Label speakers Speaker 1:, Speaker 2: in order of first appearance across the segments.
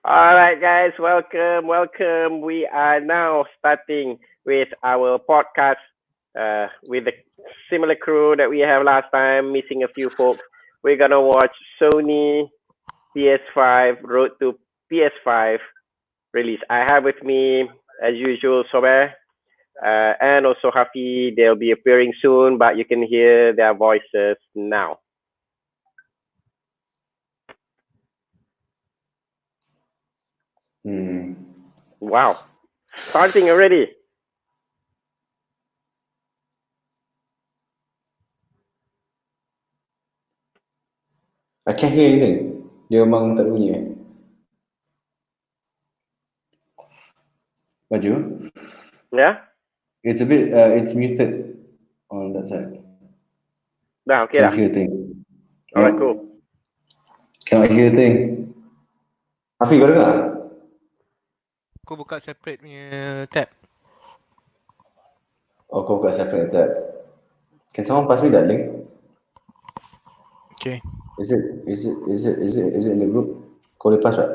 Speaker 1: All right, guys, welcome. We are now starting with our podcast with the similar crew that we have last time, missing a few folks. We're gonna watch Sony PS5 Road to PS5 release. I have with me, as usual, Sober and also Happy. They'll be appearing soon, but you can hear their voices now. Wow, starting already.
Speaker 2: I can't hear anything. Dia memang tak bunyi Baju?
Speaker 1: Yeah,
Speaker 2: It's muted on that side.
Speaker 1: dah okay
Speaker 2: Can't
Speaker 1: dah.
Speaker 2: hear thing.
Speaker 1: Alright, cool.
Speaker 2: Cannot hear thing. Afi, kau dengar?
Speaker 3: Aku buka separate punya tab.
Speaker 2: Oh, kau buka separate tab. Can someone pass me that link?
Speaker 3: Okay.
Speaker 2: Is it in the group? Kau boleh pass tak?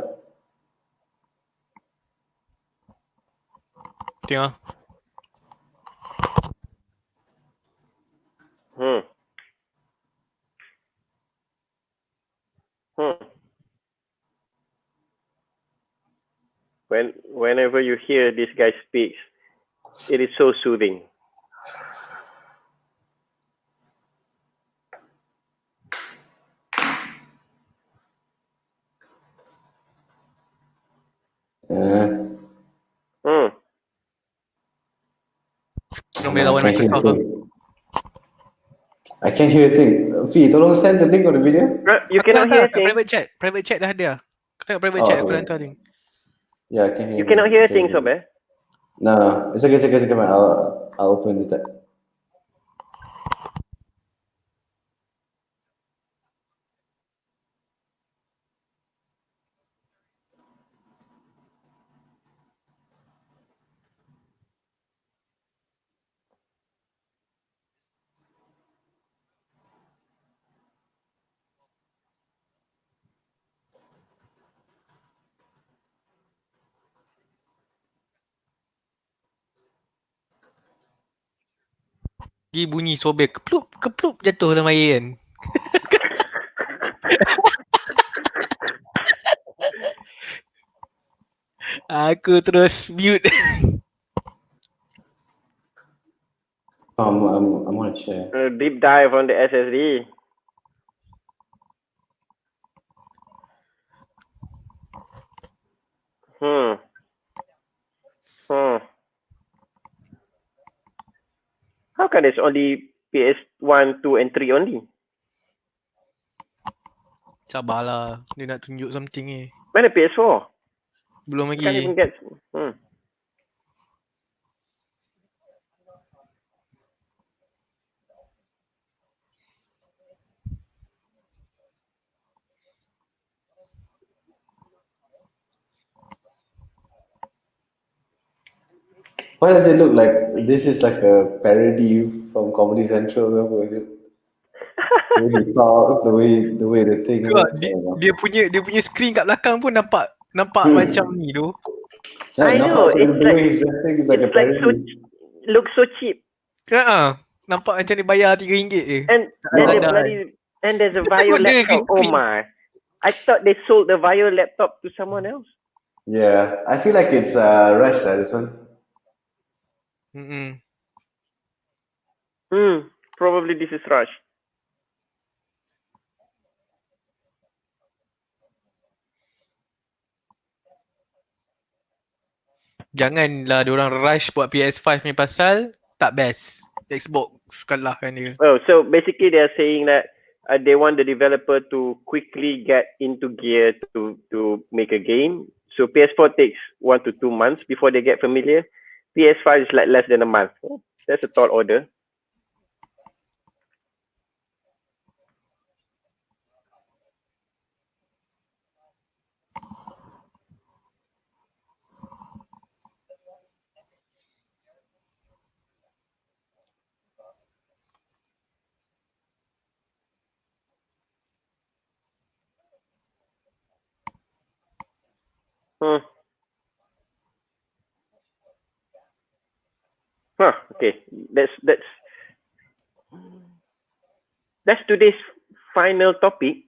Speaker 3: Tengok.
Speaker 1: Hmm. Hmm. Whenever you hear this guy speaks, it is so soothing. Hmm.
Speaker 3: Kau boleh lawan Microsoft lah.
Speaker 2: I can't hear a thing. Fi, tolong send the link on the video.
Speaker 1: You cannot hear a thing.
Speaker 3: Private chat dah ada. Kau tengok private chat aku dah hantar link.
Speaker 2: Yeah, I can hear.
Speaker 1: You cannot hear a thing, Sob, eh?
Speaker 2: No. It's okay. Man. I'll open the tab.
Speaker 3: Pergi bunyi sobek. Keplup jatuh dalam air kan. Aku terus mute.
Speaker 2: I'm gonna share.
Speaker 1: Deep dive on the SSD. Hmm. How come there's only PS1, 2, and 3 only?
Speaker 3: Sabarlah. Dia nak tunjuk something ni.
Speaker 1: Mana PS4?
Speaker 3: Belum
Speaker 1: I can't even
Speaker 3: lagi.
Speaker 1: get.
Speaker 2: Why does it look like this is like a parody from Comedy Central? The way he talks, the way the thing works.
Speaker 3: Dia punya screen kat belakang pun nampak macam ni tu.
Speaker 1: I know.
Speaker 2: The way he's dressing is like a parody.
Speaker 1: Looks so cheap.
Speaker 3: Nampak macam dia bayar RM3 je.
Speaker 1: And there's a Vio laptop. Oh my! I thought they sold the Vio laptop to someone else.
Speaker 2: Yeah, I feel like it's Rush, this one.
Speaker 1: Probably this is Rush.
Speaker 3: Janganlah diorang rush buat PS5 ni pasal tak best. Xbox kalahkan dia.
Speaker 1: Oh, so basically they're saying that they want the developer to quickly get into gear to make a game. So PS4 takes 1 to 2 months before they get familiar. PS5 is like less than a month. That's a tall order. Hmm. Huh. Okay. That's today's final topic.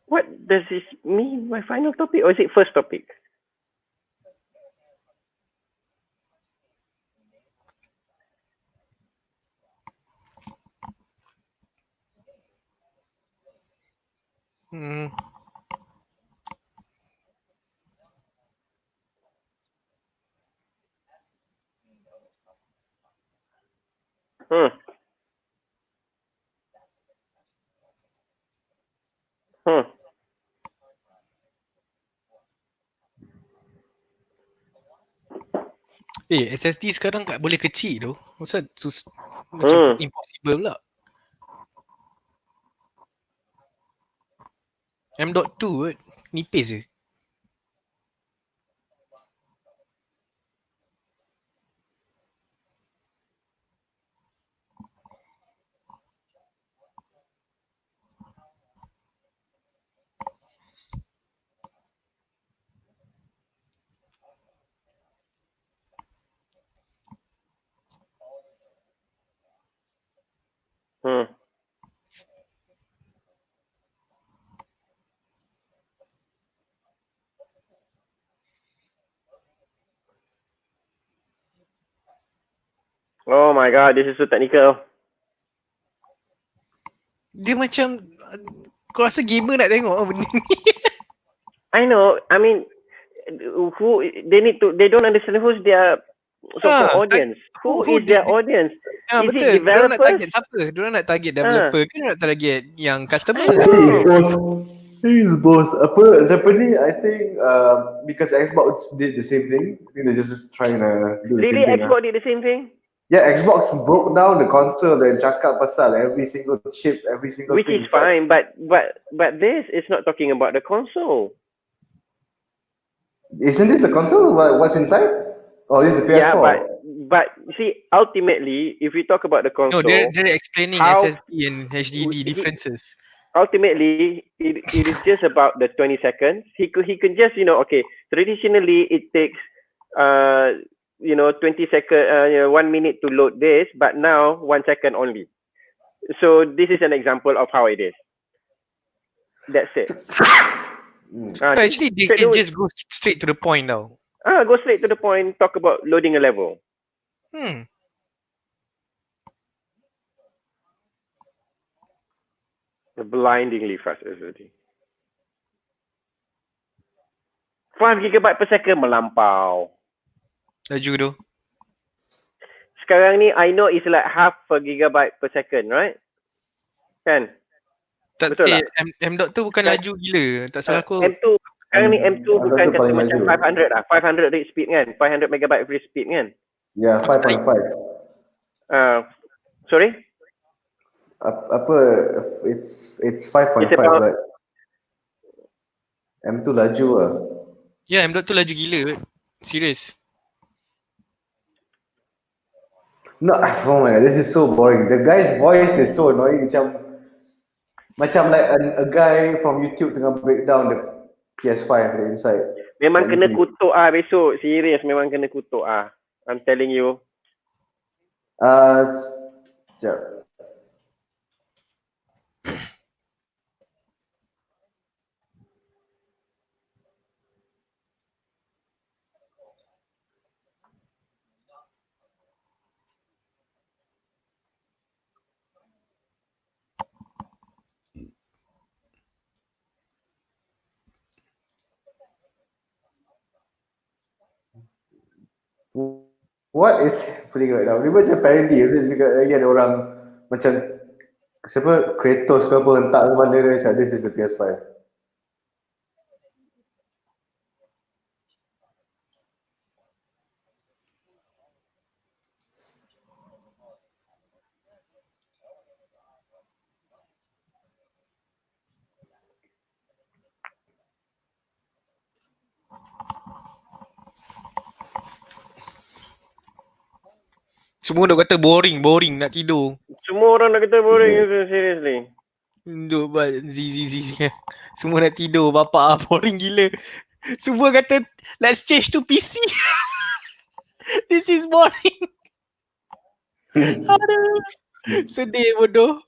Speaker 1: What does this mean? My final topic, or is it first topic?
Speaker 3: Hmm.
Speaker 1: Hmm. Hmm.
Speaker 3: SSD sekarang tak boleh kecil tu. Macam
Speaker 1: Hmm.
Speaker 3: impossible pula. M.2 kot. Nipis je.
Speaker 1: Hmm. Oh my god, this is so technical.
Speaker 3: Dia macam kau rasa gamer nak tengok benda ni.
Speaker 1: I know. I mean, they don't understand who's their so-called audience. Who is their audience? Is
Speaker 3: betul.
Speaker 1: it
Speaker 3: Diorang nak
Speaker 1: developers?
Speaker 3: target siapa? Diorang nak target developer ke nak target yang customer?
Speaker 1: I
Speaker 2: I think it's
Speaker 1: know.
Speaker 2: both. I think it's both. Apa sebenarnya I think because Xbox did the same thing. I think they're just trying to do the
Speaker 1: Really,
Speaker 2: same thing.
Speaker 1: Xbox did the same thing?
Speaker 2: Yeah, Xbox broke down the console dan cakap pasal every single chip, every single
Speaker 1: Which
Speaker 2: thing
Speaker 1: is fine, but this is not talking about the console.
Speaker 2: Isn't this the console? What's inside? Oh, this is the
Speaker 1: Yeah,
Speaker 2: PS4.
Speaker 1: but see, ultimately, if we talk about the
Speaker 3: No,
Speaker 1: console,
Speaker 3: they're explaining
Speaker 1: how-
Speaker 3: SSD and HDD differences.
Speaker 1: ultimately it is just about the 20 seconds. He can just okay. Traditionally, it takes 20 second 1 minute to load this, but now 1 second only. So this is an example of how it is. That's it.
Speaker 3: No, actually, they can just go straight to the point now.
Speaker 1: Go straight to the point. Talk about loading a level. Blindingly fast SSD. 5 GB per second melampau.
Speaker 3: Laju tu.
Speaker 1: Sekarang ni I know it's like half a gigabyte per second, right? Kan? Betul tak?
Speaker 3: M.2 bukan laju gila. Tak salah aku.
Speaker 1: M2 sekarang ni M2 bukan kata
Speaker 2: paling
Speaker 1: macam
Speaker 2: laju.
Speaker 1: 500 lah. 500 read speed kan? 500 megabyte free speed kan?
Speaker 2: Yeah, 5.5.
Speaker 1: Sorry?
Speaker 2: Apa? It's 5.5,
Speaker 1: It's about-
Speaker 2: but M2 laju lah.
Speaker 3: Ya, M.2 laju gila. Serius.
Speaker 2: No, oh my god, this is so boring. The guy's voice is so annoying. Macam like a guy from YouTube tengah break down the PS5 the inside.
Speaker 1: Memang kena
Speaker 2: Empty.
Speaker 1: kutuk besok. Serius memang kena kutuk I'm telling you.
Speaker 2: Sekejap. What is happening right now? Dia macam parody. Maksudnya juga lagi ada orang macam siapa Kratos ke apa hentak ke mana dia macam this is the PS5.
Speaker 3: Semua dah kata boring nak tidur.
Speaker 1: Semua orang nak kata boring. Seriously.
Speaker 3: Duduk buat Z. Semua nak tidur. Bapak boring gila. Semua kata let's change to PC. This is boring. Aduh. Sedih bodoh.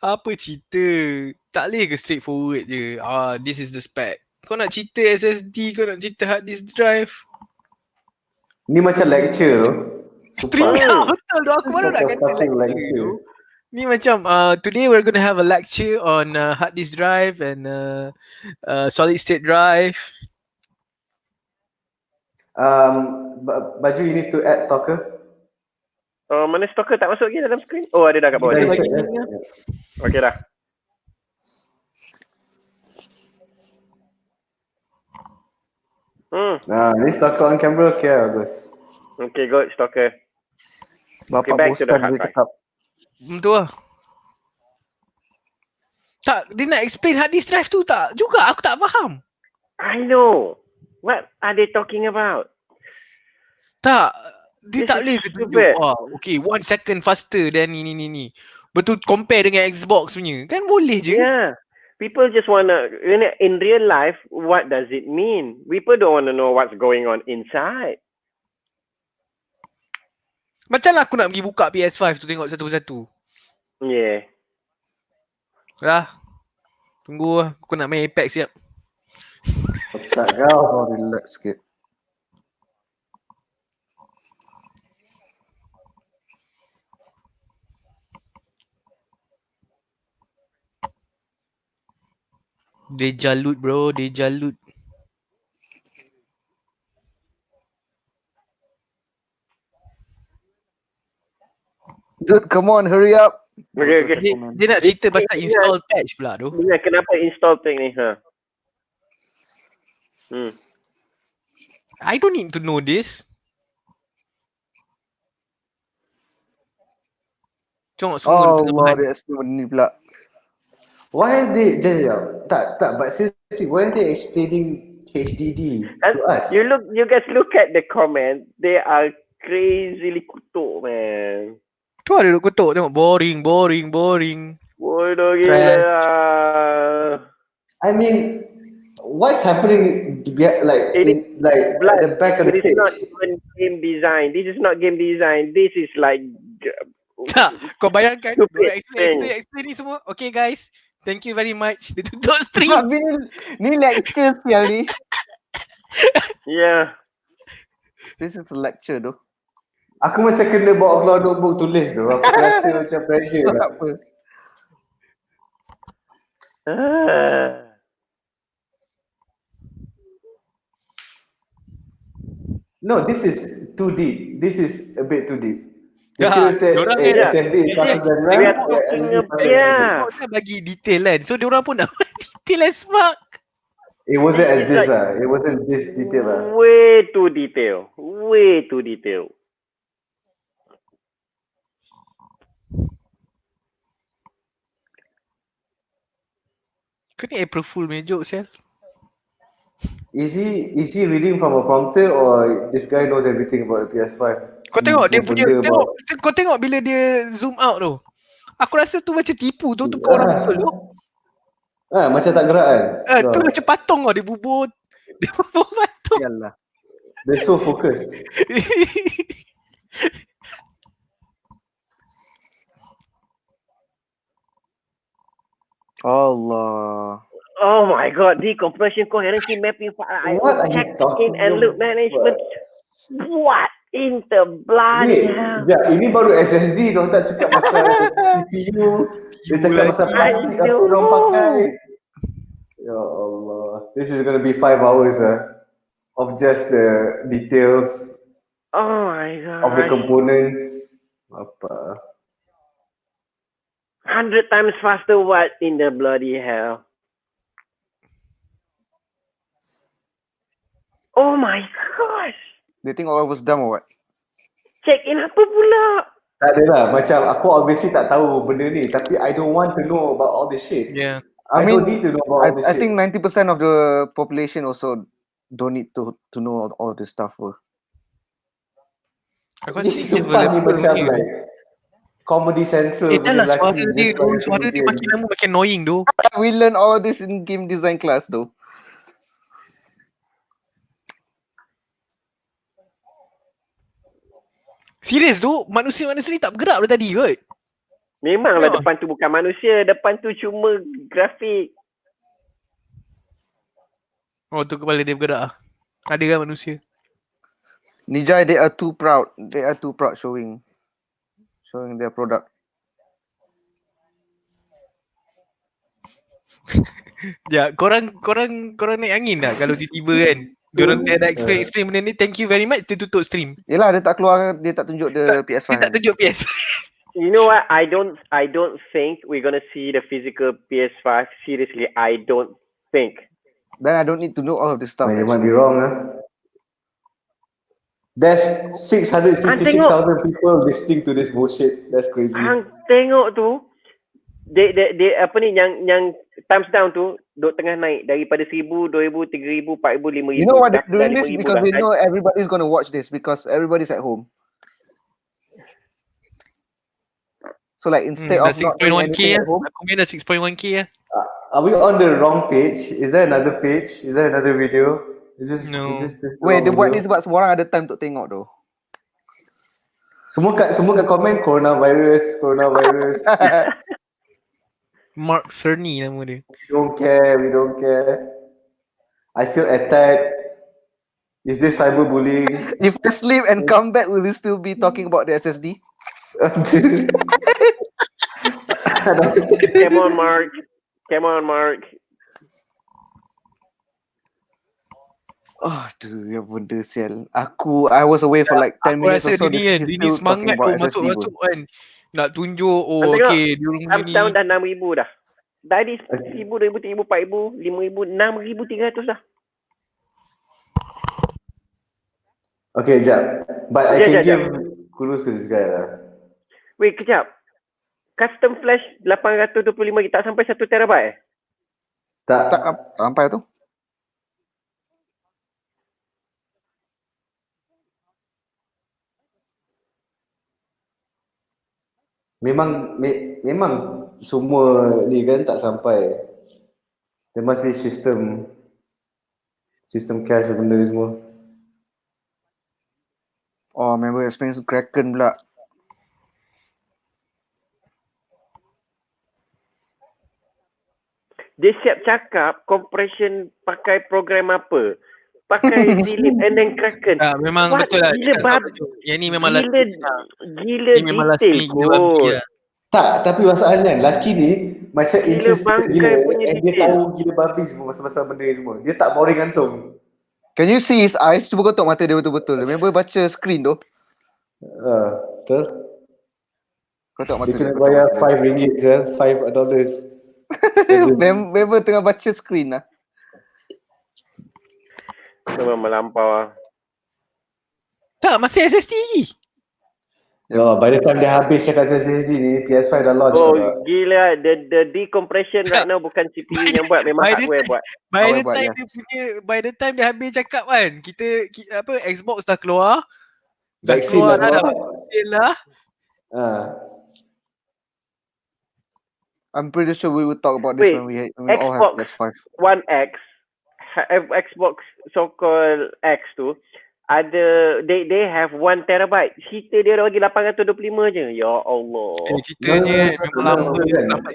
Speaker 3: Apa cerita? Tak boleh ke straightforward je? This is the spec. Kau nak cerita SSD, kau nak cerita hard disk drive.
Speaker 2: Ni macam lecture tu.
Speaker 3: String betul tu. Aku baru nak kata
Speaker 2: Fucking
Speaker 3: lecture tu. Ni macam today we're going to have a lecture on hard disk drive and solid state drive.
Speaker 2: Baju you need to add stalker.
Speaker 1: Oh, mana stalker tak masuk lagi dalam screen? Oh, ada dah kat bawah.
Speaker 2: Dah
Speaker 3: Dia
Speaker 2: set,
Speaker 3: bagi
Speaker 2: eh?
Speaker 3: ni lah.
Speaker 1: Okey dah.
Speaker 2: Ni stalker on camera. Okay, bagus.
Speaker 1: Okay, good stalker.
Speaker 4: Bapak
Speaker 1: back to the
Speaker 4: bosan
Speaker 1: hard
Speaker 4: dia
Speaker 1: drive.
Speaker 4: cakap.
Speaker 3: Betul lah. Tak, dia nak explain hard disk drive tu tak? Juga aku tak faham.
Speaker 1: I know. What are they talking about?
Speaker 3: Tak, dia
Speaker 1: This
Speaker 3: tak
Speaker 1: is
Speaker 3: boleh ke tunjuk.
Speaker 1: stupid.
Speaker 3: Okay, 1 second faster than ni. Betul compare dengan Xbox punya. Kan boleh je.
Speaker 1: Yeah. People just wanna, in real life, what does it mean? People don't want to know what's going on inside.
Speaker 3: Macam lah aku nak pergi buka PS5 tu tengok satu persatu.
Speaker 1: Yeah.
Speaker 3: Dah. Tunggu lah. Aku nak main Apex siap.
Speaker 2: Tak kau.
Speaker 4: Oh, relax sikit.
Speaker 3: Deja loot bro. Deja loot.
Speaker 4: Dude, come on, hurry up.
Speaker 1: Okay, okay.
Speaker 3: Dia nak cerita pasal install patch pula tu.
Speaker 1: Dengar kenapa install thing ni?
Speaker 3: I don't need to know this. Tengok semua tengah
Speaker 4: Allah,
Speaker 3: makan.
Speaker 4: dia explain benda ni pula.
Speaker 2: Why are they... Tak. But seriously, why are they explaining HDD to us?
Speaker 1: You guys look at the comment. They are crazily kutuk, man.
Speaker 3: Tu ada duk kutuk tengok boring.
Speaker 1: Bodoh gila lah.
Speaker 2: I mean, what's happening at the back of the
Speaker 1: It is
Speaker 2: stage?
Speaker 1: not even game design. This is not game design. This is like...
Speaker 3: Tak, kau bayangkan
Speaker 1: Stupid
Speaker 3: dia
Speaker 1: thing.
Speaker 3: explain ni semua. Okay guys, thank you very much. Dia tutup stream.
Speaker 4: Tapi ni lecture sial ni.
Speaker 1: Yeah.
Speaker 4: This is a lecture tu.
Speaker 2: Aku macam kena bawa keluar notebook tulis tu. Aku rasa macam pressure
Speaker 4: Tak
Speaker 2: lah.
Speaker 4: apa.
Speaker 2: No, this is too deep. This is a bit too deep. They
Speaker 3: Ya,
Speaker 2: should have said,
Speaker 3: dorang
Speaker 2: hey,
Speaker 3: ni-
Speaker 2: SSD is faster than
Speaker 1: we are
Speaker 2: RAM.
Speaker 1: talking
Speaker 2: SSD
Speaker 1: about-
Speaker 2: faster than
Speaker 1: yeah.
Speaker 2: RAM.
Speaker 3: Xbox kan bagi detail kan. So diorang pun nak detail as fuck.
Speaker 2: It wasn't as
Speaker 1: It's
Speaker 2: this
Speaker 1: like-
Speaker 2: It wasn't this detail lah.
Speaker 1: Way too detail. Way too detail.
Speaker 3: Kau ni April Fool punya joke sial.
Speaker 2: Is he reading from a prompter or this guy knows everything about the PS5?
Speaker 3: Kau tengok dia
Speaker 2: Semua
Speaker 3: punya
Speaker 2: benda
Speaker 3: kau tengok bila dia zoom out tu. Aku rasa tu macam tipu tu kau orang betul tu.
Speaker 2: Macam tak gerak kan?
Speaker 3: Tu macam patung tau dia bubur. Dia bubur patung.
Speaker 4: Sial lah.
Speaker 2: They're so focused.
Speaker 4: Allah.
Speaker 1: Oh my god, decompression, coherency, mapping,
Speaker 2: What are you
Speaker 1: checking
Speaker 2: talking
Speaker 1: and loop management. What in the bloody hell?
Speaker 2: Ini baru SSD, diorang tak cakap pasal CPU. Dia cakap pasal plastik apa diorang pakai. Ya Allah. This is gonna be 5 hours of just the details
Speaker 1: Oh my god.
Speaker 2: of the components. Apa?
Speaker 1: 100 times faster, what in the bloody hell? Oh my gosh.
Speaker 4: They think all was dumb or what?
Speaker 1: Check in apa pula?
Speaker 2: Tak ada lah. Macam aku obviously tak tahu benda ni. Tapi I don't want to know about all this shit.
Speaker 3: Yeah.
Speaker 2: I
Speaker 4: mean,
Speaker 2: don't need to know about all this
Speaker 4: I
Speaker 2: shit.
Speaker 4: think 90% of the population also don't need to know all this stuff.
Speaker 3: Aku
Speaker 2: Ni
Speaker 3: rasa dia
Speaker 2: sumpah ni
Speaker 3: developer
Speaker 2: macam
Speaker 3: punya.
Speaker 2: like Comedy Central
Speaker 3: dah lah suara dia tu.
Speaker 2: sebagai
Speaker 3: Suara dia
Speaker 2: comedian.
Speaker 3: makin lama makin annoying tu.
Speaker 4: We learn all this in game design class though.
Speaker 3: Serius tu, manusia-manusia ni tak bergerak dari tadi kot.
Speaker 1: Memanglah
Speaker 3: Ya.
Speaker 1: depan tu bukan manusia, depan tu cuma grafik.
Speaker 3: Oh tu kepala dia bergerak lah. Ada kan manusia?
Speaker 4: Nijai, they are too proud. They are too proud showing their product.
Speaker 3: Ya, korang naik angin tak kalau tiba-tiba kan. Diorang tiada explain benda ni, thank you very much, dia tutup stream.
Speaker 4: Yelah, dia tak keluar, dia tak tunjuk the PS5.
Speaker 3: Dia tak tunjuk PS.
Speaker 1: You know what? I don't think we're gonna see the physical PS5. Seriously, I don't think.
Speaker 4: Then I don't need to know all of this stuff.
Speaker 2: You might be wrong, huh? There's 666,000 people listening to this bullshit. That's crazy.
Speaker 1: Hang tengok tu, dia apa ni yang thumbs down tu duk tengah naik daripada 1,000, 2,000, 3,000, 4,000, 5,000.
Speaker 4: You know why they're
Speaker 1: Dah
Speaker 4: doing this?
Speaker 1: 5,000
Speaker 4: Because
Speaker 1: dah.
Speaker 4: they know everybody's gonna watch this because everybody's at home. So like instead of not doing
Speaker 3: 6.1k
Speaker 4: anything
Speaker 3: lah.
Speaker 4: at home,
Speaker 3: Aku punya dah 6.1k lah.
Speaker 2: Are we on the wrong page? Is there another page? Is there another video?
Speaker 3: No.
Speaker 2: Is this
Speaker 4: wait,
Speaker 2: wrong
Speaker 4: dia buat
Speaker 2: video?
Speaker 4: ni sebab semua orang ada time untuk tengok tu.
Speaker 2: Semua kat komen coronavirus.
Speaker 3: Mark Cerny nama dia.
Speaker 2: We don't care. I feel attacked. Is this cyberbullying?
Speaker 4: If I sleep and come back, will you still be talking about the SSD?
Speaker 1: Come on, Mark.
Speaker 4: Oh, dude, ya benda sial. I was away for like 10
Speaker 3: Aku
Speaker 4: minutes
Speaker 3: rasa
Speaker 4: or so.
Speaker 3: dia ni
Speaker 4: he's still
Speaker 3: semangat
Speaker 4: talking
Speaker 3: tu
Speaker 4: about SSD,
Speaker 3: masuk kan. Nak tunjuk
Speaker 1: Tengok,
Speaker 3: okay diorang
Speaker 1: thumbs
Speaker 3: ni.
Speaker 1: down dah 6,000 dah. Dari 1,000, 2,000, 3,000, 4,000, 5,000, 6,300 dah.
Speaker 2: Okay, jap. But I can
Speaker 1: Jap.
Speaker 2: give kudos to this guy lah.
Speaker 1: Wait, kejap. Custom flash 825 tak sampai 1 terabyte
Speaker 4: Tak sampai tu.
Speaker 2: Memang semua ni kan tak sampai. There must be system cache benda ni semua.
Speaker 4: Oh, member experience Kraken pula.
Speaker 1: Dia siap cakap compression pakai program apa. Pakai delete and then Kraken.
Speaker 3: Memang
Speaker 1: What?
Speaker 3: betul lah.
Speaker 1: Gila
Speaker 3: Yang ni memang last
Speaker 1: Gila
Speaker 3: ni memang last
Speaker 1: detail
Speaker 3: gila babi
Speaker 1: kot.
Speaker 3: lah.
Speaker 2: Tak, tapi masalahnya lelaki ni macam
Speaker 1: Gila
Speaker 2: interested
Speaker 1: bangkai
Speaker 2: gila
Speaker 1: punya
Speaker 2: and dia
Speaker 1: detail.
Speaker 2: tahu gila babi semua pasal benda ni semua. Dia tak boring langsung.
Speaker 4: Can you see his eyes? Cuba kotak mata dia betul-betul. Member baca screen tu.
Speaker 2: Betul?
Speaker 4: Kotak mata
Speaker 2: Dia
Speaker 4: dia.
Speaker 2: kena bayar RM5 je, $5.
Speaker 4: Member tengah baca screen lah.
Speaker 1: Memang melampau lah.
Speaker 3: Tak, masih SSD lagi.
Speaker 2: By the time dia habis cakap SSD ni, PS5 dah launch.
Speaker 1: Oh gila, the decompression right now bukan CPU yang buat, memang hardware buat.
Speaker 3: By the time dia habis cakap kan, kita apa Xbox dah keluar.
Speaker 2: Vaksin dah keluar.
Speaker 3: Vaksin lah.
Speaker 4: I'm pretty sure we will talk about this when we all have PS5.
Speaker 1: One X, Xbox so-called X tu, ada they have 1 terabyte. Cerita dia bagi 825 je. Ya Allah.
Speaker 3: Ceritanya memang lama sampai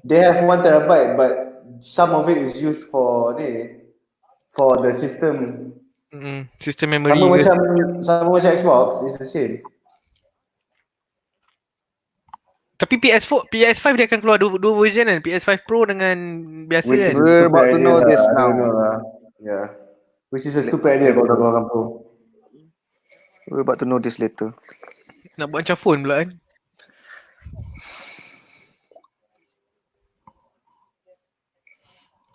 Speaker 2: they have 1 terabyte but some of it is used for the system.
Speaker 3: System memory.
Speaker 2: Sama macam Xbox, it's the same.
Speaker 3: Tapi PS5 dia akan keluar dua version kan, PS5 Pro dengan biasa kan.
Speaker 4: We're about to know this now.
Speaker 2: Yeah. Which is a stupid idea kalau dah keluarkan Pro.
Speaker 4: We're about to know this later.
Speaker 3: Nak buat macam phone pula kan.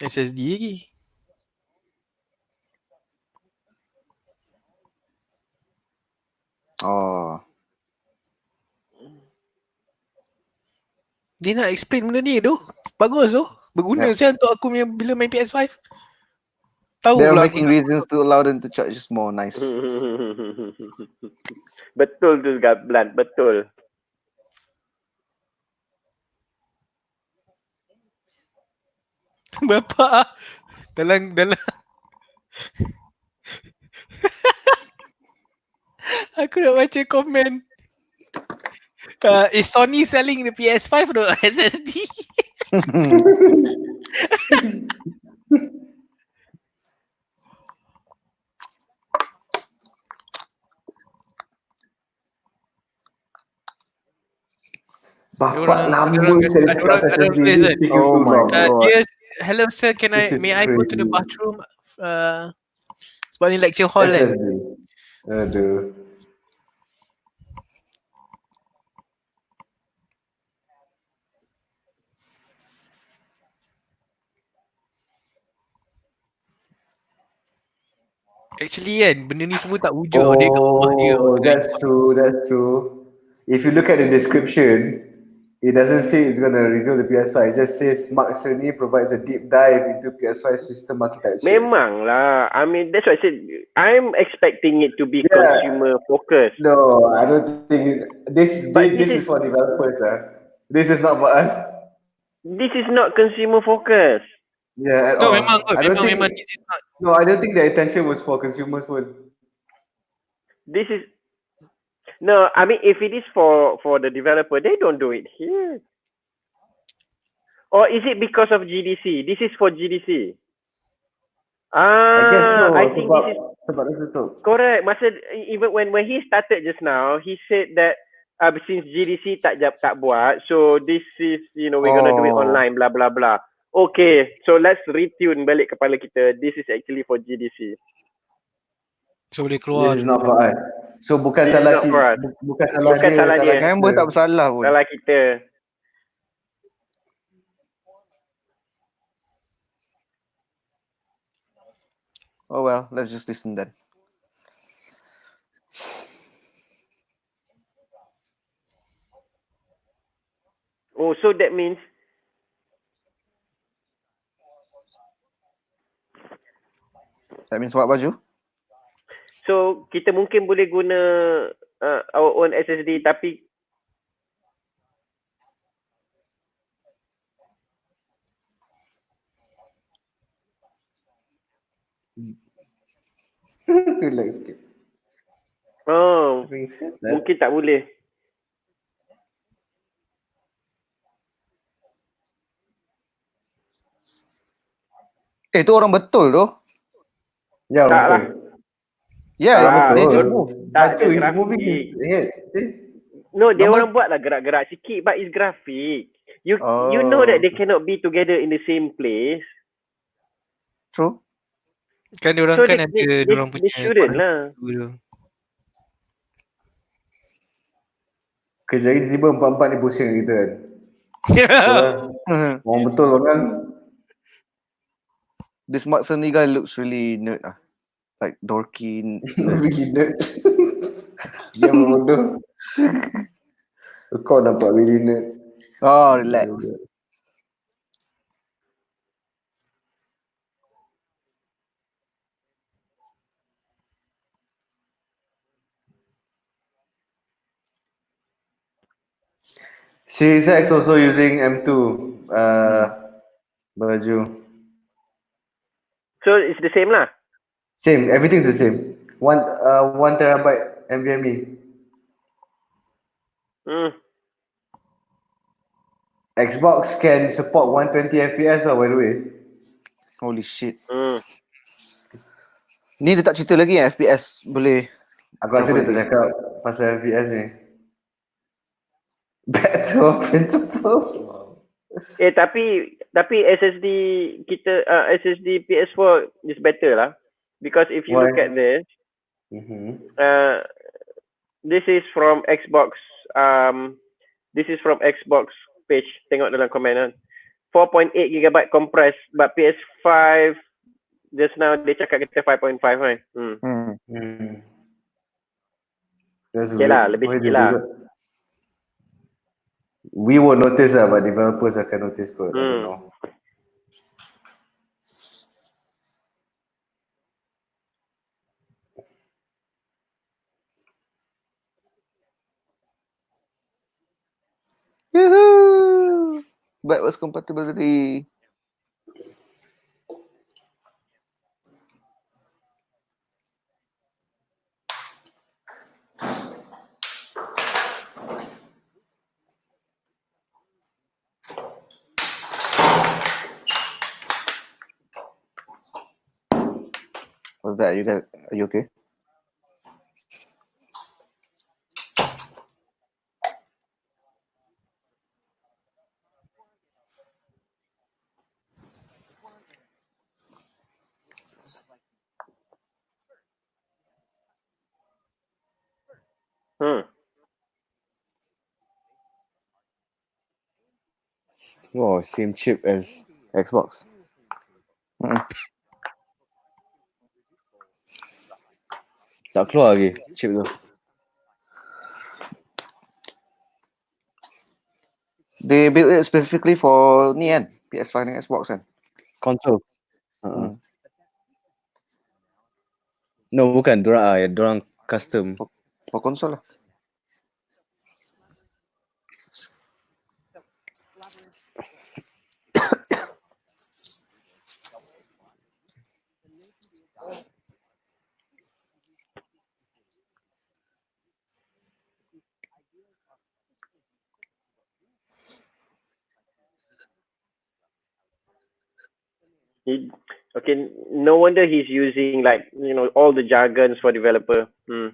Speaker 3: SSD lagi.
Speaker 4: Oh.
Speaker 3: Dia nak explain benda ni tu. Bagus tu. Berguna saya untuk aku bila main PS5. Tahu
Speaker 4: They're
Speaker 3: pula
Speaker 4: making reasons to allow them to charge us more. Nice.
Speaker 1: Betul tu Gablan, betul.
Speaker 3: Bapak dalam aku nak baca komen. Is Sony selling the PS5 or SSD?
Speaker 2: Bapak lama
Speaker 3: Ada
Speaker 2: saya
Speaker 3: orang
Speaker 2: cakap
Speaker 3: tulis
Speaker 2: SSD.
Speaker 3: kan.
Speaker 2: Taking
Speaker 4: Oh
Speaker 2: too
Speaker 4: my
Speaker 2: long.
Speaker 4: God.
Speaker 3: Yes, hello sir,
Speaker 2: This is
Speaker 3: may I go to the
Speaker 2: crazy.
Speaker 3: bathroom? Sebab ni lecture hall kan.
Speaker 2: SSD. Aduh.
Speaker 3: Actually kan, benda ni semua tak wujud dia kat rumah dia.
Speaker 2: Oh, that's true. That's true. If you look at the description, it doesn't say it's gonna reveal the PS5. It just says Mark Cerny provides a deep dive into PS5 system architecture.
Speaker 1: Memang lah. I mean, that's what I said. I'm expecting it to be
Speaker 2: Yeah.
Speaker 1: consumer focused.
Speaker 2: No, I don't think this.
Speaker 1: But
Speaker 2: This is for developers. This is not for us.
Speaker 1: This is not consumer focused.
Speaker 2: Yeah, at
Speaker 3: No,
Speaker 2: all.
Speaker 3: memang kot.
Speaker 2: I don't think.
Speaker 3: Memang this is not.
Speaker 2: No, I don't think the intention was for consumers.
Speaker 1: This is no. I mean, if it is for the developer, they don't do it here. Or is it because of GDC? This is for GDC.
Speaker 2: I guess so.
Speaker 1: I think this is
Speaker 2: sebab dia tutup.
Speaker 1: correct. Masa even when he started just now, he said that since GDC tak buat, so this is we're gonna do it online, blah blah blah. Okay, so let's retune balik kepala kita. This is actually for GDC.
Speaker 3: So boleh keluar.
Speaker 2: This is not for us. So bukan
Speaker 1: This is
Speaker 2: salah
Speaker 1: not for us.
Speaker 2: bukan salah
Speaker 1: Bukan
Speaker 2: dia,
Speaker 1: salah dia.
Speaker 4: Member tak bersalah pun.
Speaker 1: Salah kita.
Speaker 4: Oh well, let's just listen then.
Speaker 1: Oh, so that means
Speaker 4: What baju?
Speaker 1: so kita mungkin boleh guna our own SSD tapi
Speaker 2: Relax sikit.
Speaker 1: oh, mungkin tak boleh.
Speaker 4: Tu orang betul tu.
Speaker 2: Ya,
Speaker 1: Tak
Speaker 2: betul.
Speaker 1: lah.
Speaker 4: Yeah,
Speaker 1: Tak,
Speaker 4: they
Speaker 2: betul.
Speaker 4: just move.
Speaker 1: Tak,
Speaker 2: Baju
Speaker 1: dia
Speaker 2: is moving his
Speaker 1: grafik.
Speaker 2: head. See?
Speaker 1: No, dia
Speaker 4: Gambar-
Speaker 1: orang buat lah gerak-gerak sikit, but it's graphic. You
Speaker 4: Oh.
Speaker 1: know that they cannot be together in the same place.
Speaker 4: True.
Speaker 3: Kan diorang
Speaker 1: So
Speaker 3: kan
Speaker 1: they,
Speaker 3: ada
Speaker 1: they,
Speaker 3: diorang
Speaker 1: they
Speaker 3: punya
Speaker 1: shouldn't lah.
Speaker 2: Kerja ni tiba-tiba empat-empat ni pusing kita kan. Betul lah. Orang betul orang.
Speaker 4: This Mark Cerny guy looks really nerd ah. Like dorky.
Speaker 2: Really nerd. Dia bodoh. Kau nampak really nerd.
Speaker 4: Oh, relax.
Speaker 2: Series X also using M2 baju.
Speaker 1: So it's the same lah.
Speaker 2: Same, everything's the same. 1 terabyte NVMe. Xbox can support 120 FPS by the way.
Speaker 4: Holy shit. Ni dia tak cerita lagi FPS boleh.
Speaker 2: Aku rasa dia tak cakap pasal FPS ni. Back to our principles.
Speaker 1: Tapi SSD kita SSD PS4 is better lah, because if you
Speaker 2: Why?
Speaker 1: look at this,
Speaker 2: Mm-hmm.
Speaker 1: this is from Xbox. This is from Xbox page. Tengok dalam komen kan. 4.8 GB compressed, but PS5 just now dia cakap kita 5.5 kan. Okay lah, lebih sikit lah.
Speaker 2: We won't notice lah, but developers akan notice kot. I don't know.
Speaker 4: Yahoo! Backwards compatibility. What's that? You guys, are you okay?
Speaker 1: Hmm.
Speaker 2: Oh, same chip as Xbox.
Speaker 4: Mm.
Speaker 2: Tak keluar lagi chip tu.
Speaker 4: They built it specifically for ni kan, PS5 and Xbox kan.
Speaker 2: Console.
Speaker 4: Hmm.
Speaker 2: No, bukan. Dorang custom.
Speaker 4: For console lah.
Speaker 1: Okay, no wonder he's using like all the jargons for developer. Hmm.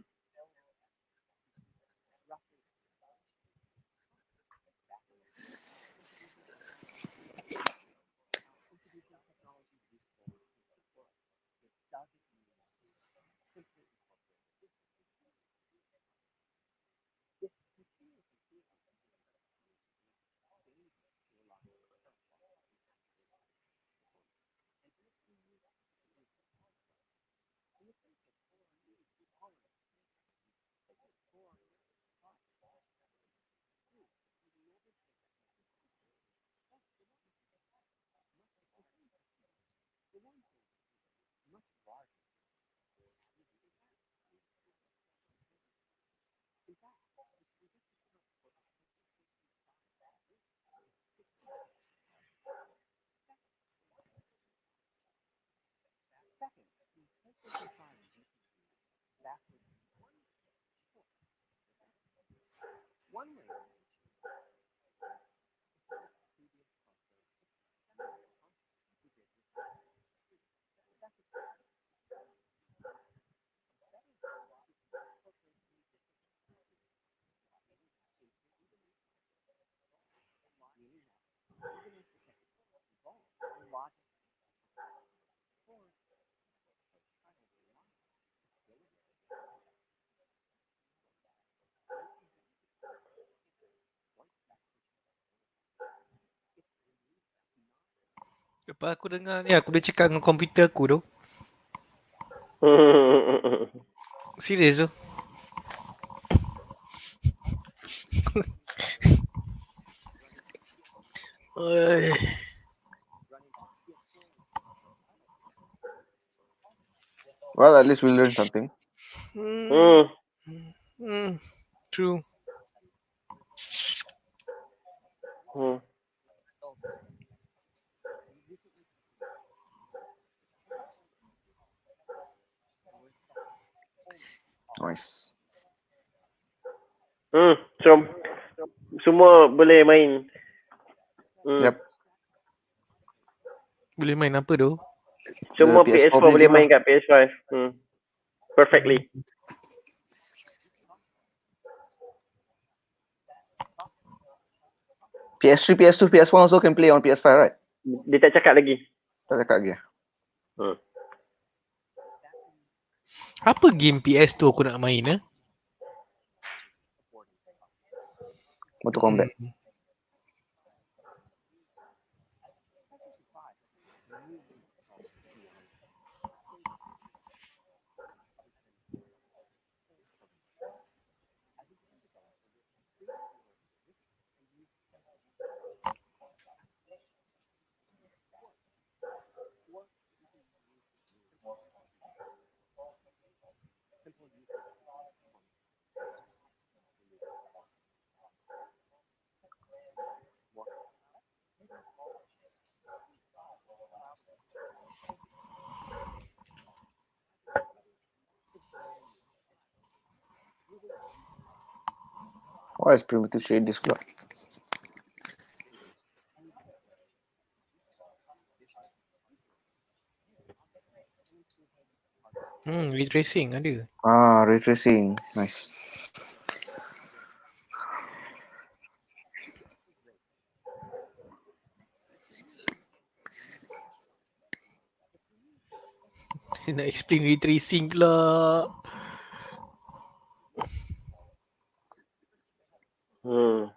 Speaker 3: Lepas aku dengar ni, aku boleh cakap dengan komputer aku tu. Serius tu. Oi.
Speaker 4: Well, at least we learned something.
Speaker 1: Hmm.
Speaker 3: True.
Speaker 1: Hmm.
Speaker 4: Nice.
Speaker 1: Hmm. So semua boleh main. Hmm.
Speaker 4: Yep.
Speaker 3: Boleh main apa tu?
Speaker 1: Semua
Speaker 4: The PS4
Speaker 1: PS4
Speaker 4: punya
Speaker 1: boleh
Speaker 4: game
Speaker 1: main
Speaker 4: lah.
Speaker 1: kat PS5. Hmm. Perfectly.
Speaker 4: PS3, PS2, PS1 also can play on PS5, right?
Speaker 1: Dia tak cakap lagi.
Speaker 4: Tak cakap lagi.
Speaker 1: Hmm.
Speaker 3: Apa game PS tu aku nak main
Speaker 4: Mortal Kombat. Why is primitive shade this pula?
Speaker 3: Ray tracing ada.
Speaker 4: Ray tracing. Nice.
Speaker 3: Nak explain ray tracing pula.
Speaker 1: Hmm.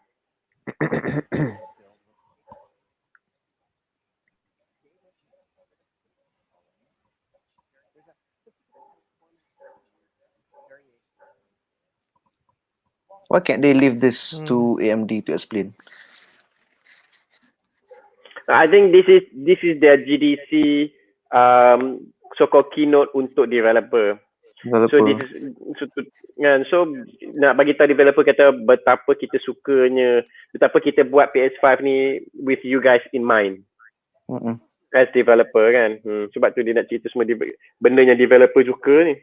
Speaker 4: Why can't they leave this to AMD to explain?
Speaker 1: I think this is their GDC so-called keynote untuk developer. So this
Speaker 4: Developer.
Speaker 1: is so nak bagi tahu developer kata betapa kita sukanya, betapa kita buat PS5 ni with you guys in mind
Speaker 4: Mm-mm.
Speaker 1: as developer kan. Sebab tu dia nak cerita semua benda yang developer suka ni.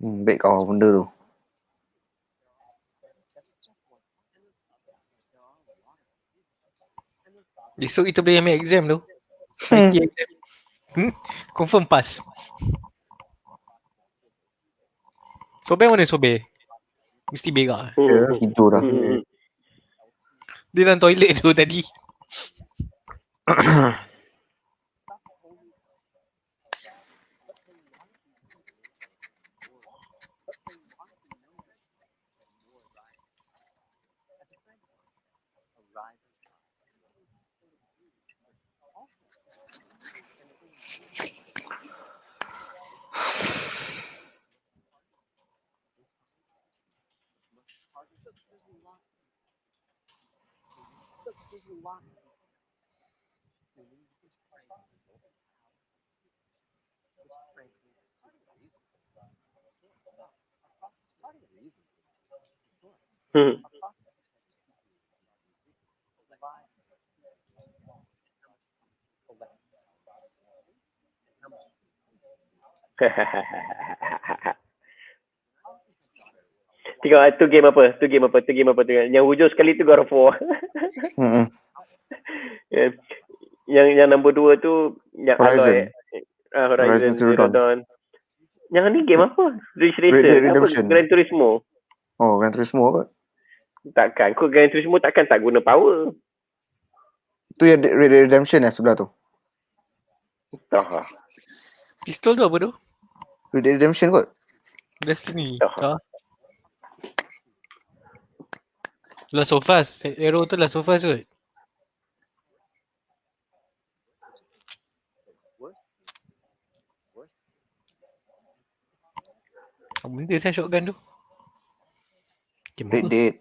Speaker 4: Baik kau benda tu.
Speaker 3: Esok kita boleh ambil exam tu. IT exam. Confirm pass. Sobek mana sobek? Mesti berak.
Speaker 4: Tidur dah.
Speaker 3: Dia dalam toilet tu tadi.
Speaker 1: Tengok tu game apa? Tu game apa? Yang hujung sekali tu God of War. yang nombor 2 tu yang
Speaker 4: Horizon.
Speaker 1: Aloy. Horizon
Speaker 4: Zero
Speaker 1: Dawn. Yang ni game apa? Ridge
Speaker 4: Red
Speaker 1: Racer.
Speaker 4: Dead
Speaker 1: Apa?
Speaker 4: Redemption.
Speaker 1: Gran Turismo.
Speaker 4: Oh, Gran Turismo apa?
Speaker 1: Takkan. Kau Gran Turismo takkan tak guna power.
Speaker 4: Tu yang Red Dead Redemption sebelah tu.
Speaker 1: Tak.
Speaker 3: Pistol tu apa tu?
Speaker 4: Red Dead Redemption kot.
Speaker 3: Destiny. Tak. Last of Us. Arrow tu Last of Us kot. Apa benda saya shotgun tu? Game
Speaker 4: Red
Speaker 3: apa?
Speaker 4: Dead.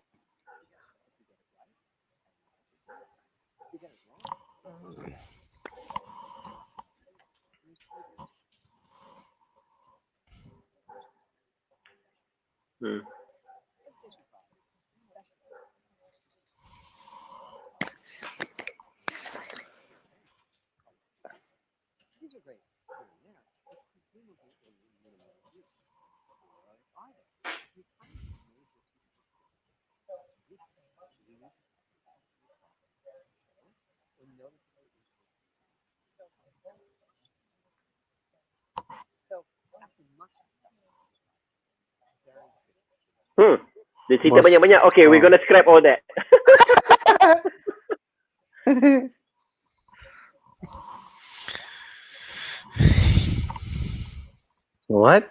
Speaker 1: Dia cerita
Speaker 4: Bos.
Speaker 1: banyak-banyak. Okay, we're gonna scrap all that.
Speaker 2: What?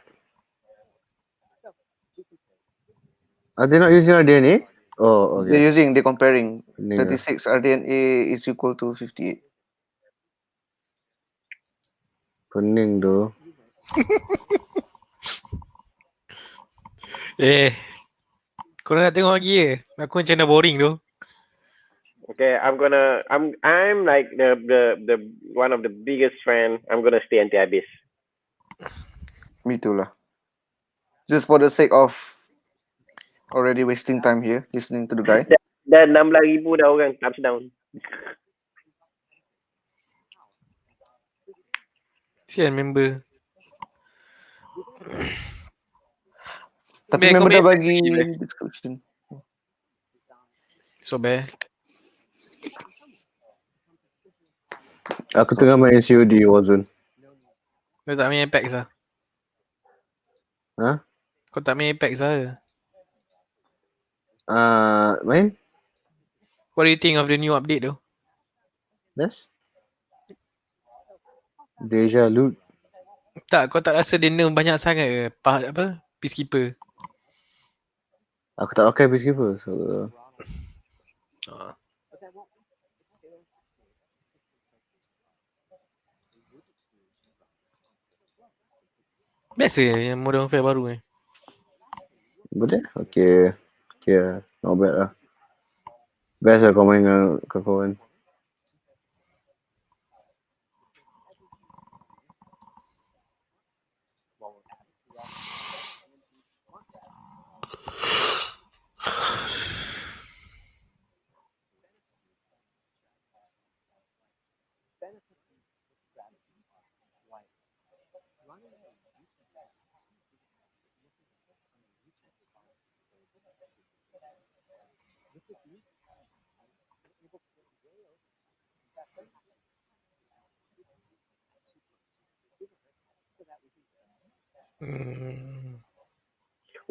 Speaker 2: Are they not using RDNA? Oh, okay.
Speaker 4: They're comparing.
Speaker 2: Yeah.
Speaker 4: 36 RDNA is equal to 58.
Speaker 2: Pening tu.
Speaker 3: Korang nak tengok lagi ke? Aku macam dah boring tu.
Speaker 1: Okay, I'm like the one of the biggest fan. I'm gonna stay until habis.
Speaker 4: Me too lah. Just for the sake of already wasting time here listening to the guy.
Speaker 1: Dah 16,000 dah orang thumbs down.
Speaker 3: Sian member.
Speaker 4: Tapi
Speaker 3: Baik,
Speaker 4: member
Speaker 3: kau
Speaker 4: dah
Speaker 3: main
Speaker 4: bagi
Speaker 3: gila.
Speaker 4: description.
Speaker 3: So bad.
Speaker 2: Aku tengah main COD Warzone.
Speaker 3: Kau tak main Apex lah.
Speaker 2: Ha?
Speaker 3: Kau tak main Apex lah.
Speaker 2: Main?
Speaker 3: What do you think of the new update tu?
Speaker 2: Yes? Deja loot.
Speaker 3: Tak, kau tak rasa dia nerf banyak sangat ke? Apa? Peacekeeper.
Speaker 2: Aku tak pakai Peacekeeper. So,
Speaker 3: Biasa yang Modern Warfare baru ni.
Speaker 2: boleh? Okay. Okay, not bad lah. Best lah kau main dengan kawan-kawan.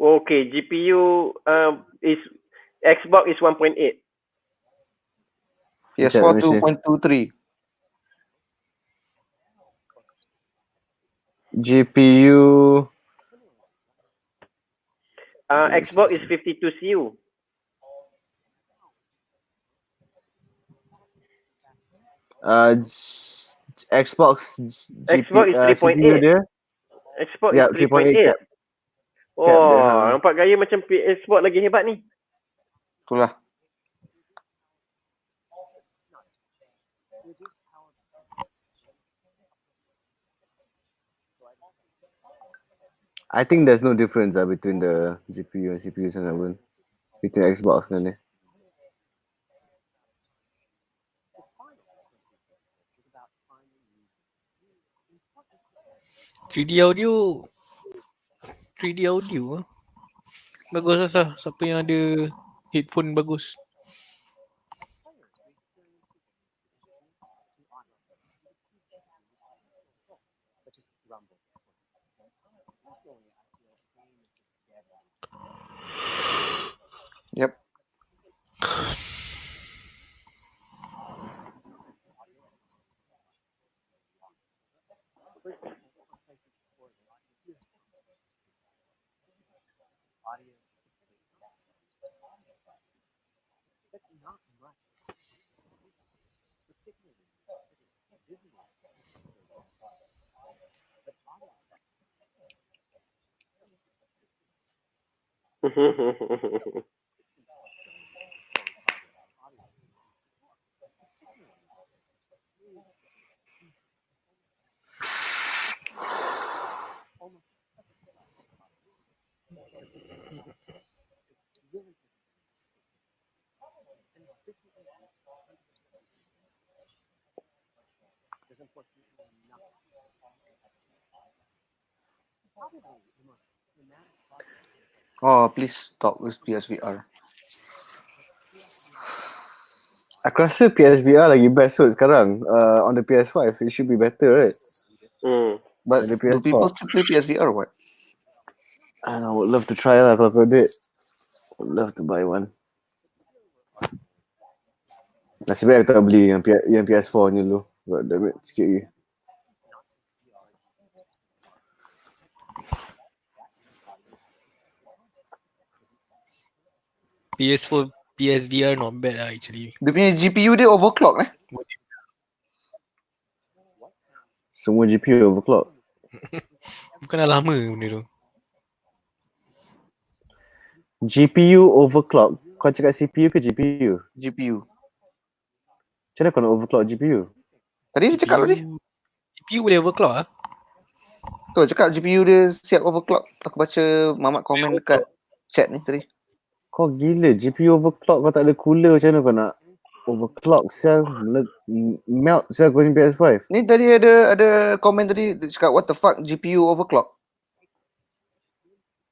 Speaker 1: Okay, GPU is Xbox is 1.8.
Speaker 4: PS4
Speaker 2: let me see.
Speaker 4: 2.23.
Speaker 2: GPU.
Speaker 1: Xbox is 52 CU.
Speaker 2: Xbox
Speaker 1: Xbox is 3.8.
Speaker 2: CPU dia.
Speaker 1: Xbox
Speaker 2: Yeah,
Speaker 1: is 3.8.
Speaker 2: 3.8 cap.
Speaker 1: Oh, nampak gaya macam Xbox lagi hebat ni.
Speaker 4: Itulah.
Speaker 2: I think there's no difference between the GPU and CPU sangat pun. Between Xbox kan ni.
Speaker 3: audio bagus lah. Siapa yang ada headphone bagus.
Speaker 4: Yep. Oh, please stop with PSVR.
Speaker 2: Aku rasa PSVR lagi best kot sekarang. On the PS5, it should be better, right?
Speaker 4: But
Speaker 2: The
Speaker 4: do
Speaker 2: PS4.
Speaker 4: people still play PSVR or what?
Speaker 2: I would love to try lah kalau kau duit. Would love to buy one. Nasib baik aku tak beli yang PS4 ni dulu. God damn it, sikit lagi.
Speaker 3: PS4, PSVR not bad lah actually.
Speaker 4: Dia punya GPU dia overclock
Speaker 2: Semua GPU overclock.
Speaker 3: Bukan dah lama benda tu.
Speaker 2: GPU overclock. Kau cakap CPU ke GPU?
Speaker 4: GPU.
Speaker 2: Macam mana kau nak overclock GPU?
Speaker 4: Tadi dia cakap tadi.
Speaker 3: GPU boleh overclock ah.
Speaker 4: Tu cakap GPU dia siap overclock. Aku baca Mamat komen dekat chat ni tadi.
Speaker 2: Kau gila, GPU overclock kau tak ada cooler, macam mana kau nak overclock sial, melt sial kau ni PS5.
Speaker 4: Ni tadi ada komen tadi dia cakap what the fuck GPU overclock.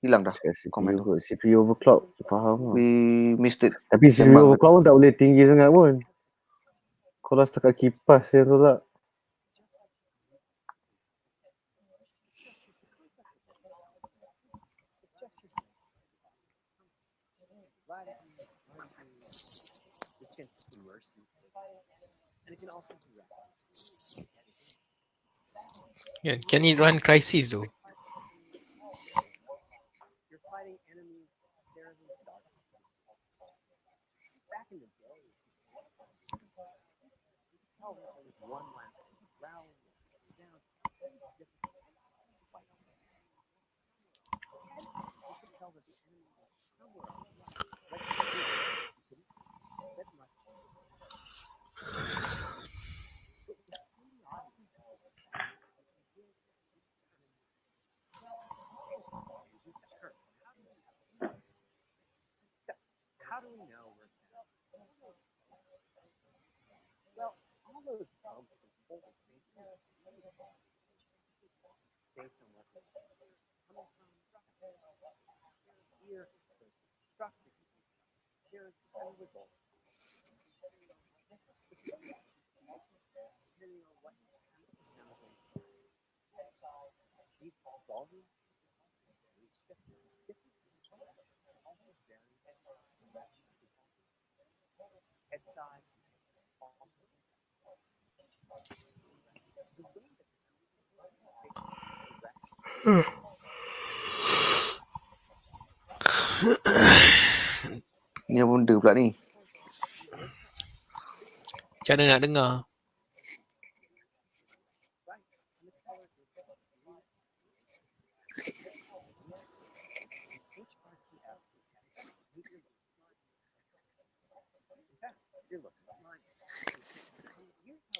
Speaker 4: Hilang dah komen tu.
Speaker 2: CPU overclock, faham lah.
Speaker 4: We missed it.
Speaker 2: Tapi CPU overclock pun tak boleh tinggi sangat pun. Kalau setakat kipas yang tu tak.
Speaker 3: Yeah, can it run Crisis though?
Speaker 4: Ni apa benda pula ni?
Speaker 3: Macam mana nak dengar?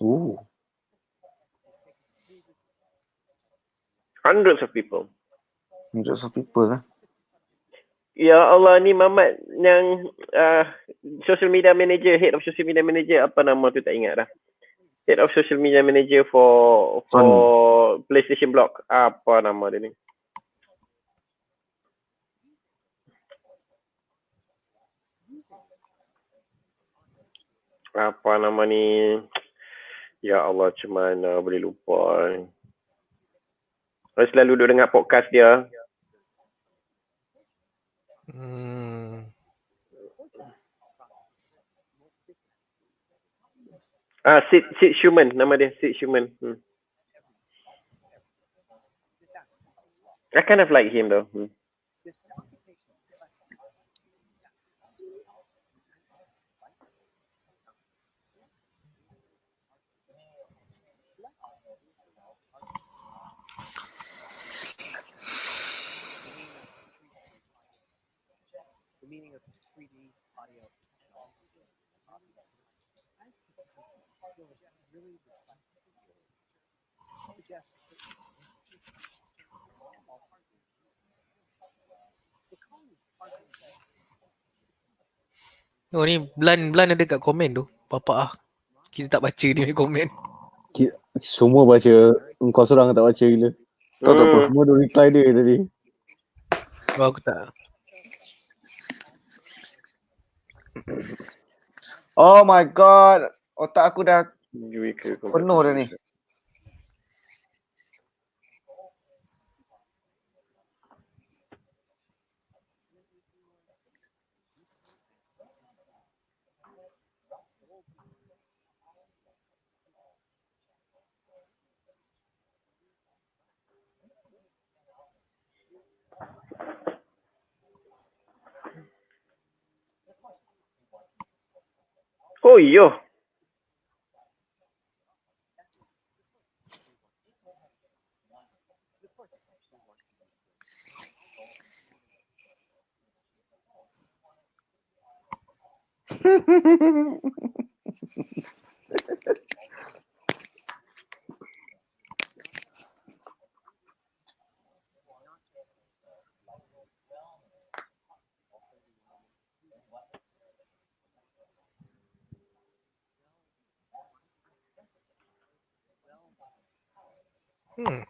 Speaker 4: Oh.
Speaker 1: Hundreds of people.
Speaker 4: Hundreds of people lah.
Speaker 1: Ya Allah, ni Mamat yang social media manager, head of social media manager, apa nama tu tak ingat dah. Head of social media manager for PlayStation Blog. Apa nama dia ni? Apa nama ni? Ya Allah, macam mana boleh lupa. Saya selalu duduk dengar podcast dia. Sid Schumann, nama dia Sid Schumann. I kind of like him though.
Speaker 3: Oh ni Blan ada kat komen tu. Bapak ah. Kita tak baca dia punya komen.
Speaker 2: Semua baca, engkau seorang tak baca gila.
Speaker 4: Tahu tak apa?
Speaker 2: Semua ada reply dia tadi.
Speaker 3: Oh, aku tak.
Speaker 4: Oh my god. Otak aku dah penuh dah ni.
Speaker 1: Oh yo.
Speaker 3: Hmm.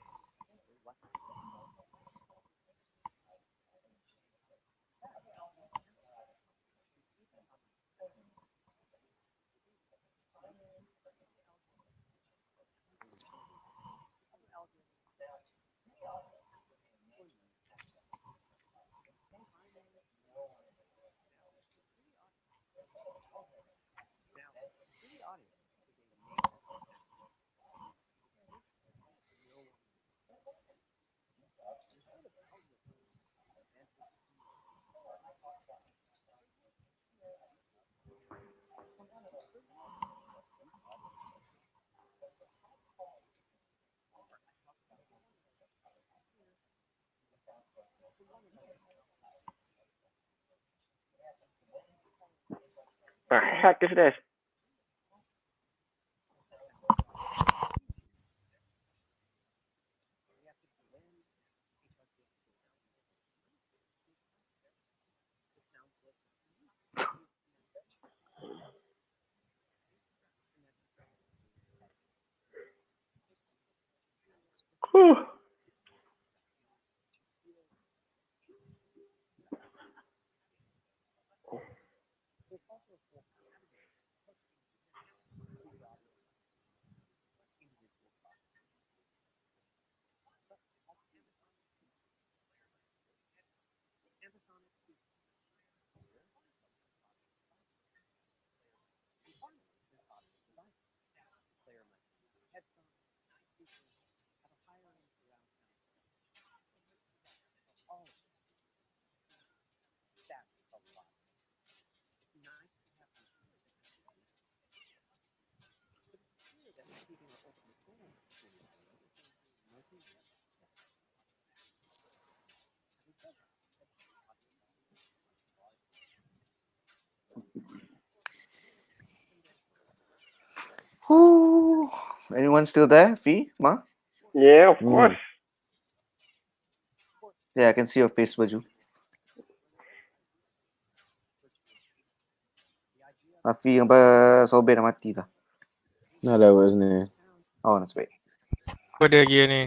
Speaker 1: The heck is this? Whew.
Speaker 4: Whew. Anyone still there? Fee? Ma?
Speaker 1: Yeah, of course.
Speaker 4: Yeah, I can see your face, Baju. Fee yang sobek dah mati dah.
Speaker 2: Dah lewat sini.
Speaker 4: Oh, nasib baik.
Speaker 3: Kau ada lagi ni.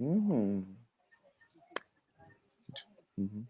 Speaker 4: Hmm. Mhm.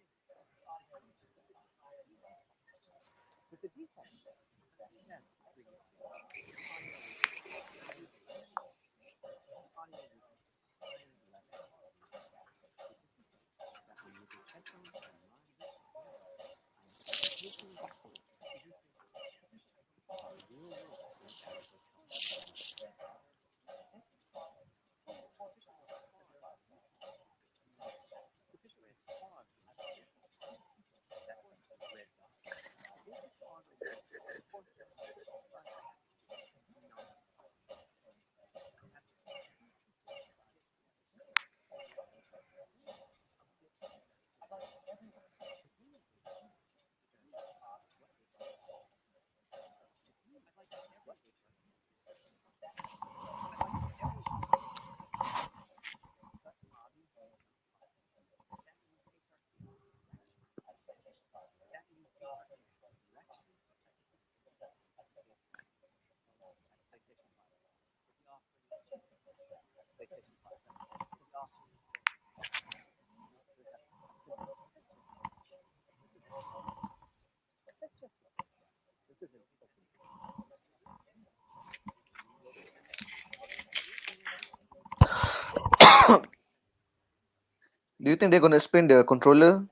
Speaker 4: Do you think they're gonna explain the controller,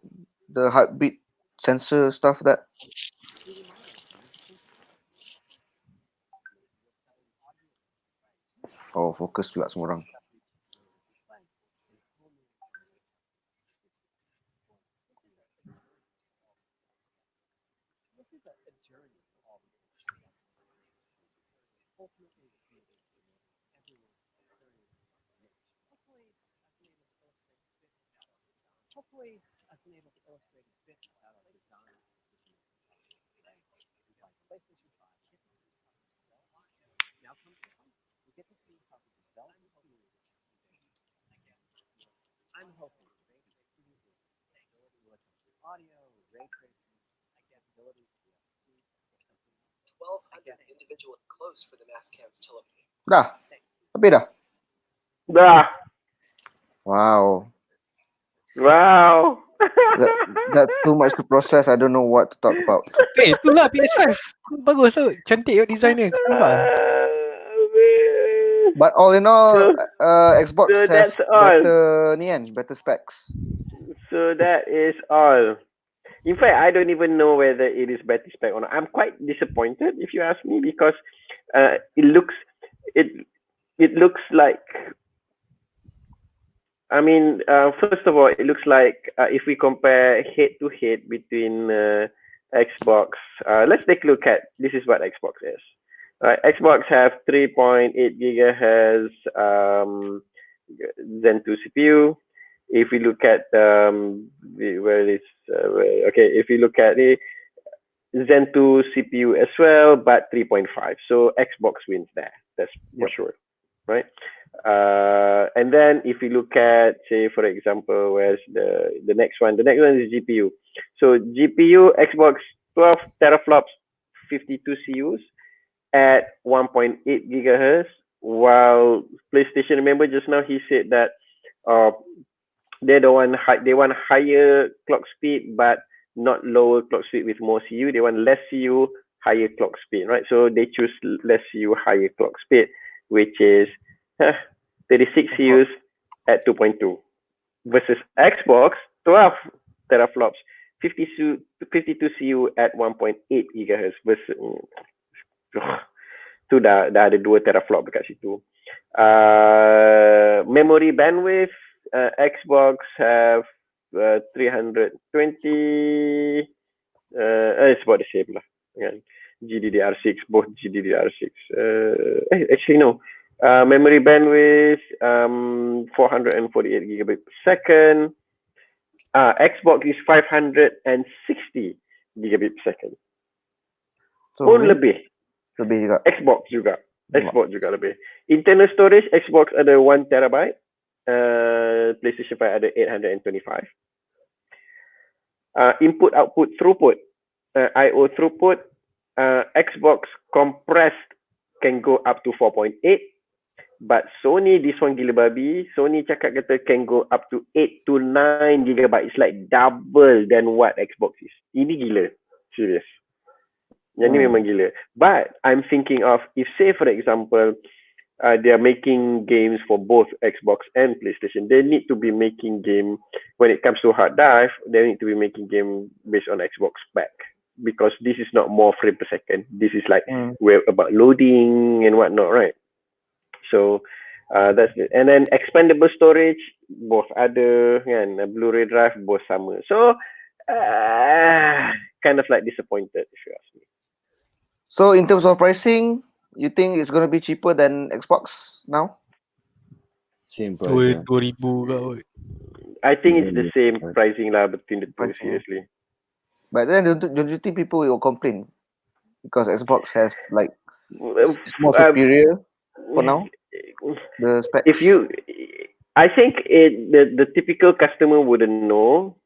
Speaker 4: the heartbeat sensor stuff that? Oh, fokus pula semua orang. Dah, habis dah.
Speaker 1: Dah.
Speaker 4: Wow,
Speaker 1: Wow.
Speaker 4: that's too much to process. I don't know what to talk about.
Speaker 3: Itulah PS5. Bagus tu. Cantik design dia. Kau nampak?
Speaker 4: But all in all, Xbox
Speaker 1: so
Speaker 4: has
Speaker 1: that's all.
Speaker 4: better specs.
Speaker 1: So that is all. In fact, I don't even know whether it is better spec or not. I'm quite disappointed, if you ask me, because it looks like. I mean, first of all, it looks like if we compare head to head between Xbox, let's take a look at this is what Xbox is. Xbox have 3.8 gigahertz Zen 2 CPU. If we look at if you look at the Zen 2 CPU as well, but 3.5. So Xbox wins there. That's for sure, right? And then if you look at, say, for example, where's the next one? The next one is GPU. So GPU, Xbox 12 teraflops, 52 CUs at 1.8 gigahertz, while PlayStation, remember just now he said that they want higher clock speed, but not lower clock speed with more CU. They want less CU, higher clock speed, right? So they choose less CU, higher clock speed, which is 36 CUs at 2.2 versus Xbox 12 teraflops, 52 CU at 1.8 gigahertz versus tu dah ada 2 teraflop dekat situ. Memory bandwidth, Xbox have 320. It's about the same lah. GDDR6, both GDDR6. Actually no. Memory bandwidth 448 gigabit per second. Xbox is 560 gigabit per second.
Speaker 4: So
Speaker 1: lebih
Speaker 4: juga.
Speaker 1: Xbox juga lebih. Internal storage, Xbox ada 1 terabyte, PlayStation 5 ada 825. Input output throughput, IO throughput, Xbox compressed can go up to 4.8, but Sony, this one gila babi, Sony cakap kata can go up to 8 to 9 gigabyte. It's like double than what Xbox is. Ini gila, serious. Yang ni memang gila. But I'm thinking of, if say for example, they are making games for both Xbox and PlayStation, they need to be making game, when it comes to hard drive, they need to be making game based on Xbox spec. because this is not more frame per second. This is like
Speaker 4: Mm.
Speaker 1: we're about loading and whatnot, right? So that's it. And then expandable storage both ada kan, Blu-ray drive both sama. So kind of like disappointed if you ask me.
Speaker 4: So in terms of pricing, you think it's gonna be cheaper than Xbox now?
Speaker 2: Same price.
Speaker 3: 2,000 kau.
Speaker 1: I think it's the same pricing lah between the two.
Speaker 4: Pricing.
Speaker 1: Seriously.
Speaker 4: But then don't you think people will complain because Xbox has like it's more superior for now? The specs.
Speaker 1: If you, I think the typical customer wouldn't know,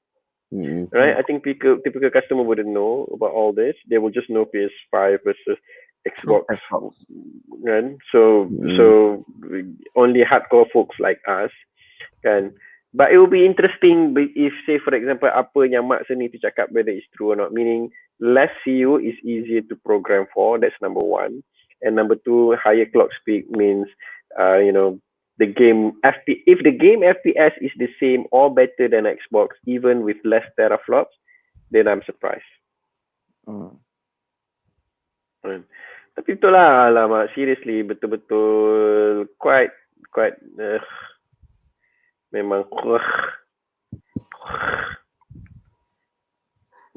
Speaker 1: right? I think typical customer wouldn't know about all this. They will just know PS5 versus Xbox, right? So only hardcore folks like us can. But it will be interesting if, say, for example, apa yang Mak Seni tu cakap, whether it's true or not. Meaning, less CPU is easier to program for. That's number one. And number two, higher clock speed means, the game if the game FPS is the same or better than Xbox, even with less teraflops, then I'm surprised. Tapi itulah, alamak, seriously, betul-betul quite memang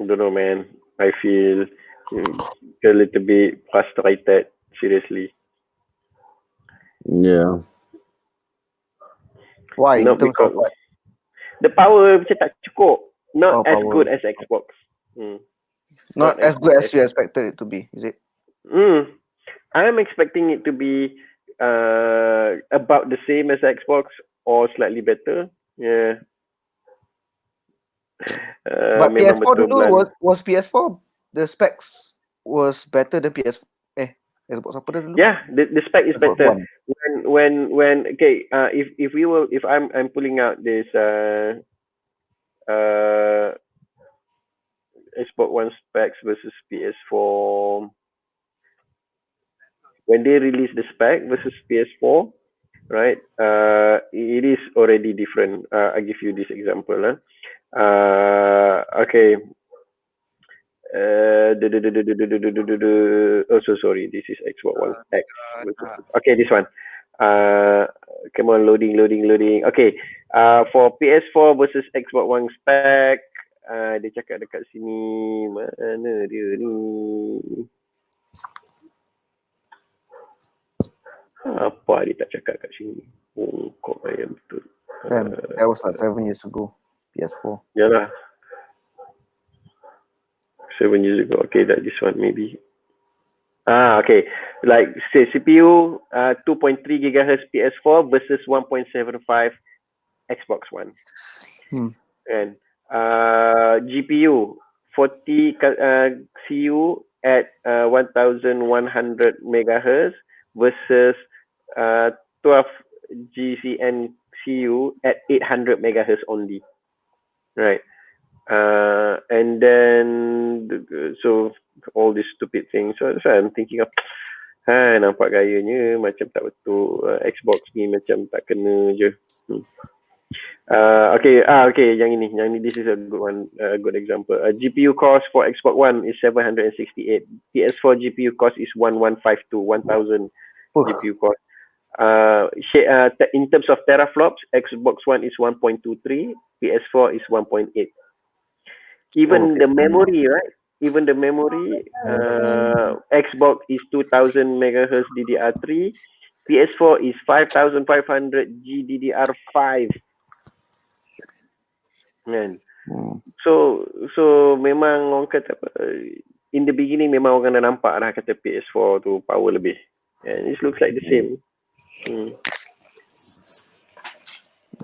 Speaker 1: I don't know, man. I feel a little bit frustrated, seriously.
Speaker 2: Yeah.
Speaker 4: Why?
Speaker 1: Not
Speaker 4: In terms
Speaker 1: because
Speaker 4: of what?
Speaker 1: the power macam tak cukup. Not as
Speaker 4: power.
Speaker 1: good as Xbox.
Speaker 4: Not as good as you expected it to be, is it?
Speaker 1: I'm expecting it to be about the same as Xbox or slightly better. Yeah.
Speaker 4: But
Speaker 1: memang
Speaker 4: PS4
Speaker 1: betul
Speaker 4: dulu
Speaker 1: bulan.
Speaker 4: was PS4 the specs was better than Xbox apa dah dulu?
Speaker 1: Yeah, the spec is
Speaker 4: Xbox
Speaker 1: better.
Speaker 4: One.
Speaker 1: When okay, if I'm pulling out this Xbox One specs versus PS4, when they release the spec versus PS4, right? It is already different. I give you this example. Okay. Oh, so sorry. This is Xbox One X. Okay, this one. Come on, loading. Okay. For PS4 versus Xbox One spec, dia cakap dekat sini, mana dia ni? Apa dia tak cakap kat sini? Oh, kok ayam betul.
Speaker 4: That was like 7 years ago. PS4.
Speaker 1: Yalah. 7 years ago. Okay, this one maybe. Okay. Like say CPU 2.3 GHz PS4 versus 1.75 Xbox One. And GPU 40 CU at 1100 MHz versus 12 GCN CU at 800 MHz only. Right. And then so all these stupid things. So I'm thinking of nampak gayanya macam tak betul. Xbox ni macam tak kena je. Okay, yang ini this is a good one, a good example. GPU cost for Xbox One is 768. PS4 GPU cost is 1152, 1000 GPU cost. In terms of teraflops, Xbox One is 1.23, PS4 is 1.8. Even the memory, right? Even the memory, Xbox is 2000 MHz DDR3, PS4 is 5500 GDDR5. Man. So memang orang kata in the beginning memang orang dah nampak dah kata PS4 tu power lebih. And it looks like the same.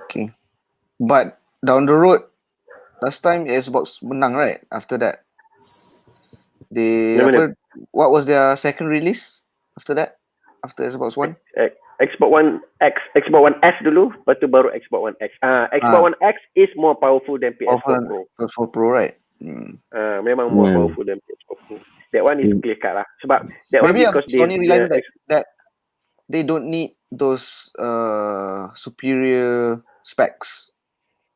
Speaker 4: Okay. But down the road, last time Xbox menang, right? After that, what was their second release after that? After Xbox One?
Speaker 1: Xbox One X, Xbox One S dulu, lepas tu baru Xbox One X. Xbox One X is more powerful than PS4 Pro.
Speaker 4: PS4 Pro, right?
Speaker 1: Memang more powerful than PS4 Pro. That one is clear cut lah. Sebab that
Speaker 4: maybe
Speaker 1: one because
Speaker 4: Sony realized that they don't need those superior specs,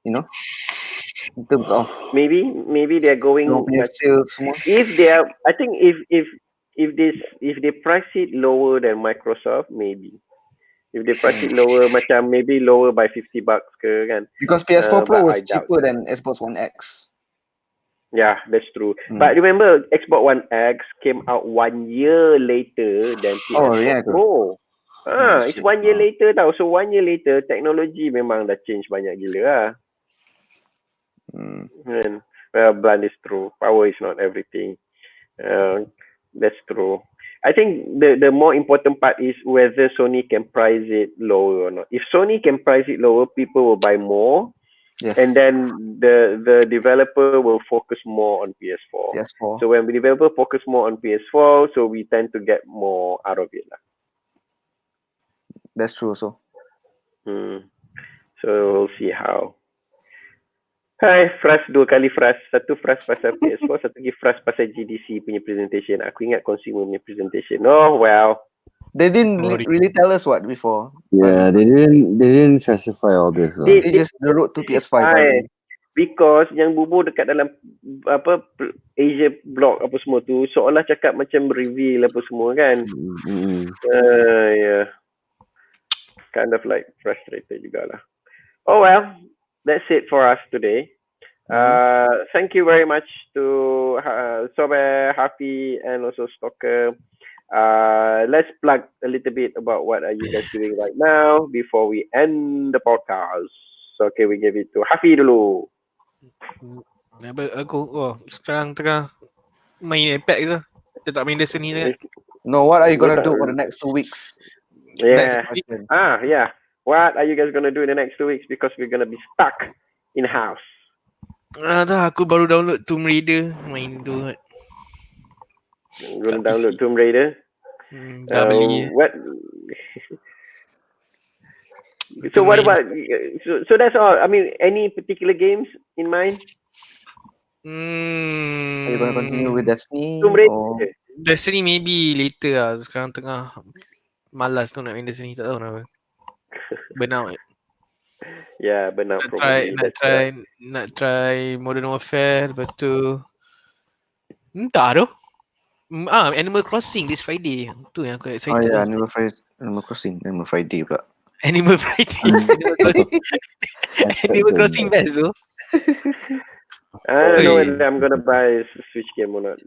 Speaker 4: you know? in terms of
Speaker 1: maybe they're going
Speaker 4: dia punya sales semua.
Speaker 1: if they are, I think if they price it lower than Microsoft, maybe if they price it lower, macam maybe lower by $50 ke kan.
Speaker 4: Because PS4
Speaker 1: But
Speaker 4: Pro
Speaker 1: I
Speaker 4: was
Speaker 1: doubt
Speaker 4: cheaper
Speaker 1: so.
Speaker 4: than Xbox One X.
Speaker 1: Yeah, that's true.
Speaker 4: Hmm.
Speaker 1: But remember, Xbox One X came out 1 year later than PS4
Speaker 4: Oh, yeah ke?
Speaker 1: Pro. It's
Speaker 4: shit.
Speaker 1: 1 year later tau. So 1 year later, teknologi memang dah change banyak gila lah.
Speaker 4: Hmm.
Speaker 1: And, well, blunt is true. Power is not everything. That's true. I think the more important part is whether Sony can price it lower or not. If Sony can price it lower, people will buy more.
Speaker 4: Yes.
Speaker 1: And then the developer will focus more on PS4.
Speaker 4: PS4.
Speaker 1: So when the developer focus more on PS4, so we tend to get more out of it lah.
Speaker 4: That's true also.
Speaker 1: So we'll see how. Hai, Fras 2 kali Fras. Satu Fras pasal PS4, satu lagi Fras pasal GDC punya presentation. Aku ingat consumer punya presentation. Oh well.
Speaker 4: They didn't really tell us what before.
Speaker 2: Yeah, they didn't specify all this.
Speaker 1: They-
Speaker 4: They just the road to PS5.
Speaker 1: Hai, because yang bubur dekat dalam apa Asia blog apa semua tu seolah cakap macam reveal apa semua kan. Yeah. Kind of like frustrated jugalah. Oh well, that's it for us today. Thank you very much to Sobe, Hafi, and also Stalker. Let's plug a little bit about what are you guys doing right now before we end the podcast. Okay, we give it to Hafi dulu.
Speaker 3: Aku sekarang tengah main Apex lah. Dia tak main Destiny sangat.
Speaker 4: No, what are you gonna do for the next 2 weeks?
Speaker 1: Yeah.
Speaker 4: Next question.
Speaker 1: Yeah. What are you guys gonna do in the next 2 weeks because we're gonna be stuck in house?
Speaker 3: Dah aku baru download Tomb Raider, main tu.
Speaker 1: I'm gonna
Speaker 3: Kat
Speaker 1: download
Speaker 3: PC.
Speaker 1: Tomb Raider.
Speaker 3: Dah beli.
Speaker 1: What? So what about? So that's all. I mean, any particular games in mind?
Speaker 4: Are you gonna continue with Destiny?
Speaker 1: Tomb
Speaker 4: Or...
Speaker 1: Raider.
Speaker 3: Destiny maybe later lah. Sekarang tengah malas tu nak main Destiny, tak tahu kenapa. Burnout.
Speaker 1: Yeah, but not
Speaker 3: Nak try Modern Warfare, lepas tu entah tu. Animal Crossing this Friday. Tu yang aku excited.
Speaker 4: Oh yeah, Animal Crossing, Animal Friday pula.
Speaker 3: Animal Friday. Animal Crossing best tu.
Speaker 1: I don't know whether I'm gonna buy a Switch game or not.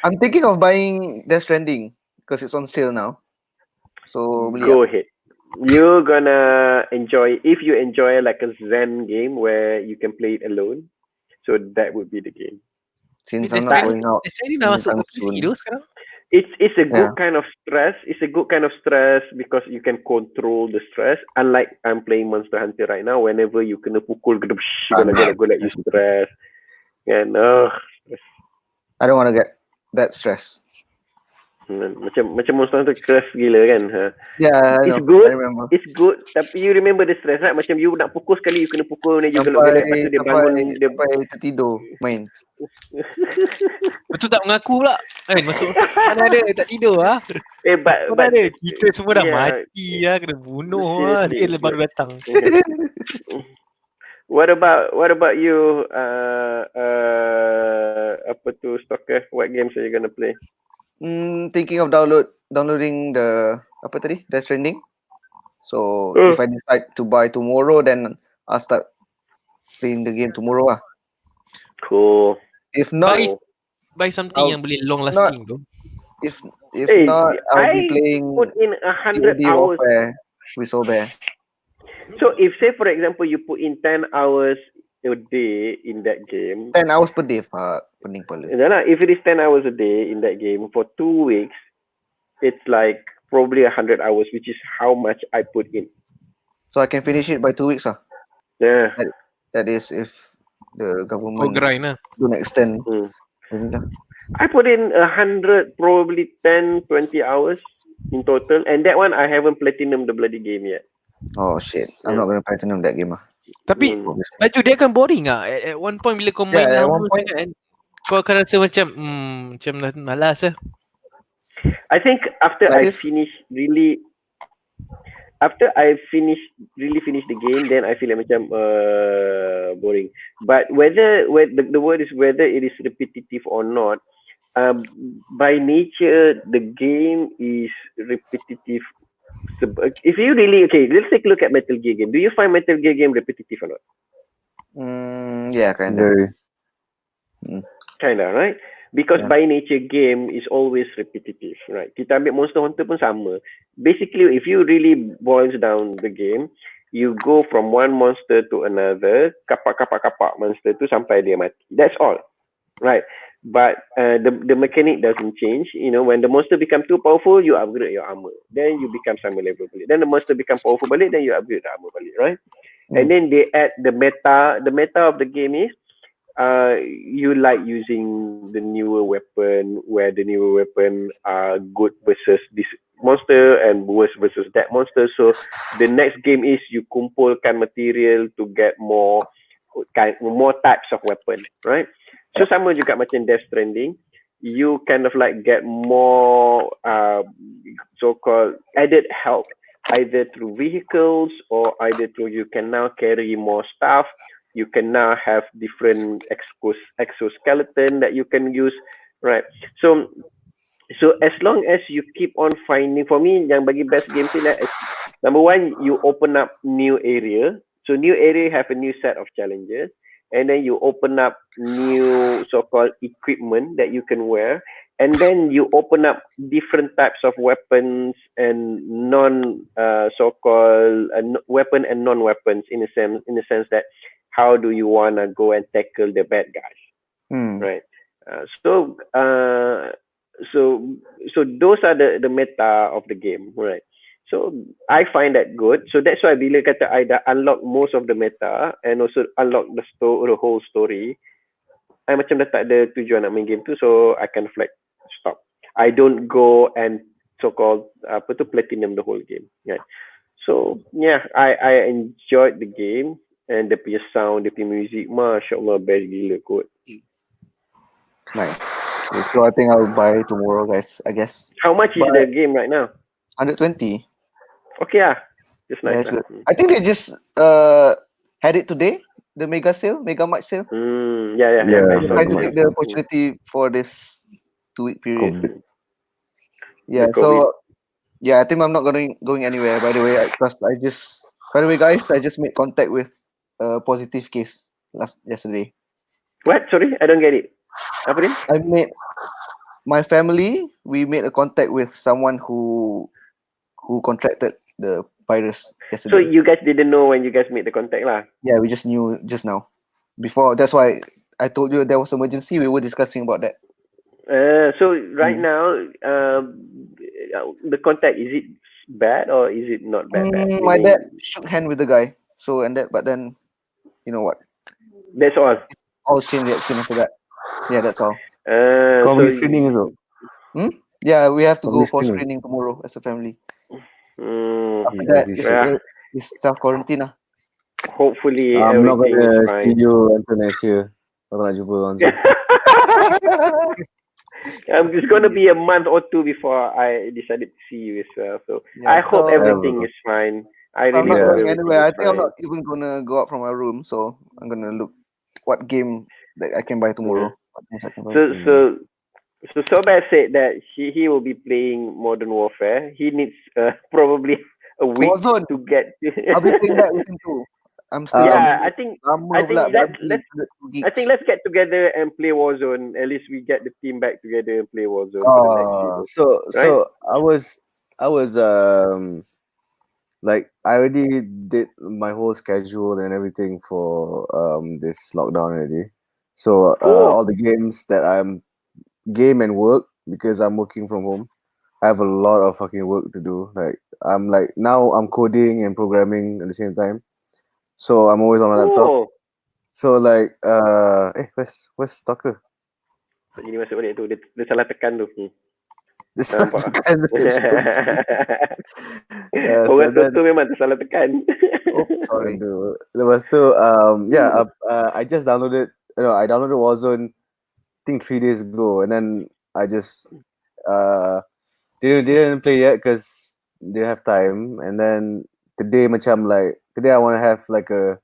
Speaker 4: I'm thinking of buying Death Stranding because it's on sale now. So beli
Speaker 1: Go ahead. You're gonna enjoy, if you enjoy like a Zen game where you can play it alone, so that would be the game.
Speaker 4: Since I'm not going out.
Speaker 3: Destiny dah masuk ke PC tu sekarang.
Speaker 1: It's a good kind of stress. It's a good kind of stress because you can control the stress. Unlike I'm playing Monster Hunter right now, whenever you kena pukul, gonna go let you stress. And
Speaker 4: I don't want to get that stressed.
Speaker 1: macam Monster Hunter stress gila kan.
Speaker 4: Yeah, I
Speaker 1: It's
Speaker 4: know.
Speaker 1: good.
Speaker 4: I remember.
Speaker 1: It's good. Tapi you remember the stress, right? Macam you nak pukul sekali, you kena pukul ni juga
Speaker 4: Sampai
Speaker 1: lepas tu dia bangun dia
Speaker 4: tertidur main.
Speaker 3: Betul tak mengaku pula. Masuk mana ada tak tidur ah.
Speaker 1: but
Speaker 3: Mana ada kita semua dah
Speaker 1: yeah,
Speaker 3: mati lah, kena bunuh lah. Dia baru datang.
Speaker 1: What about you? Apa tu Stalker? What games are you gonna play?
Speaker 4: Thinking of downloading the apa tadi? Death Stranding. So if I decide to buy tomorrow, then I'll start playing the game tomorrow lah.
Speaker 1: Cool.
Speaker 4: If not,
Speaker 3: buy something yang boleh long lasting tu.
Speaker 4: If not, I'll be playing
Speaker 1: put in 100
Speaker 4: COD
Speaker 1: hours.
Speaker 4: Warfare with Sobe.
Speaker 1: So if say for example you put in 10 hours a day in that game.
Speaker 4: 10 hours per day, Pak. Pening pala.
Speaker 1: If it is 10 hours a day in that game for 2 weeks, it's like probably 100 hours, which is how much I put in.
Speaker 4: So I can finish it by 2 weeks lah.
Speaker 1: Yeah.
Speaker 4: That is if the government
Speaker 3: grind lah.
Speaker 4: don't extend.
Speaker 1: I put in 100, probably 10, 20 hours in total. And that one, I haven't platinum the bloody game yet.
Speaker 4: Oh shit. I'm not going to platinum that game lah.
Speaker 3: Tapi baju dia akan boring lah. At one point bila kau main
Speaker 4: at
Speaker 3: lama
Speaker 4: one point,
Speaker 3: kan, kau akan rasa macam dah malas lah.
Speaker 1: I think after I finish really after I really finish the game, then I feel like macam boring. But the word is whether it is repetitive or not. By nature, the game is repetitive. If you really okay, let's take a look at Metal Gear game. Do you find Metal Gear game repetitive or not?
Speaker 4: Yeah, kind of.
Speaker 2: Very.
Speaker 1: Kinda, right? Because
Speaker 4: Yeah.
Speaker 1: by nature game is always repetitive, right? Kita ambil Monster Hunter pun sama. Basically, if you really boils down the game, you go from one monster to another, kapak monster tu sampai dia mati. That's all, right? But the mechanic doesn't change. You know, when the monster become too powerful, you upgrade your armor. Then you become sama level balik. Then the monster become powerful balik, then you upgrade the armor balik, right? And then they add the meta. The meta of the game is you like using the newer weapon where the newer weapon are good versus this monster and worse versus that monster. So the next game is you kumpulkan material to get more types of weapon, right? So sama juga macam Death Stranding, you kind of like get more so-called added help either through vehicles or either through you can now carry more stuff. You can now have different exoskeleton that you can use, right? So as long as you keep on finding, for me yang bagi best game tu lah, number one, you open up new area. So new area have a new set of challenges, and then you open up new so-called equipment that you can wear, and then you open up different types of weapons and so-called weapon and non-weapons in a sense that how do you wanna go and tackle the bad guys, right? So those are the meta of the game, right? So I find that good. So that's why bila kata I dah unlock most of the meta and also unlock the whole story, I macam dah tak ada tujuan nak main game tu, so I kind of like stop. I don't go and so-called platinum the whole game, right? So yeah, I enjoyed the game and the punya sound, the punya music, masya Allah, best gila kot.
Speaker 4: Nice. So I think I'll buy tomorrow, guys. I guess.
Speaker 1: How much is the game right now?
Speaker 4: 120.
Speaker 1: Okay, just
Speaker 4: Yeah,
Speaker 1: nice.
Speaker 4: it's good. I think they just had it today, the mega sale, mega March sale.
Speaker 1: Yeah.
Speaker 2: Yeah.
Speaker 1: I saw
Speaker 4: Trying to
Speaker 1: it.
Speaker 4: take the opportunity for this 2-week period.
Speaker 2: COVID.
Speaker 4: Yeah,
Speaker 1: The
Speaker 4: so yeah, I think I'm not going anywhere. By the way, guys, I just made contact with a positive case yesterday.
Speaker 1: What? Sorry, I don't get it. Apa dia?
Speaker 4: My family, we made a contact with someone who contracted the virus yesterday.
Speaker 1: So you guys didn't know when you guys made the contact lah?
Speaker 4: Yeah, we just knew just now. Before, that's why I told you there was emergency. We were discussing about that.
Speaker 1: So right now, the contact, is it bad or is it not bad?
Speaker 4: My dad shook hand with the guy. So but then, you know what?
Speaker 1: That's all.
Speaker 4: All chain reaction after that. Yeah, that's all.
Speaker 2: Comedy screening also.
Speaker 4: Yeah, we have to go
Speaker 2: Comedy
Speaker 4: for
Speaker 2: screening.
Speaker 4: screening tomorrow as a family. After
Speaker 2: Yeah,
Speaker 4: that, it's self quarantine lah.
Speaker 1: Hopefully
Speaker 2: I'm not
Speaker 1: everything
Speaker 2: gonna
Speaker 1: is
Speaker 2: see
Speaker 1: fine.
Speaker 2: you until next year. Aku nak jumpa langsung.
Speaker 1: It's gonna be a month or two before I decided to see you as well. So
Speaker 4: Yeah,
Speaker 1: I hope
Speaker 4: so-
Speaker 1: everything is fine. I
Speaker 4: I'm
Speaker 1: really
Speaker 4: not
Speaker 1: hope
Speaker 4: going
Speaker 1: everything
Speaker 4: anywhere. I
Speaker 1: is
Speaker 4: think I'm
Speaker 1: fine.
Speaker 4: not even gonna go out from my room. So I'm gonna look what game that I can buy tomorrow. What games I can buy.
Speaker 1: So Sobad said that he will be playing Modern Warfare. He needs probably a week
Speaker 4: Warzone.
Speaker 1: to get.
Speaker 4: I'll be playing that with him too. I'm still.
Speaker 1: Yeah, I think
Speaker 4: let's
Speaker 1: let's get together and play Warzone. At least we get the team back together and play Warzone for the next season.
Speaker 2: So I was like I already did my whole schedule and everything for this lockdown already. So all the games that I'm game and work, because I'm working from home, I have a lot of fucking work to do. Like now I'm coding and programming at the same time. So I'm always on my laptop. So like where's Stalker?
Speaker 1: Jadi masuk balik tu dia salah tekan tu.
Speaker 2: This
Speaker 1: Nampak.
Speaker 2: so
Speaker 1: Orang
Speaker 2: then-
Speaker 1: tu memang tersalah tekan.
Speaker 4: Sorry.
Speaker 2: Lepas tu, I just downloaded. I downloaded Warzone, I think 3 days ago, and then I just didn't play yet because time, and then today macam like today I want to have like a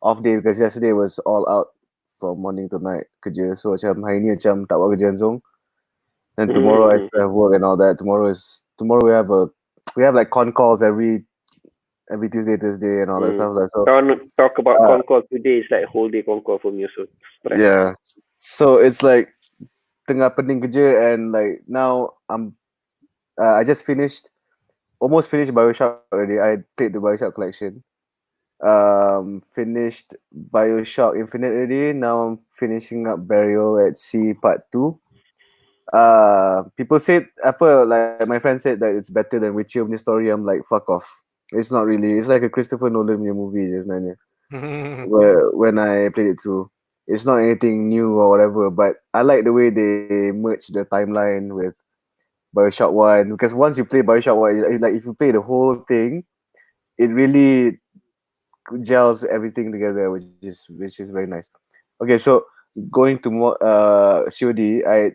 Speaker 2: off day because yesterday was all out from morning to night kerja. So macam hari ni macam tak buat kerja langsung. And tomorrow I still have work and all that. Tomorrow we have like con calls every Tuesday, Thursday and all that stuff. Like, so
Speaker 1: Talk about con call today is like whole day con call for me also.
Speaker 2: yeah. So it's like tengah pening kerja and like now I just almost finished BioShock already. I played the BioShock collection. Finished BioShock Infinite already. Now I'm finishing up Burial at Sea Part 2. People said like my friend said that it's better than Witcher punya story. I'm like, fuck off. It's not really. It's like a Christopher Nolan punya movie just nanya. When I played it through. It's not anything new or whatever, but I like the way they merge the timeline with BioShock 1 because once you play BioShock 1, like if you play the whole thing, it really gels everything together, which is very nice. Okay, so going to more COD, I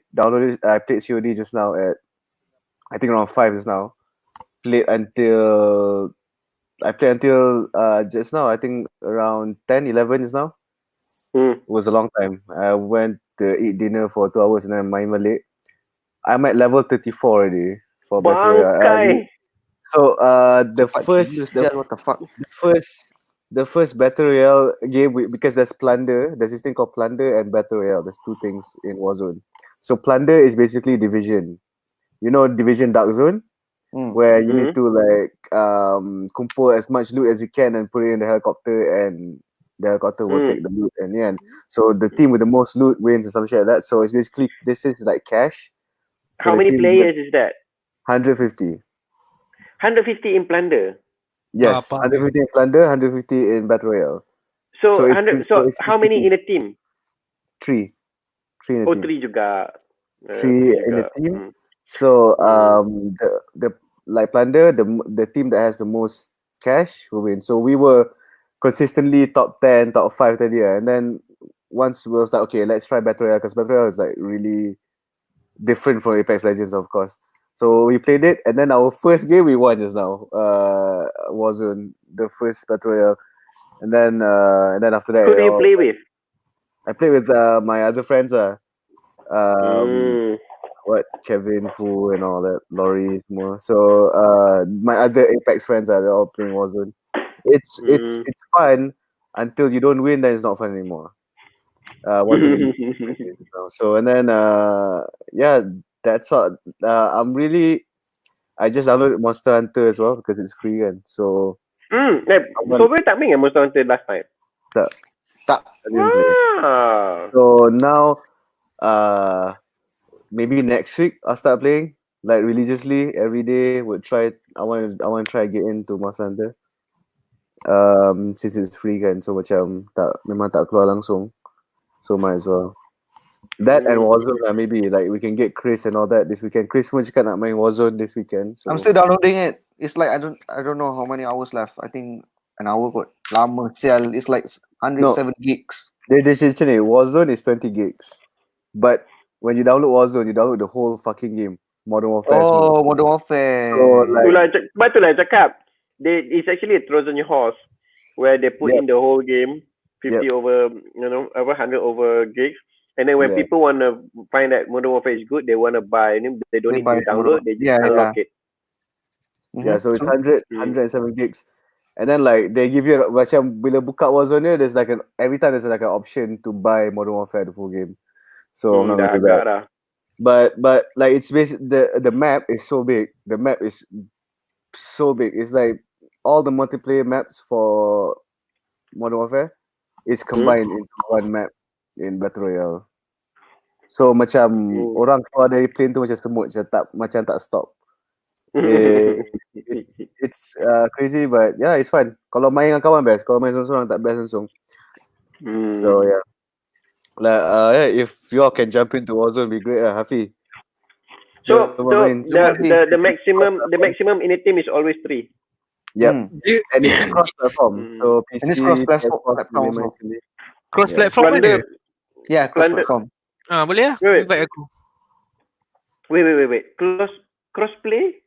Speaker 2: played COD just now at I think around 5 just now. Played until just now, I think around 10, 11 just now. It was a long time. I went to eat dinner for 2 hours and then main balik. I'm at level 34 already for Battle Royale. So
Speaker 4: what the fuck?
Speaker 2: the first Battle Royale game because there's Plunder, there's this thing called Plunder and Battle Royale. There's two things in Warzone. So Plunder is basically Division. You know Division Dark Zone? Where you need to like kumpul as much loot as you can and put it in the helicopter and the helicopter will take the loot and yeah. So the team with the most loot wins or some shit like that. So it's basically this is like cash. So
Speaker 1: how many players is that?
Speaker 2: 150.
Speaker 1: 150 in Plunder.
Speaker 2: Yes, 150 in Plunder, 150 in Battle Royale.
Speaker 1: So how many in a team?
Speaker 2: Three in a team.
Speaker 1: Three juga.
Speaker 2: Three in a team. So the like Plunder, the team that has the most cash will win. So we were consistently top 10, top 5 that year, and then once we was like, okay, let's try Battle Royale because Battle Royale is like really different from Apex Legends, of course. So we played it, and then our first game we won just now. Warzone, the first Battle Royale, and then after that,
Speaker 1: who do you play with?
Speaker 2: I played with my other friends. What Kevin, Fu, and all that, Laurie, more. So my other Apex friends they're all playing Warzone. It's fun until you don't win, then it's not fun anymore. So and then yeah, that's all. I just downloaded Monster Hunter as well because it's free and so.
Speaker 1: So tak main Monster Hunter last time?
Speaker 2: Tak. So now, maybe next week I'll start playing like religiously every day. Would try. I want to try get into Monster Hunter. Since it's free kan, so macam memang tak keluar langsung. So might as well. That and Warzone maybe like we can get Chris and all that this weekend. Chris semua cakap nak main Warzone this weekend. So.
Speaker 4: I'm still downloading it. It's like I don't know how many hours left. I think an hour kot. Lama sial. It's like 107 gigs.
Speaker 2: Warzone is 20 gigs. But when you download Warzone, you download the whole fucking game. Modern Warfare.
Speaker 4: Oh, Modern Warfare.
Speaker 2: So like
Speaker 1: Itulah cakap. It's actually a Trojan horse where they put in the whole game 50 over 100 over gigs. And then when people want to find that Modern Warfare is good, they want to buy. And they don't need to download. They just unlock it.
Speaker 2: Yeah, so it's 107 gigs. And then like they give you macam bila buka Warzone, there's like every time there's like an option to buy Modern Warfare the full game. So I'm not gonna do that. But like it's basically the map is so big. The map is so big. It's like all the multiplayer maps for Modern Warfare is combined into one map in Battle Royale. So macam orang keluar dari plane tu macam semut, macam tak stop. It's crazy, but yeah, it's fun. Kalau main dengan kawan best, kalau main seorang tak best langsung. So yeah, like if you all can jump into Warzone, be great, Hafi.
Speaker 1: So the maximum in a team is always 3.
Speaker 2: Yep, and it's cross-platform. So PC,
Speaker 4: and it's cross-platform.
Speaker 3: Cross-platform ada?
Speaker 4: Yeah, cross-platform.
Speaker 3: Boleh lah. Invite aku.
Speaker 1: Wait. Cross-play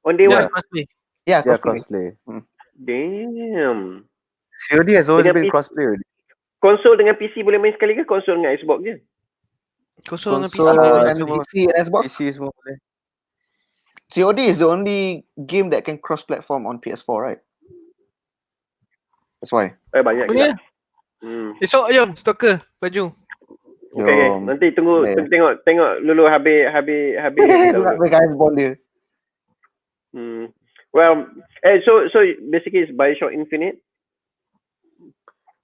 Speaker 1: on day one?
Speaker 3: Cross-play.
Speaker 4: Yeah,
Speaker 2: Yeah,
Speaker 4: crossplay.
Speaker 2: crossplay.
Speaker 1: Damn.
Speaker 2: COD has always
Speaker 1: Dengan
Speaker 2: been
Speaker 1: PC,
Speaker 2: crossplay already.
Speaker 1: konsol dengan PC boleh main sekali ke? Konsol dengan Xbox je?
Speaker 3: Konsol dengan PC
Speaker 2: Konsol
Speaker 3: boleh main
Speaker 4: And
Speaker 3: semua.
Speaker 4: PC and Xbox.
Speaker 2: PC semua boleh.
Speaker 4: COD is the only game that can cross-platform on PS4, right? That's why.
Speaker 1: Banyak
Speaker 3: Boleh
Speaker 1: gila.
Speaker 3: lah. Esok jom stoker baju.
Speaker 1: Okay.
Speaker 4: Jom.
Speaker 1: Nanti tunggu
Speaker 4: Boleh.
Speaker 1: tengok Lulu habis
Speaker 4: Nak
Speaker 1: download.
Speaker 4: pegang handphone dia.
Speaker 1: Well, so basically it's Bioshock Infinite.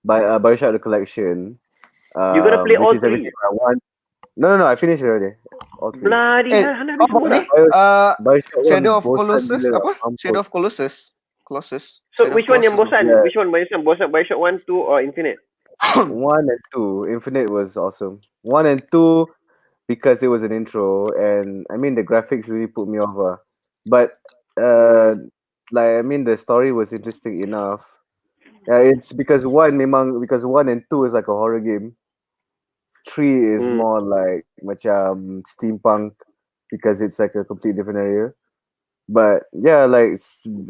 Speaker 2: Bioshock the collection.
Speaker 1: You gonna play
Speaker 2: which
Speaker 1: all
Speaker 2: is
Speaker 1: three?
Speaker 2: everything I want. No, I finished it already. All three.
Speaker 1: Bloody hell, anda habis semua
Speaker 4: Apa ni?
Speaker 1: dah?
Speaker 2: Bioshock
Speaker 4: Shadow of
Speaker 2: bosan
Speaker 4: Colossus
Speaker 2: gila,
Speaker 4: apa?
Speaker 2: mampus.
Speaker 4: Shadow of Colossus. Colossus.
Speaker 1: So
Speaker 4: Shadow
Speaker 1: which
Speaker 4: of
Speaker 1: one yang
Speaker 4: Colossus.
Speaker 1: bosan?
Speaker 2: Yeah.
Speaker 1: Which one bosan? Bioshock 1, 2 or Infinite?
Speaker 2: 1 and 2. Infinite was awesome. 1 and 2 because it was an intro, and I mean the graphics really put me off. But like I mean the story was interesting enough. It's because 1 and 2 is like a horror game. 3 is more like macam steampunk because it's like a complete different area. But yeah, like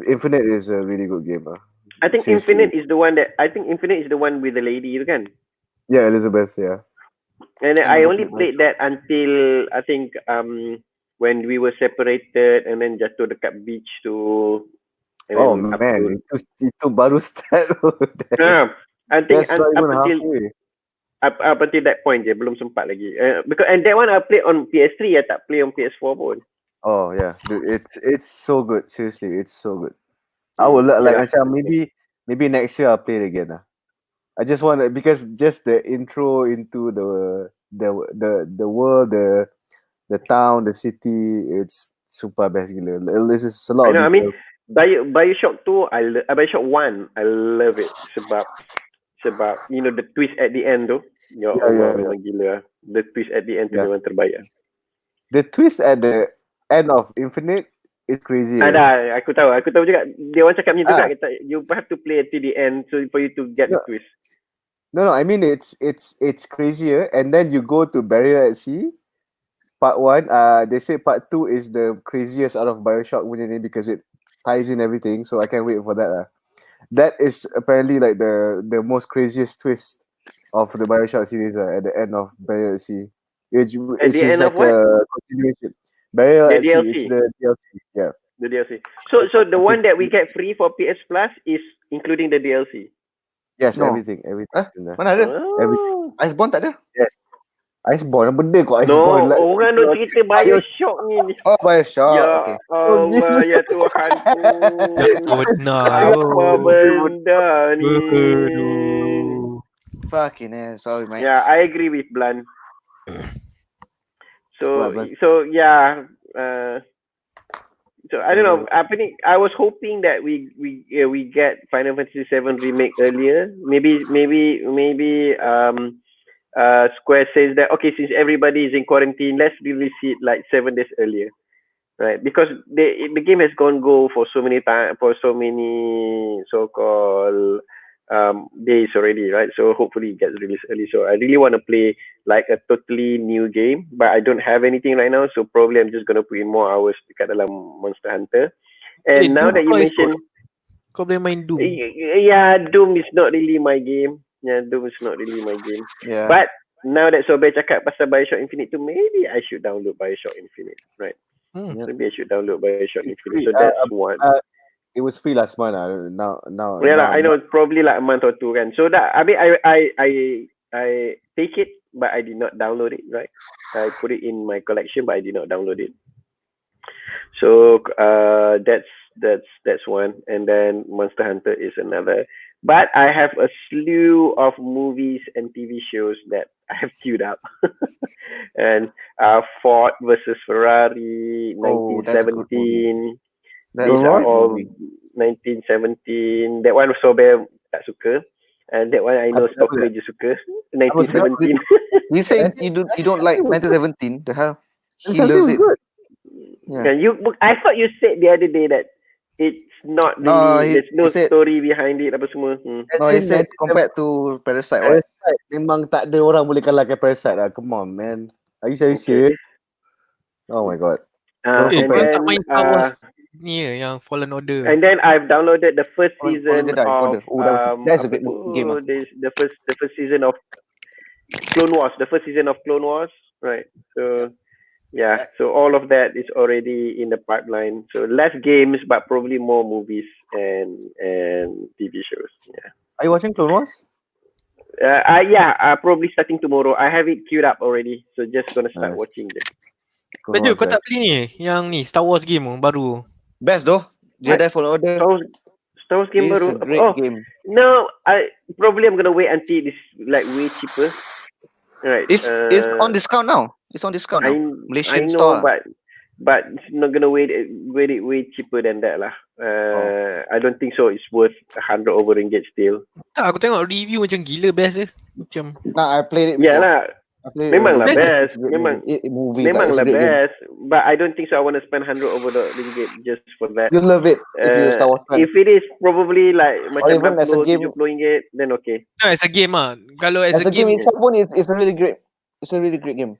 Speaker 2: Infinite is a really good game.
Speaker 1: I think
Speaker 2: Seriously.
Speaker 1: Infinite is the one with the lady, you kan?
Speaker 2: Yeah, Elizabeth. Yeah.
Speaker 1: And I only played that until I think when we were separated and then jatuh dekat beach tu. And
Speaker 2: Oh
Speaker 1: then
Speaker 2: man, itu baru start.
Speaker 1: I think
Speaker 2: That's not
Speaker 1: up
Speaker 2: even
Speaker 1: until
Speaker 2: halfway.
Speaker 1: up until that point je belum sempat lagi. Because and that one I played on PS3, I tak play on PS4 pun.
Speaker 2: Oh yeah, dude, it's so good. Seriously, it's so good. I would like macam maybe next year I'll play it again. I just want because just the intro into the world, the town, the city, it's super best gila. This is a lot of
Speaker 1: I mean,
Speaker 2: detail.
Speaker 1: Bioshock 2, Bioshock 1, I love it sebab you know the twist at the end tu. Ya Allah, memang gila. The twist at the end tu memang terbaik.
Speaker 2: The twist at the end of Infinite is crazy.
Speaker 1: Ada, aku tahu juga. Dia orang cakap macam tu kan, you have to play till the end so for you to get the twist.
Speaker 2: No, I mean it's crazier, and then you go to Barrier at Sea. Part 1, they say part 2 is the craziest out of Bioshock because it ties in everything. So I can't wait for that. That is apparently like the most craziest twist of the Bioshock series at the end of Barrier at Sea. It's
Speaker 1: end
Speaker 2: like
Speaker 1: of what?
Speaker 2: a continuation. Barrier at Sea,
Speaker 1: DLC.
Speaker 2: it's the DLC. Yeah.
Speaker 1: The DLC. So the one that we get free for PS Plus is including the DLC.
Speaker 2: Yes,
Speaker 4: No.
Speaker 2: everything in there.
Speaker 4: Mana ada?
Speaker 1: Oh.
Speaker 4: Iceborne tak ada?
Speaker 2: Yes. Iceborne, benda kok
Speaker 1: No,
Speaker 2: Iceborne.
Speaker 1: orang nak cerita Bioshock ni.
Speaker 4: Oh, Bioshock.
Speaker 1: Ya
Speaker 4: Okay.
Speaker 1: Allah, ya Tuhanku.
Speaker 3: Benar.
Speaker 1: Apa benda ni?
Speaker 4: Fucking hell. Sorry, mate.
Speaker 1: Yeah, I agree with Blan. So
Speaker 2: Right,
Speaker 1: yeah. So I don't know. I was hoping that we get Final Fantasy 7 remake earlier. Maybe Square says that okay, since everybody is in quarantine, let's release it like 7 days earlier, right? Because the game has gone go for so many so-called days already, right? So hopefully it gets released early. So I really want to play like a totally new game, but I don't have anything right now, so probably I'm just gonna put in more hours dekat dalam Monster Hunter. And now that you mention,
Speaker 3: kau boleh main Doom.
Speaker 1: Yeah, Doom is not really my game. Doom is not really my game.
Speaker 4: Yeah.
Speaker 1: But now that Sobel cakap pasal Bioshock Infinite tu, maybe I should download Bioshock Infinite, right? Maybe I should download Bioshock Infinite. So that's one.
Speaker 2: It was free last month. Now.
Speaker 1: Yeah lah, I know probably like a month or two kan. So that I mean I take it, but I did not download it. Right, I put it in my collection, but I did not download it. So that's one, and then Monster Hunter is another. But I have a slew of movies and TV shows that I have queued up, and Ford versus Ferrari, 1917. These are all 1917. That one Sobel tak suka, and that one I know Stocker je suka. 1917.
Speaker 4: You say you don't like 1917? The hell? He loves it.
Speaker 2: Good.
Speaker 4: Yeah.
Speaker 1: I thought you said the other day that it's not really, there's no story behind it apa semua.
Speaker 4: No, he said compared to Parasite.
Speaker 2: Parasite memang tak ada orang boleh kalahkan Parasite lah. Come on, man. Are you serious? Oh my god.
Speaker 1: And then
Speaker 3: ni yang Fallen Order.
Speaker 1: And then I've downloaded the first
Speaker 4: Fallen
Speaker 1: season
Speaker 4: Jedi
Speaker 1: of
Speaker 4: Order. Oh, that's a
Speaker 1: apa
Speaker 4: great
Speaker 1: tu,
Speaker 4: game.
Speaker 1: the first season of Clone Wars, the first season of Clone Wars, right? So yeah, so all of that is already in the pipeline. So less games, but probably more movies and TV shows. Yeah.
Speaker 2: Are you watching Clone Wars?
Speaker 1: Probably starting tomorrow. I have it queued up already, so just gonna start
Speaker 2: Nice.
Speaker 1: watching this.
Speaker 2: Clone
Speaker 3: Baju
Speaker 2: Wars,
Speaker 3: kau tak
Speaker 2: best.
Speaker 3: beli ni yang ni Star Wars game baru.
Speaker 4: Best though. Jedi Fallen Order
Speaker 1: Star Wars game
Speaker 4: is
Speaker 1: baru.
Speaker 4: a great game.
Speaker 1: No, I'm gonna wait until it's like way cheaper. Right.
Speaker 4: It's on discount now. It's on discount now.
Speaker 1: I
Speaker 4: Malaysian
Speaker 1: know,
Speaker 4: store.
Speaker 1: but it's not gonna wait it way cheaper than that lah. I don't think so. It's worth 100 over ringgit still.
Speaker 3: Tak, aku tengok review macam gila best je. Macam
Speaker 4: Nah, I played it
Speaker 1: Yeah
Speaker 4: before.
Speaker 1: lah.
Speaker 4: I played
Speaker 1: Memang
Speaker 4: it
Speaker 1: lah
Speaker 4: already.
Speaker 1: best.
Speaker 4: It's a great
Speaker 1: Memang
Speaker 4: movie,
Speaker 1: memang
Speaker 4: but it's
Speaker 1: lah
Speaker 4: a great game.
Speaker 1: best. But I don't think so. I want to spend 100 over the ringgit just for that.
Speaker 4: You'll love it if you're a Star Wars fan.
Speaker 1: If it is probably like macam
Speaker 4: even as a
Speaker 1: 60
Speaker 4: game-
Speaker 1: 70 ringgit, then okay.
Speaker 3: as a game ah. Kalau
Speaker 4: As a game itself pun, it's a really great. It's a really great game.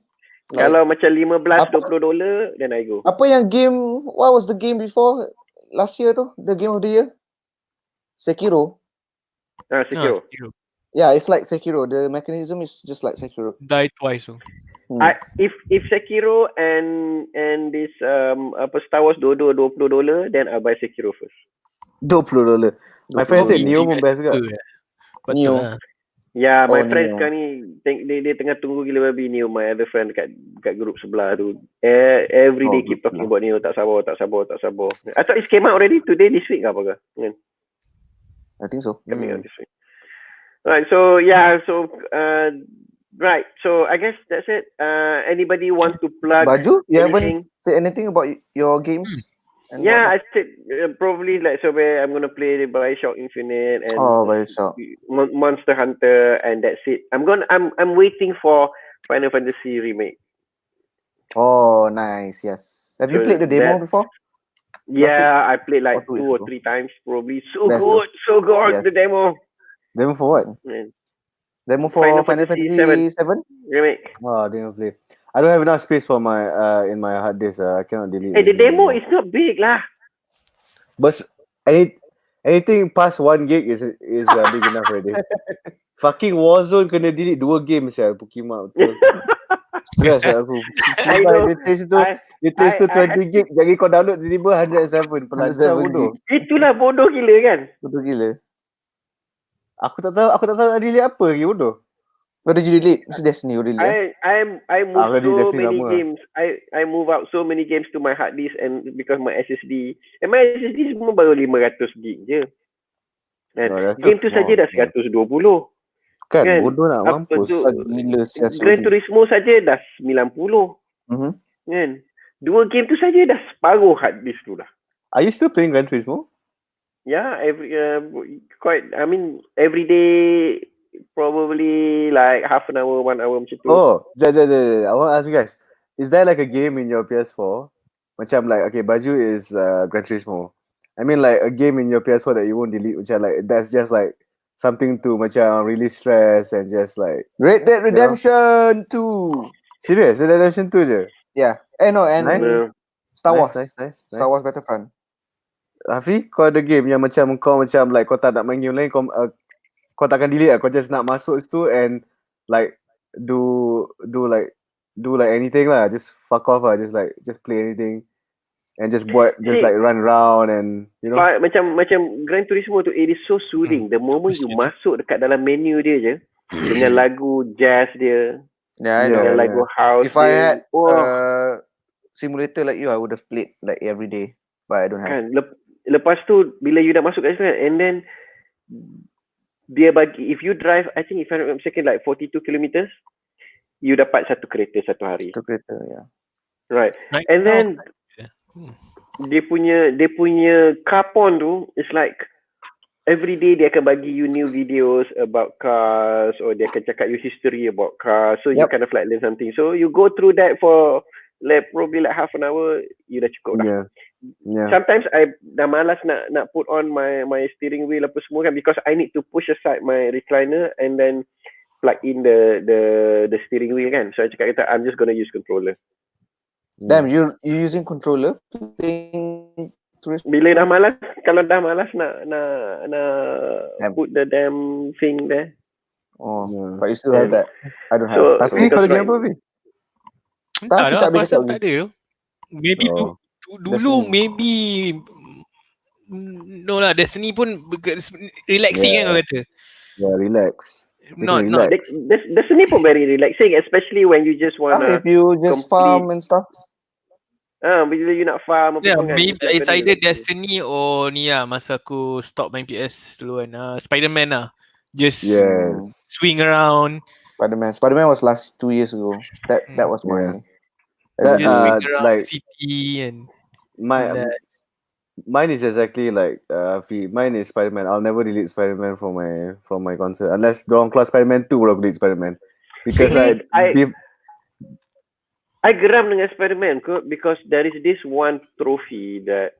Speaker 4: Like,
Speaker 1: Kalau macam 15
Speaker 4: apa-
Speaker 1: $20, then I go.
Speaker 4: apa yang game? What was the game before last year tu? The game of the year? Sekiro.
Speaker 1: Sekiro.
Speaker 4: Yeah, it's like Sekiro. The mechanism is just like Sekiro.
Speaker 3: Die twice tu.
Speaker 1: If Sekiro and this Star Wars dua-dua $20, then I'll buy Sekiro first.
Speaker 2: $20. My friend said Neo pun best juga.
Speaker 3: Betul
Speaker 4: Neo.
Speaker 3: lah.
Speaker 1: Ya, my
Speaker 4: Oh,
Speaker 1: friend
Speaker 4: Neo.
Speaker 1: sekarang ni dia tengah tunggu gila babi Neo. My other friend kat group sebelah tu. Every day
Speaker 2: Oh,
Speaker 1: keep
Speaker 2: good
Speaker 1: talking
Speaker 2: lah.
Speaker 1: about Neo. Tak sabar. I thought it came out already today, this week ke apa ke? Kan?
Speaker 4: I think so.
Speaker 1: Coming out this week. Right, so yeah, so right, so I guess that's it. Anybody want to plug
Speaker 4: Baju, you
Speaker 1: anything?
Speaker 4: haven't said anything about your games? And
Speaker 1: Yeah,
Speaker 4: whatnot?
Speaker 1: I said probably like so where I'm gonna play the Bioshock Infinite and
Speaker 4: Bioshock.
Speaker 1: Monster Hunter, and that's it. I'm waiting for Final Fantasy remake.
Speaker 4: Oh, nice. Yes. Have you
Speaker 1: So
Speaker 4: played the demo before?
Speaker 1: Yeah, I played like 2
Speaker 4: 2 weeks
Speaker 1: or
Speaker 4: ago.
Speaker 1: 3 times probably. So
Speaker 4: That's
Speaker 1: good, so good
Speaker 4: Yes.
Speaker 1: the demo.
Speaker 2: Demo for what?
Speaker 1: Man,
Speaker 4: Demo for
Speaker 1: Final
Speaker 4: Final
Speaker 1: Fantasy
Speaker 4: Fantasy 7?
Speaker 1: remake.
Speaker 2: Oh, I didn't play. I don't have enough space for my in my hard disk. I cannot delete.
Speaker 1: Hey, the
Speaker 2: anything
Speaker 1: demo
Speaker 2: anymore.
Speaker 1: is not big lah.
Speaker 2: But anything past 1 gig is big enough already. Fucking Warzone kena delete 2 game saya Pokemon betul. Stress aku.
Speaker 1: I know.
Speaker 2: Dia taste tu
Speaker 1: I
Speaker 2: 20 gig jadi kau download tiba-tiba 107 pelajar
Speaker 4: 107
Speaker 2: bodoh.
Speaker 1: Itulah bodoh gila kan.
Speaker 4: Betul gila.
Speaker 2: Aku tak tahu nak delete apa lagi bodoh.
Speaker 4: What did you delete? Mesti Destiny you delete.
Speaker 1: I moved
Speaker 2: Already
Speaker 1: so
Speaker 2: Destiny
Speaker 1: many
Speaker 2: lama.
Speaker 1: games. I move out so many games to my hard disk and because my SSD. And my SSD semua baru 500 gig je. And
Speaker 2: Oh, that's
Speaker 1: game
Speaker 2: so
Speaker 1: tu saja dah
Speaker 2: small.
Speaker 1: 120.
Speaker 2: Kan
Speaker 1: Kan?
Speaker 2: bodoh nak
Speaker 1: Apa
Speaker 2: mampus.
Speaker 1: tu?
Speaker 4: Gila sia
Speaker 1: Gran Turismo saja dah 90.
Speaker 4: Mhm.
Speaker 1: Kan? 2 game tu saja dah separuh hard disk tu dah.
Speaker 2: Are you still playing Gran Turismo?
Speaker 1: Yeah, every day probably like half an hour, 1 hour macam tu.
Speaker 2: Oh, I want to ask you guys. Is there like a game in your PS4? Macam like okay, Baju is Gran Turismo. I mean like a game in your PS4 that you won't delete. Macam like that's just like something to macam release stress and just like
Speaker 4: Red Dead Redemption 2.
Speaker 2: serious. Red Dead Redemption 2 je.
Speaker 4: Yeah. No, and
Speaker 2: Nice.
Speaker 4: Star Wars.
Speaker 2: Nice.
Speaker 4: Star Wars Battlefront.
Speaker 2: Hafi, kau ada game yang macam kau macam like kau tak nak main game lain, kau takkan delete lah. Kau just nak masuk situ and like do like anything lah. Just fuck off lah. Just play anything and just like run around and you know.
Speaker 1: Macam Gran Turismo tu, it is so soothing. The moment you masuk dekat dalam menu dia je dengan lagu jazz dia,
Speaker 4: Yeah, I
Speaker 2: Yeah.
Speaker 4: know.
Speaker 1: dengan lagu house
Speaker 4: If I
Speaker 1: dia.
Speaker 4: had simulator like you, I would have played like every day, but I don't have.
Speaker 1: Kan, lepas tu bila you dah masuk kat situ kan, and then dia bagi, if you drive, I think if I'm not mistaken like 42 kilometers, you dapat satu kereta satu hari.
Speaker 4: Itu kereta, yeah.
Speaker 1: Right.
Speaker 3: Right
Speaker 1: And
Speaker 3: now,
Speaker 1: then dia punya carpon tu is like every day dia akan bagi you new videos about cars, or dia akan cakap you history about cars, so you
Speaker 4: Yep.
Speaker 1: kind of like learn something. So you go through that for like probably like half an hour, you dah cukup dah.
Speaker 2: Yeah.
Speaker 1: Sometimes I dah malas nak put on my steering wheel apa semua kan, because I need to push aside my recliner and then plug in the steering wheel kan. So I cakap kata I'm just gonna use controller.
Speaker 4: Damn, you using controller playing tourist.
Speaker 1: Bila dah malas, kalau dah malas nak put the damn thing there.
Speaker 4: Oh,
Speaker 2: Yeah.
Speaker 4: but you still have that. I don't
Speaker 1: So,
Speaker 4: have.
Speaker 2: Tapi
Speaker 1: because
Speaker 2: kau lagi
Speaker 1: like-
Speaker 2: apa, Fi?
Speaker 3: Entah
Speaker 4: Tapi
Speaker 3: lah,
Speaker 4: tak
Speaker 3: aku
Speaker 4: boleh
Speaker 3: rasa
Speaker 4: cakap
Speaker 3: tak ada. Maybe
Speaker 2: Oh.
Speaker 3: dulu
Speaker 4: Destiny.
Speaker 3: maybe no lah, Destiny pun relaxing kan kau kata.
Speaker 2: Yeah, relax.
Speaker 3: Not
Speaker 2: relax.
Speaker 1: Destiny pun very relaxing, especially when you just wanna
Speaker 4: If you just farm and stuff.
Speaker 1: bila you nak farm apa
Speaker 3: yeah,
Speaker 1: pun kan.
Speaker 3: maybe
Speaker 1: very
Speaker 3: it's either
Speaker 1: relaxing.
Speaker 3: Destiny or ni lah masa aku stop main PS dulu kan. Spider-Man lah. Just
Speaker 2: Yes.
Speaker 3: swing around.
Speaker 4: Spider-Man was last 2 years ago. That was my.
Speaker 2: That,
Speaker 3: Just swing around
Speaker 2: like
Speaker 3: the city and
Speaker 2: my
Speaker 3: relax.
Speaker 2: mine is exactly like Fi. Mine is Spider-Man. I'll never delete Spider-Man from my console unless dorang keluar Spider-Man 2 baru aku delete Spider-Man. Because
Speaker 1: I geram dengan Spider-Man because there is this one trophy that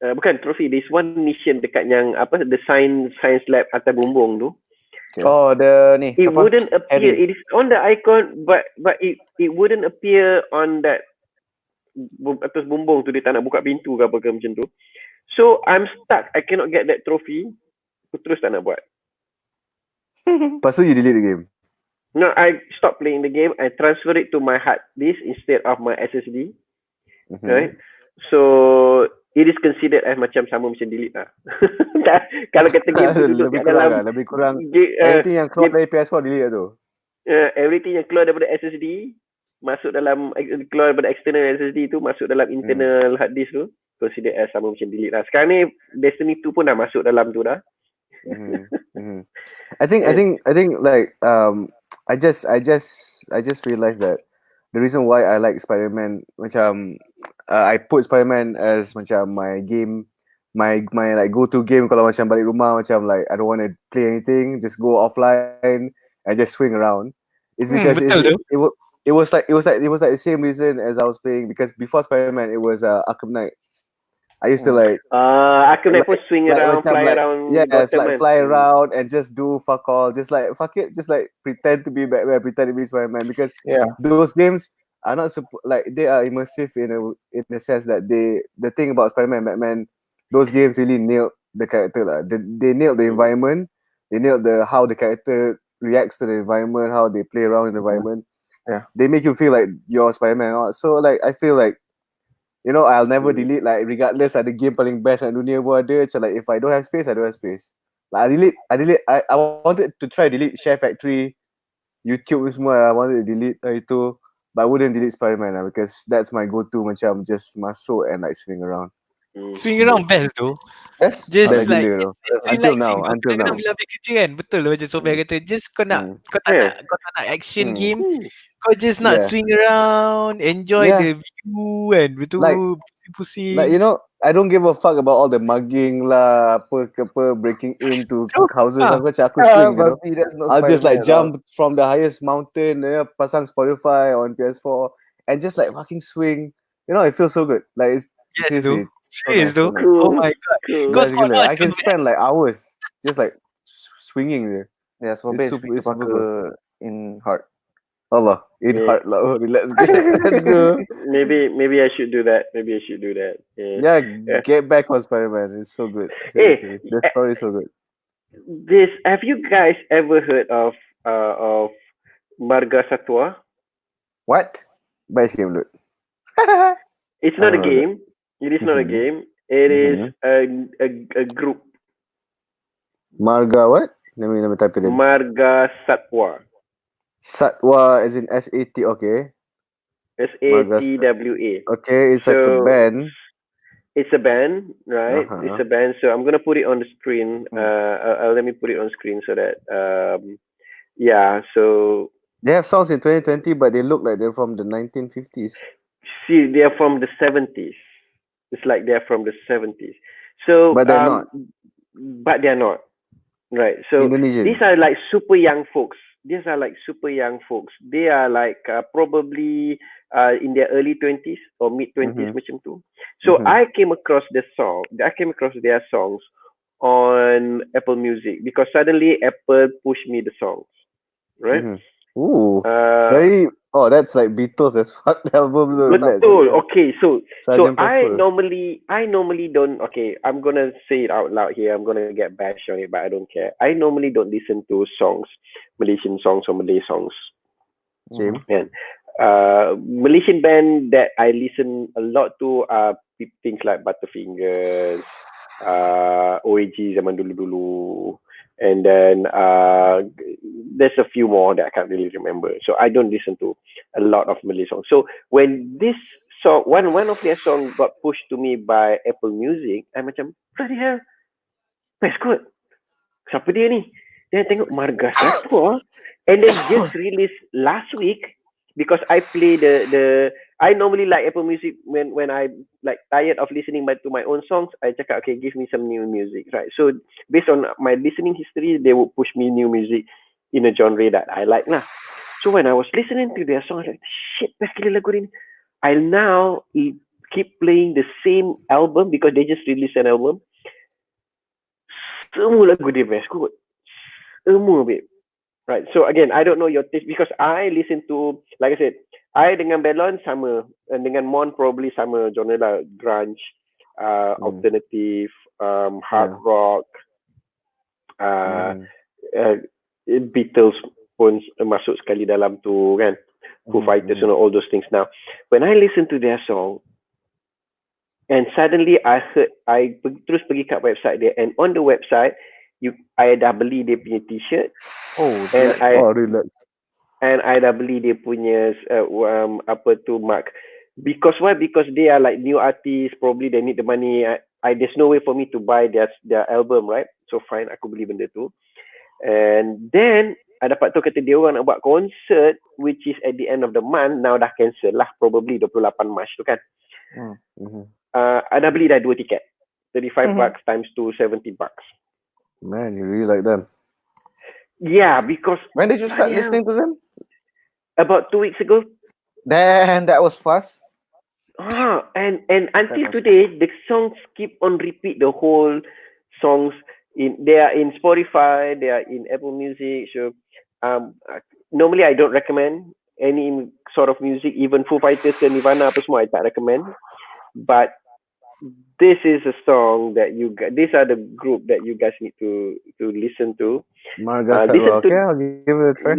Speaker 1: bukan trophy, this one mission dekat yang apa, the science lab atas bumbung tu.
Speaker 2: Okay.
Speaker 4: Oh, the ni.
Speaker 1: It
Speaker 4: apa?
Speaker 1: wouldn't appear.
Speaker 4: Harry.
Speaker 1: It is on the icon, but it wouldn't appear on that atas bumbung tu. Dia tak nak buka pintu ke apa ke macam tu. So I'm stuck. I cannot get that trophy. Aku terus tak nak buat.
Speaker 2: Lepas tu you delete the game.
Speaker 1: No, I stop playing the game. I transfer it to my hard disk instead of my SSD.
Speaker 2: Mhm.
Speaker 1: Right? So it is considered as macam sama macam delete lah. Kalau kata game tu duduk
Speaker 2: lebih
Speaker 1: kat
Speaker 2: kurang
Speaker 1: dalam
Speaker 2: lebih kurang
Speaker 1: ga-
Speaker 2: anything yang keluar dari PS4 delete tu.
Speaker 1: everything yang keluar daripada SSD masuk dalam, keluar daripada external SSD tu masuk dalam internal hard disk tu, consider as sama macam delete lah. Sekarang ni Destiny 2 pun dah masuk dalam tu dah.
Speaker 2: I think like I just realized that the reason why I like Spider-Man macam I put Spider-Man as macam my game, my like go-to game kalau macam balik rumah macam like I don't want to play anything, just go offline and just swing around. It's because it was like the same reason as I was playing, because before Spider-Man it was Arkham Knight. I used to like
Speaker 1: Aku nak pun swing around, fly around.
Speaker 2: yes,
Speaker 1: Gotham
Speaker 2: like
Speaker 1: kan.
Speaker 2: fly around and just do fuck all, just like fuck it, just like pretend to be Batman, pretend to be Spider-Man, because those games are not like they are immersive in a sense that the thing about Spider-Man, Batman, those games really nailed the character lah. They nailed the environment, they nailed how the character reacts to the environment, how they play around in the environment. They make you feel like you're Spider-Man and all. So like I feel like, you know, I'll never delete, like regardless ada game paling best kat dunia pun ada. So like if I don't have space, I don't have space. Like I wanted to try delete Share Factory, YouTube semua. I wanted to delete itu, but I wouldn't delete Spider-Man lah, because that's my go-to, macam just masuk and like swing around.
Speaker 3: Swing around best tu.
Speaker 4: Yes.
Speaker 3: Just
Speaker 2: Best
Speaker 3: like
Speaker 2: gila tu.
Speaker 3: it's
Speaker 2: Until
Speaker 3: relaxing.
Speaker 2: now, until
Speaker 3: Kadang-kadang
Speaker 2: now.
Speaker 3: bila habis kerja kan, betul lah macam Sophia kata, just kau nak kau tak nak action game, kau just nak swing around, enjoy the view kan, betul pusing.
Speaker 2: Like, you know, I don't give a fuck about all the mugging lah, apa breaking into houses. Aku swing, you know. I'll just like jump from the highest mountain, pasang Spotify on PS4 and just like fucking swing. You know, it feels so good. Like it's seriously.
Speaker 3: Serious though.
Speaker 1: Cool.
Speaker 3: Oh my god.
Speaker 2: Best gila. I can spend like hours just like swinging there.
Speaker 4: Yeah, so
Speaker 2: It's
Speaker 4: best
Speaker 2: super-
Speaker 4: to
Speaker 2: it's super
Speaker 4: pakai in heart.
Speaker 2: Allah, in
Speaker 1: Yeah.
Speaker 2: heart lah. Oh, let's go.
Speaker 1: Maybe I should do that. Yeah.
Speaker 2: Get back on Spider-Man. It's so good. Seriously, the story is so good.
Speaker 1: Have you guys ever heard of Marga Satwa?
Speaker 4: What?
Speaker 2: Best game, look.
Speaker 1: It's not a
Speaker 2: heard
Speaker 1: game. It is not a game. It is a group.
Speaker 2: Marga what? Let me type it in.
Speaker 1: Marga Satwa.
Speaker 2: Satwa as in SAT. Okay.
Speaker 1: SATWA.
Speaker 2: Okay, it's like a band.
Speaker 1: It's a band, right? It's a band. So I'm gonna put it on the screen. Let me put it on screen so that So
Speaker 2: They have songs in 2020, but they look like they're from the 1950s.
Speaker 1: see, they are from the 70s. It's like they're from the 70s. So,
Speaker 2: But they're not.
Speaker 1: But they're not. Right. So
Speaker 2: Indonesians.
Speaker 1: these are like super young folks. They are like probably in their early 20s or mid 20s macam tu. So I came across their songs on Apple Music because suddenly Apple pushed me the songs, right?
Speaker 2: Ooh,
Speaker 1: Uh,
Speaker 2: very. Oh, that's like Beatles as fuck albums. So relax.
Speaker 1: Betul. Okay, so
Speaker 2: Sergeant
Speaker 1: I
Speaker 2: Pepper.
Speaker 1: normally don't. Okay, I'm gonna say it out loud here. I'm gonna get bashed on it, but I don't care. I normally don't listen to songs, Malaysian songs or Malay songs.
Speaker 2: Same.
Speaker 1: And Malaysian band that I listen a lot to are things like Butterfingers, OAG zaman dulu-dulu, and then there's a few more that I can't really remember. So I don't listen to a lot of Malay songs. So when this song, one of their song got pushed to me by Apple Music, I macam bloody hell, best kot. Siapa dia ni? Then I tengok Marga Satwa, and then just released last week because I play the I normally like Apple Music when I like tired of listening to my own songs. I check out, okay, give me some new music, right? So based on my listening history, they would push me new music in a genre that I like lah. So when I was listening to their song, I was like, shit, best gila lagu ni. I now keep playing the same album because they just released an album. Semua lagu dia best kot. Semua, babe. Right. So again, I don't know your taste because I listen to, like I said, I dengan Bellon sama, dengan Mon probably sama genre lah, grunge, alternative, hard rock, Beatles pun masuk sekali dalam tu kan, Foo Fighters and all those things. Now, when I listen to their song, and suddenly I terus pergi kat website dia, and on the website, I dah beli dia punya t-shirt.
Speaker 2: Relax.
Speaker 1: And I dah beli dia punya apa tu mark. Because why? Because they are like new artists, probably they need the money. There's no way for me to buy their album, right? So fine, aku beli benda tu. And then I dapat tahu kata dia orang nak buat concert which is at the end of the month. Now dah cancel lah, probably 28 Mac tu kan. I dah beli dah 2 tiket. 35 bucks times 2, 70 bucks.
Speaker 2: Man, you really like them.
Speaker 1: Yeah, because
Speaker 4: when did you start listening to them?
Speaker 1: About 2 weeks ago.
Speaker 4: Then that was fast.
Speaker 1: And until today, the songs keep on repeat. The whole songs they are in Spotify, they are in Apple Music. So normally I don't recommend any sort of music, even Foo Fighters and Nirvana apa semua I tak recommend. But this is a song that these are the group that you guys need to listen to.
Speaker 2: I'll give it a try.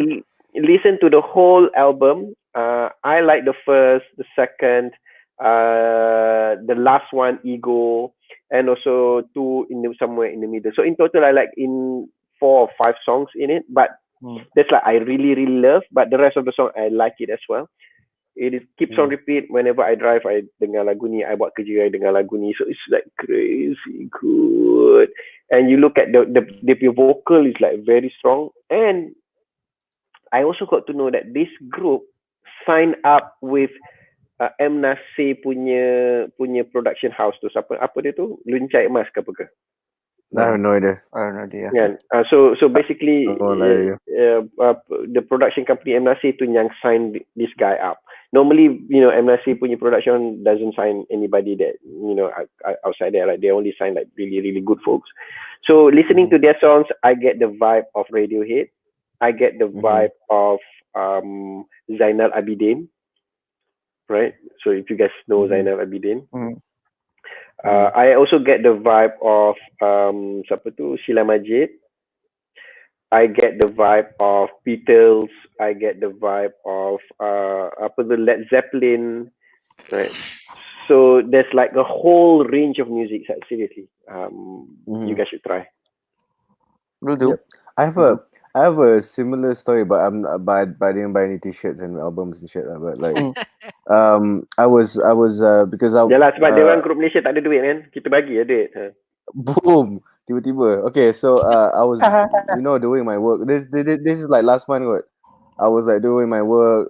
Speaker 1: Listen to the whole album. I like the first, the second, the last one, Ego, and also 2 somewhere in the middle. So in total, I like in 4 or 5 songs in it. But that's like I really really love. But the rest of the song I like it as well. It keeps on repeat whenever I drive. I dengar lagu ni. I buat kerja, I dengar lagu ni. So it's like crazy good. And you look at the vocal is like very strong. And I also got to know that this group signed up with M. Nasir punya production house tu. Apa dia tu? Luncai Emas ke apa ke?
Speaker 2: I have no idea.
Speaker 1: Yeah. So basically, the production company M. Nasir tu yang sign this guy up. Normally, M. Nasir punya production doesn't sign anybody that, outside there. Like they only sign like really, really good folks. So listening to their songs, I get the vibe of Radiohead. I get the vibe of Zainal Abidin. Right? So if you guys know Zainal Abidin. I also get the vibe of siapa tu, Sheila Majid. I get the vibe of Beatles. I get the vibe of Led Zeppelin, right? So there's like a whole range of music. Seriously, you guys should try.
Speaker 4: Will do.
Speaker 2: Yep. I have a similar story, but I didn't buy any t-shirts and albums and shit. But like, I was because I.
Speaker 1: Yalah, sebab dia orang group Malaysia tak ada duit kan, kita bagi duit.
Speaker 2: Boom, tiba-tiba. Okay, so I was doing my work. This is like last month. What I was like doing my work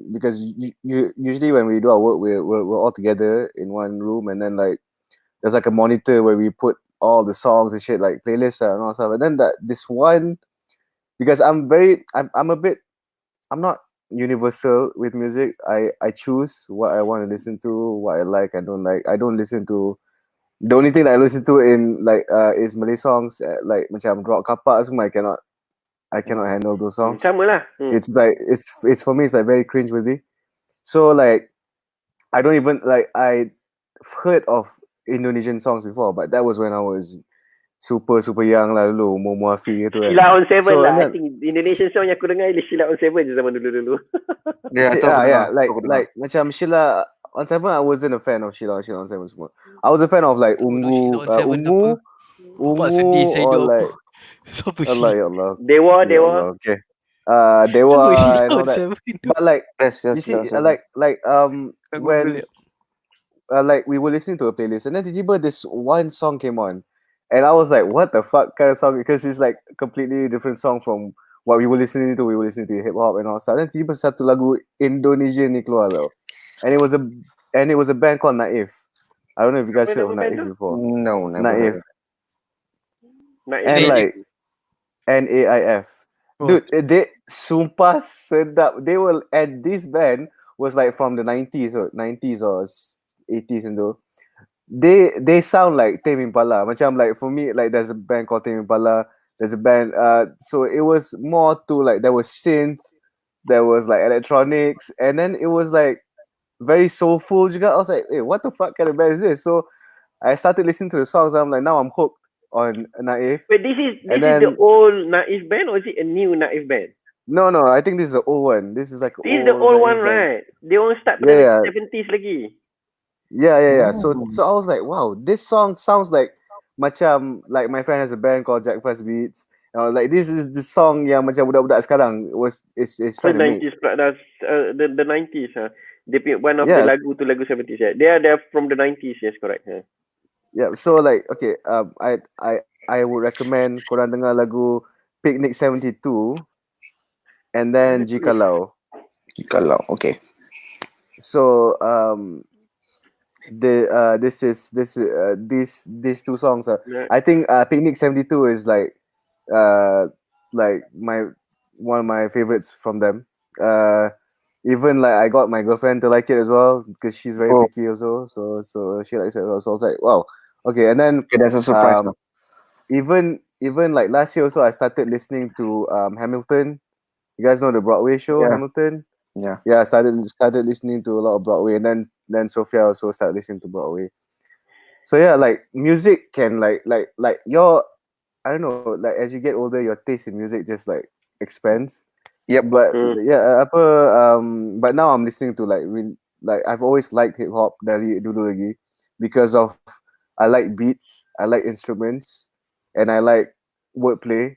Speaker 2: because usually when we do our work, we're all together in one room, and then like there's like a monitor where we put all the songs and shit, like playlists and all stuff. And then this one, because I'm not universal with music. I choose what I want to listen to, what I like, I don't like. I don't listen to. The only thing that I listen to in like is Malay songs, like macam rock kapak semua. I cannot handle those songs.
Speaker 1: Sama lah.
Speaker 2: It's like it's for me. It's like very cringe-worthy. So like I don't even like I've heard of Indonesian songs before, but that was when I was super young lah dulu, umur Afi gitu kan.
Speaker 1: Sheila on 7
Speaker 2: So,
Speaker 1: lah. I
Speaker 2: then-
Speaker 1: think Indonesian song yang aku dengar is Sheila on 7 je zaman dulu-dulu.
Speaker 4: Yeah,
Speaker 2: like macam Sheila on 7, I wasn't a fan of Sheila on 7 semua. I was a fan of like
Speaker 3: Sheila on 7
Speaker 2: Ungu
Speaker 3: Nampak sedih saya
Speaker 2: or
Speaker 3: hidup
Speaker 2: like
Speaker 3: Siapa
Speaker 2: Allah
Speaker 3: Sheila?
Speaker 2: ya Allah.
Speaker 1: Dewa.
Speaker 2: Ya Allah, okay. Dewa
Speaker 3: Siapa Sheila
Speaker 2: and all
Speaker 3: on
Speaker 2: that.
Speaker 3: 7?
Speaker 2: But like
Speaker 4: Yes,
Speaker 2: you see like when like we were listening to a playlist and then tiba-tiba this one song came on and I was like, what the fuck kind of song, because it's like a completely different song from what we were listening to. We were listening to hip hop and all stuff. Then tiba-tiba satu lagu Indonesian ni keluar tau. And it was a band called Naif. I don't know if you guys heard of Naif before.
Speaker 4: No, never.
Speaker 1: Naif.
Speaker 2: And
Speaker 3: Naif.
Speaker 2: like NAIF.
Speaker 3: Oh.
Speaker 2: Dude, they sumpah sedap. And this band was like from the 90s or 80s and though. They sound like Tame Impala. Macam like for me, like there's a band called Tame Impala. There's a band so it was more to like there was synth, there was like electronics, and then it was like very soulful juga. I was like, hey, what the fuck kind of band is this? So I started listening to the songs. I'm like, now I'm hooked on Naif.
Speaker 1: Wait, this is
Speaker 2: then-
Speaker 1: the old Naif band or is it a new Naif band?
Speaker 2: No, I think this is the old one. This is like
Speaker 1: This is the old one,
Speaker 2: Naif band.
Speaker 1: right? They all start from
Speaker 2: Yeah,
Speaker 1: the 70s lagi.
Speaker 2: Yeah. So I was like, wow, this song sounds like macam like my friend has a band called Jack Fast Beats. Like this is the song yang macam budak-budak sekarang is trying to make.
Speaker 1: 90s, the 90s. They pick one of
Speaker 2: Yes.
Speaker 1: the lagu to lagu 70s. Yeah. They're from the 90s. Yes, correct.
Speaker 2: Yeah. So like, okay, I would recommend korang dengar lagu Picnic 72 and then Jikalau.
Speaker 4: Kalau okay.
Speaker 2: So these two songs are.
Speaker 1: Yeah.
Speaker 2: I think Picnic 72 is like one of my favorites from them. Even like I got my girlfriend to like it as well because she's very picky also. So she likes it as well. So I was like, wow, okay. And then
Speaker 4: Okay, that's a surprise.
Speaker 2: even like last year also, I started listening to Hamilton. You guys know the Broadway show,
Speaker 4: Yeah.
Speaker 2: Hamilton?
Speaker 4: Yeah.
Speaker 2: Yeah, I started listening to a lot of Broadway, and then Sophia also started listening to Broadway. So yeah, like music can like your, I don't know, like as you get older, your taste in music just like expands.
Speaker 4: Yep.
Speaker 2: But but now I'm listening to like I've always liked hip hop dari dulu lagi because of I like beats, I like instruments, and I like wordplay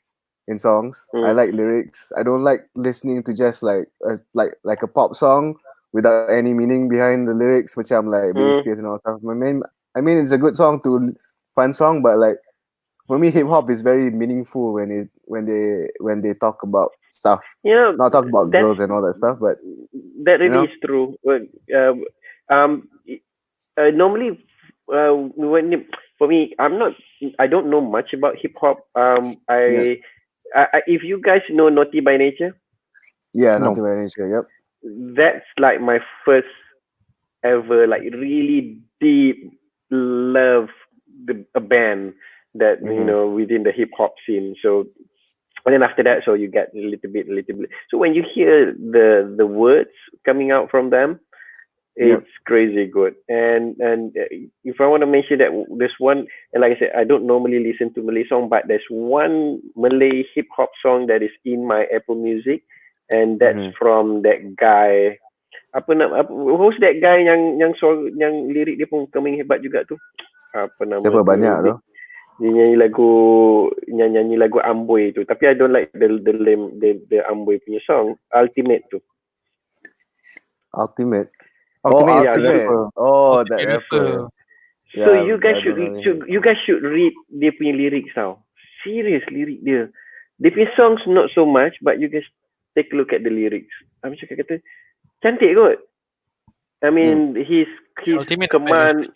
Speaker 2: in songs. I like lyrics. I don't like listening to just like a pop song without any meaning behind the lyrics, macam like Britney Spears and all stuff. I mean, it's a good song fun song, but like for me, hip hop is very meaningful when they talk about stuff.
Speaker 1: Yeah,
Speaker 2: Not talk about girls and all that stuff, but
Speaker 1: that really
Speaker 2: you know?
Speaker 1: is true. Normally, for me, I don't know much about hip hop. If you guys know Naughty by Nature,
Speaker 2: yeah,
Speaker 4: No.
Speaker 2: Naughty by Nature. Yep.
Speaker 1: that's like my first ever like really deep love a band that you know within the hip hop scene. So and then after that, so you get a little bit. So when you hear the words coming out from them, it's crazy good. And if I want to mention that there's one, and like I said, I don't normally listen to Malay song, but there's one Malay hip hop song that is in my Apple Music, and that's from that guy. Who's that guy yang lirik dia pun kambing hebat juga tu? Apa nama?
Speaker 2: Siapa
Speaker 1: tu?
Speaker 2: banyak tu?
Speaker 1: Dia nyanyi lagu Amboi tu. Tapi I don't like the Amboi punya song. Ultimate tu.
Speaker 2: Ultimate.
Speaker 4: Ultimate,
Speaker 1: yeah,
Speaker 2: Ultimate. Oh, that rapper.
Speaker 1: So
Speaker 2: Yeah,
Speaker 1: you guys
Speaker 2: I don't know.
Speaker 1: you guys should read dia punya lyrics tau. Serious lirik dia. Dia punya songs not so much, but you guys take a look at the lyrics. Aku cakap kata cantik kot. I mean his
Speaker 3: Ultimate
Speaker 1: command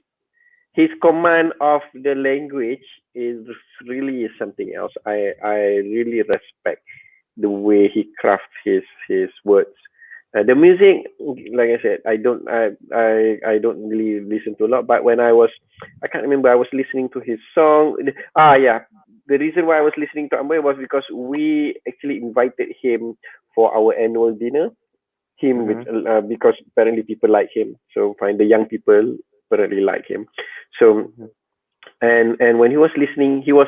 Speaker 1: of the language is really something else. I really respect the way he crafts his words. The music, like I said, I don't really listen to a lot. But when I can't remember, I was listening to his song. The the reason why I was listening to Amber was because we actually invited him for our annual dinner. Him with because apparently people like him. So find the young people apparently like him. So and when he was listening, he was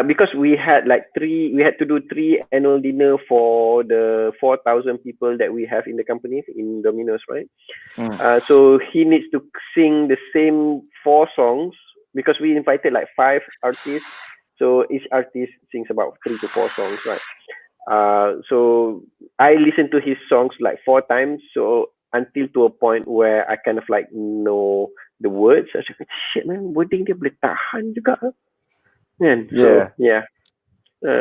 Speaker 1: because we had to do three annual dinner for the 4,000 people that we have in the company in Domino's, right? So he needs to sing the same four songs because we invited like 5 artists. So each artist sings about 3 to 4 songs, right? So I listened to his songs like 4 times. So until to a point where I kind of like know the words. I cakap, shit man, wording dia boleh tahan juga. Kan? So yeah.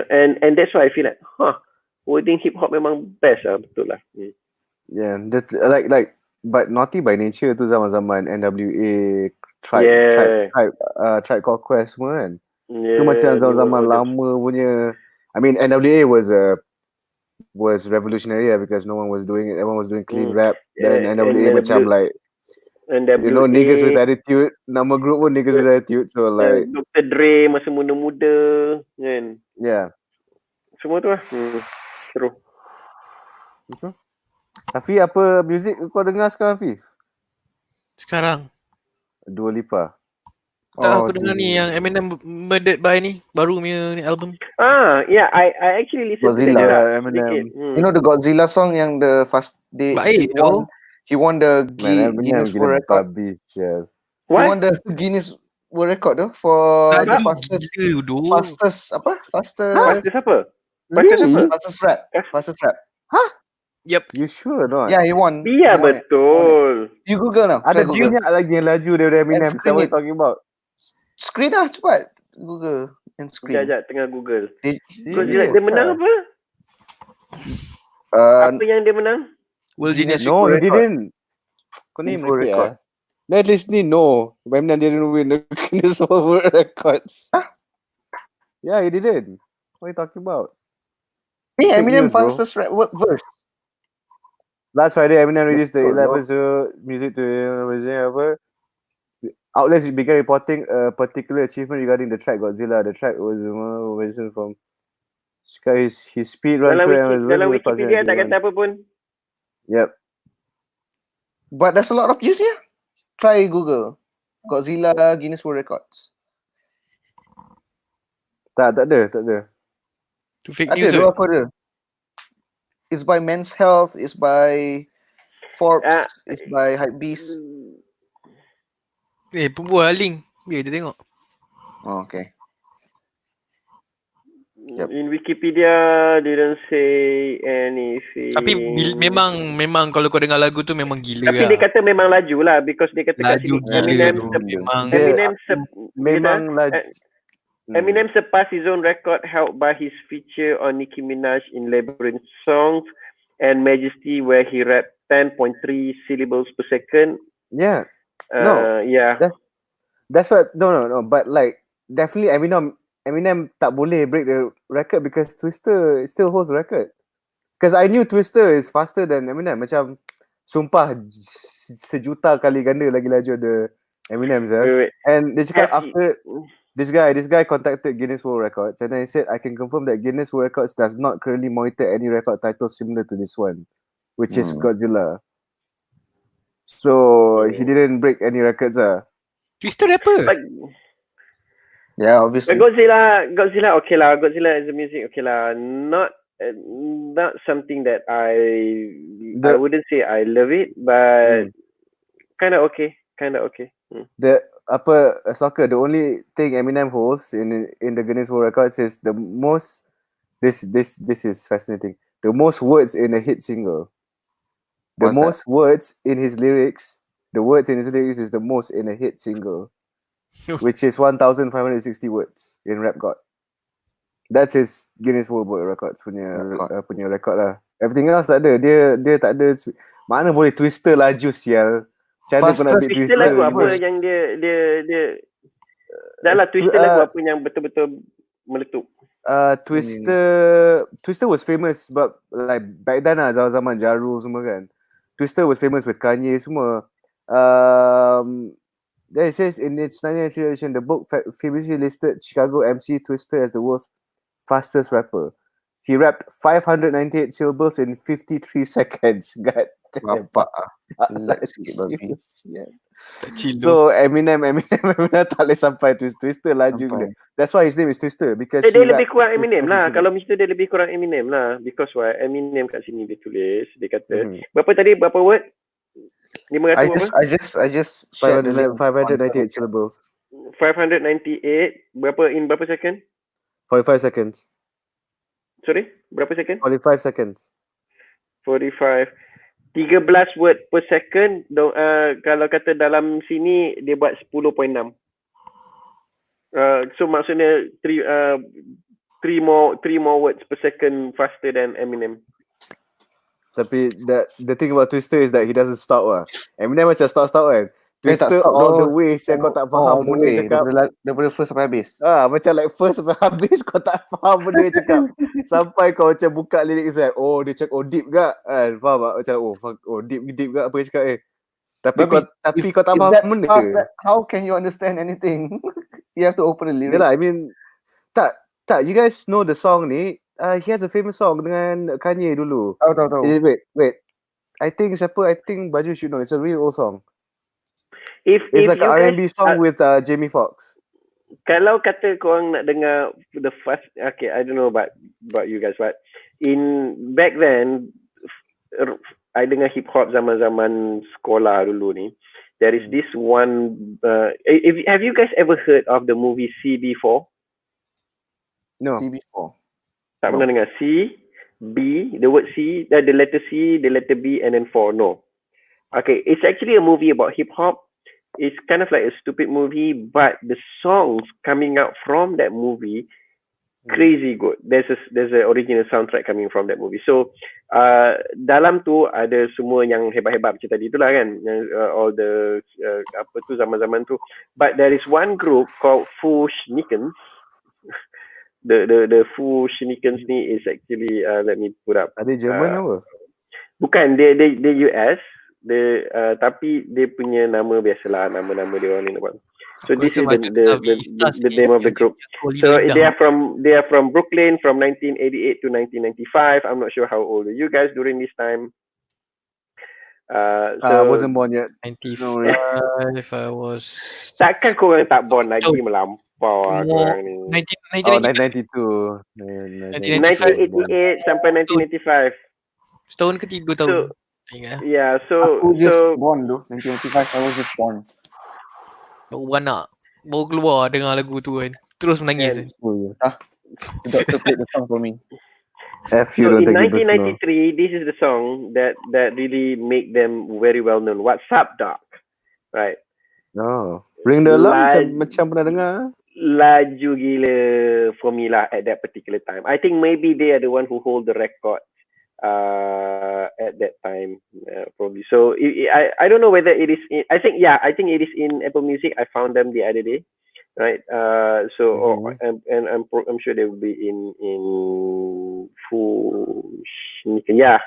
Speaker 1: And that's why I feel like, wording hip hop memang best lah, betul lah.
Speaker 2: Yeah, that like but Naughty by Nature tu zaman-zaman NWA Tribe Called Quest semua kan. Tu macam zaman-zaman lama punya. I mean NWA was revolutionary because no one was doing it. Everyone was doing clean rap. Then NWA macam like
Speaker 1: NWA,
Speaker 2: you know, niggas with attitude. Nama group pun niggas with attitude. So like
Speaker 1: Dr. Dre masa muda-muda kan.
Speaker 2: Yeah.
Speaker 1: Semua tu lah. True.
Speaker 2: Betul. Hafiz, apa music kau dengar sekarang, Hafiz?
Speaker 3: Sekarang
Speaker 2: Dua Lipa.
Speaker 3: tak, aku dengar ni yang Eminem Murdered by ni baru punya ni album.
Speaker 1: Yeah, I actually listen to
Speaker 4: Godzilla,
Speaker 2: Eminem.
Speaker 4: You know the Godzilla song yang the
Speaker 3: Baik
Speaker 4: he won the
Speaker 2: Eminem
Speaker 4: Guinness World Record.
Speaker 2: babi je.
Speaker 4: He won the Guinness World Record tu for the fastest
Speaker 1: apa?
Speaker 4: Fastest
Speaker 1: apa?
Speaker 2: Really?
Speaker 4: Fastest rap.
Speaker 2: Huh?
Speaker 3: Yep.
Speaker 2: You sure or not?
Speaker 4: Yeah, he won.
Speaker 1: Iya betul.
Speaker 4: You Google now.
Speaker 2: Ada
Speaker 4: Google.
Speaker 2: banyak lagi yang laju daripada Eminem. Siapa you talking about?
Speaker 4: Screen lah cepat. Google and screen.
Speaker 1: Sekejap tengah Google.
Speaker 2: Serious,
Speaker 1: dia menang apa? Apa yang dia menang?
Speaker 3: World Guinness
Speaker 2: No, he
Speaker 3: Record.
Speaker 2: didn't. Kau ni merepek lah. Let listening no. Eminem didn't win the Guinness World Records.
Speaker 4: Huh?
Speaker 2: Yeah, he didn't. What are you talking about?
Speaker 4: Hey,
Speaker 2: Fake
Speaker 4: Eminem
Speaker 2: news, bro.
Speaker 4: fastest rap verse.
Speaker 2: Last Friday, Eminem released the
Speaker 4: Betul,
Speaker 2: 11th music to apa? Outlets began reporting a particular achievement regarding the track Godzilla. The track was mentioned from his speed run
Speaker 1: dalam Wikipedia tak kata apa pun.
Speaker 2: Yep.
Speaker 4: But there's a lot of views here. Try Google Godzilla Guinness World Records.
Speaker 2: Tak ada.
Speaker 3: Tu fake
Speaker 4: Ada
Speaker 3: news.
Speaker 4: dua apa dia? It's by Men's Health, it's by Forbes, it's by Hypebeast.
Speaker 3: Buat link. Biar dia tengok.
Speaker 4: Oh, okay.
Speaker 1: In Wikipedia didn't say anything.
Speaker 3: Tapi memang kalau kau dengar lagu tu memang gila.
Speaker 1: Tapi dia kata memang laju lah because dia kata kat
Speaker 3: laju
Speaker 1: sini Eminem surpassed his own record held by his feature on Nicki Minaj in Labyrinth Songs and Majesty where he rapped 10.3 syllables per second.
Speaker 2: Yeah.
Speaker 1: Yeah.
Speaker 2: That's what no. But like definitely Eminem tak boleh break the record because Twister still holds the record. Because I knew Twister is faster than Eminem. Macam sumpah sejuta kali ganda lagi laju ada Eminem sir. And dia cakap after this guy contacted Guinness World Records and then he said, I can confirm that Guinness World Records does not currently monitor any record title similar to this one, which is Godzilla. So he didn't break any records.
Speaker 3: Twister rapper.
Speaker 4: Yeah, obviously.
Speaker 1: Godzilla okay lah. Godzilla as a music okay lah. Not something that I wouldn't say I love it, but kind of okay.
Speaker 2: The soccer, the only thing Eminem holds in the Guinness World Records is the most. This is fascinating. The most words in a hit single. The most words in his lyrics. The words in his lyrics is the most in a hit single, which is 1,560 words in Rap God. That's his Guinness World Records punya record lah. Everything else tak ada. Dia tak ada. Mana boleh Twister laju sial. Macam mana kau nak beat Twister
Speaker 1: lagu apa yang dia dah lah Twister lagu apa yang betul-betul meletup.
Speaker 2: Twister was famous but like back then lah, zaman-zaman Jaru semua kan. Twister was famous with Kanye semua. There it says in its 1993 edition, the book famously listed Chicago MC Twister as the world's fastest rapper. He rapped 598 syllables in 53 seconds. God damn.
Speaker 4: Bapak lat sikit babi.
Speaker 2: So Eminem tak boleh sampai Twister laju
Speaker 4: Sampai.
Speaker 2: dia. That's why his name is Twister, because
Speaker 1: Dia
Speaker 2: he
Speaker 1: lebih
Speaker 2: rap
Speaker 1: kurang Eminem lah.
Speaker 2: fast.
Speaker 1: Kalau Mr. dia lebih kurang Eminem lah. Because why? Eminem kat sini dia tulis. Dia kata,
Speaker 2: Mhm.
Speaker 1: berapa tadi? Berapa word? 500
Speaker 4: I
Speaker 1: berapa?
Speaker 4: just shared the link.
Speaker 2: 598 syllables.
Speaker 1: 598. Berapa second?
Speaker 2: 45 seconds.
Speaker 1: Sorry? Berapa second?
Speaker 2: 45 seconds.
Speaker 1: 45. 13 word per second. Kalau kata dalam sini, dia buat 10.6. So maksudnya 3 more words per second faster than Eminem.
Speaker 2: Tapi the thing about Twister is that he doesn't stop lah. Eminem macam stop kan.
Speaker 4: Dia tak
Speaker 2: Twister
Speaker 4: stop
Speaker 2: all the
Speaker 4: tu.
Speaker 2: way, saya kau tak faham benda dia cakap.
Speaker 4: Daripada first sampai habis.
Speaker 2: Macam like first sampai habis kau tak faham benda dia cakap. Sampai kau macam buka lirik dia, dia cakap deep gak kan. Faham tak? Macam deep gak apa dia cakap Tapi kau tak faham benda.
Speaker 4: How can you understand anything? You have to open the lyric.
Speaker 2: Yalah, I mean tak you guys know the song ni. He has a famous song dengan Kanye dulu.
Speaker 4: Tahu.
Speaker 2: Wait. I think Baju should know. It's a real old song.
Speaker 1: It's
Speaker 2: like an R&B song with Jamie Foxx.
Speaker 1: Kalau kata korang nak dengar the first, okay, I don't know about you guys, but back then, I dengar hip hop zaman-zaman sekolah dulu ni. There is this one. Have you guys ever heard of the movie CB4?
Speaker 2: No.
Speaker 4: CB4.
Speaker 1: Tak pernah dengar. C, B, the word C, the letter C, the letter B, and then 4. No. Okay, it's actually a movie about hip hop. It's kind of like a stupid movie, but the songs coming out from that movie, crazy good. There's a original soundtrack coming from that movie. So dalam tu ada semua yang hebat-hebat macam tadi itulah kan, all the apa tu zaman-zaman tu. But there is one group called Foo Schnickens. The Foo Schnickens ni is actually let me put up.
Speaker 2: Ada German apa?
Speaker 1: Bukan, dia US. Tapi dia punya nama biasalah, nama-nama dia orang ni nampak. So this is the name of the group. So they are from Brooklyn from 1988 to 1995. I'm not sure how old are you guys during this time.
Speaker 2: I wasn't born yet.
Speaker 3: 95 I was.
Speaker 1: Takkan korang tak born lagi, melampau korang ni.
Speaker 2: 1992.
Speaker 1: 1988 sampai 1995.
Speaker 3: Setahun ke 3 tahun.
Speaker 1: Yeah, so
Speaker 4: Aku just born tu 1995. I was just born.
Speaker 3: Baru keluar dengar lagu tu kan, terus menangis.
Speaker 4: The doctor played the song for me.
Speaker 1: So in 1993, this is the song that really make them very well known. What's Up, Doc? Right.
Speaker 2: Ring the alarm macam pernah dengar.
Speaker 1: Laju gila for me lah at that particular time. I think maybe they are the one who hold the record at that time, probably. So I don't know whether it is I think it is in Apple Music. I found them the other day, right? And I'm sure they will be in full sneaking. Yeah.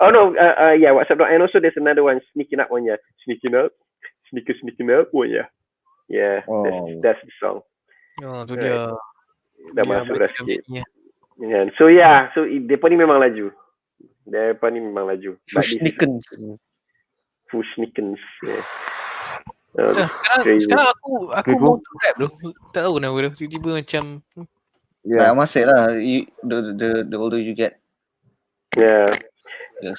Speaker 1: Oh no. Yeah. What's up? And also there's another one, Sneaking Up one. Yeah. Sneaking Up. Oh yeah. Yeah. That's the song.
Speaker 3: Tu dia.
Speaker 1: Dah masuk dah sikit. Yeah. So depa ni memang laju. Depa ni memang laju.
Speaker 4: Fushnikens.
Speaker 1: Yeah.
Speaker 3: Sekarang aku mau rap tu. Tak tahu kenapa tu. Tiba-tiba macam
Speaker 4: Masih lah. The older you get.
Speaker 1: Yeah.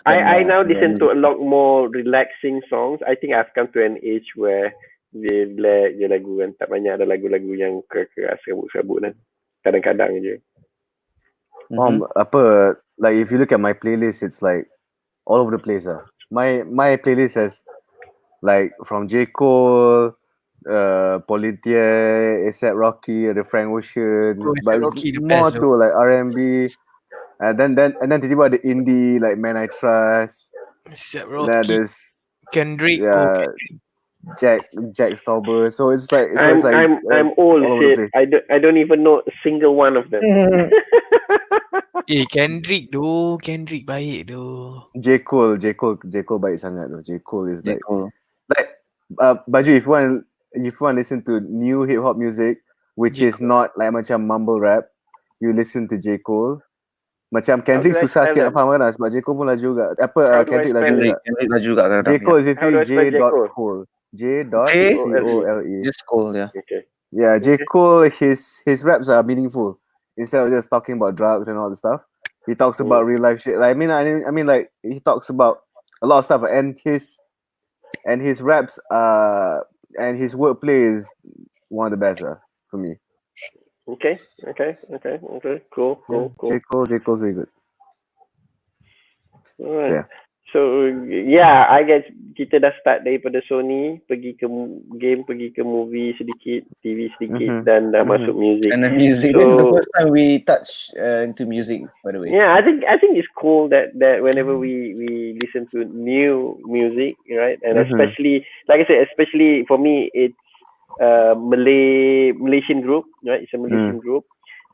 Speaker 1: I now listen to a lot more relaxing songs. I think I've come to an age where dia black je lagu kan. Tak banyak ada lagu-lagu yang keras sabut-sabut kan. Kadang-kadang je.
Speaker 2: Like if you look at my playlist, it's like all over the place. My playlist has like from J. Cole, Politia, A$AP Rocky, the Frank Ocean, but it's more to like R&B, and then tiba-tiba ada indie like Man I Trust.
Speaker 3: A$AP Rocky.
Speaker 2: There's
Speaker 3: Kendrick.
Speaker 2: Jack Stauber. So it's like
Speaker 1: I'm old shit. I don't even know a single one of them.
Speaker 3: Kendrick baik tu.
Speaker 2: J. Cole baik sangat tu. J. Cole is like Baju, if you want to listen to new hip hop music, which
Speaker 3: J.
Speaker 2: is not like macam mumble rap, you listen to J Cole. Macam Kendrick
Speaker 1: do I
Speaker 2: susah
Speaker 1: spell
Speaker 2: sikit
Speaker 1: that?
Speaker 2: nak faham kan, sebab J Cole pun laju juga.
Speaker 1: How do I
Speaker 2: Kendrick laju
Speaker 1: spell
Speaker 2: juga.
Speaker 1: it?
Speaker 4: Kendrick laju kat
Speaker 2: J
Speaker 4: kadang-kadang.
Speaker 2: Cole is
Speaker 1: How do
Speaker 2: literally
Speaker 1: I spell
Speaker 2: J
Speaker 1: J.
Speaker 2: dot
Speaker 1: Cole?
Speaker 2: Cole. J dot
Speaker 4: J
Speaker 2: Cole.
Speaker 4: just Cole, yeah.
Speaker 1: Okay.
Speaker 2: Yeah, J
Speaker 1: Okay.
Speaker 2: Cole, his raps are meaningful instead of just talking about drugs and all the stuff. He talks about real life shit. Like I mean, like he talks about a lot of stuff, and his raps and his wordplay is one of the best for me.
Speaker 1: Okay. Cool.
Speaker 2: J Cole's very good. So,
Speaker 1: Alright.
Speaker 2: yeah.
Speaker 1: So yeah, I guess kita dah start daripada Sony, pergi ke game, pergi ke movie sedikit, TV sedikit, dan dah masuk music.
Speaker 4: And then music.
Speaker 1: So,
Speaker 4: This is the first time we touch into music, by the way.
Speaker 1: yeah, I think it's cool that whenever we listen to new music, right, and especially like I said, especially for me, it's Malaysian group, right? It's a Malaysian group.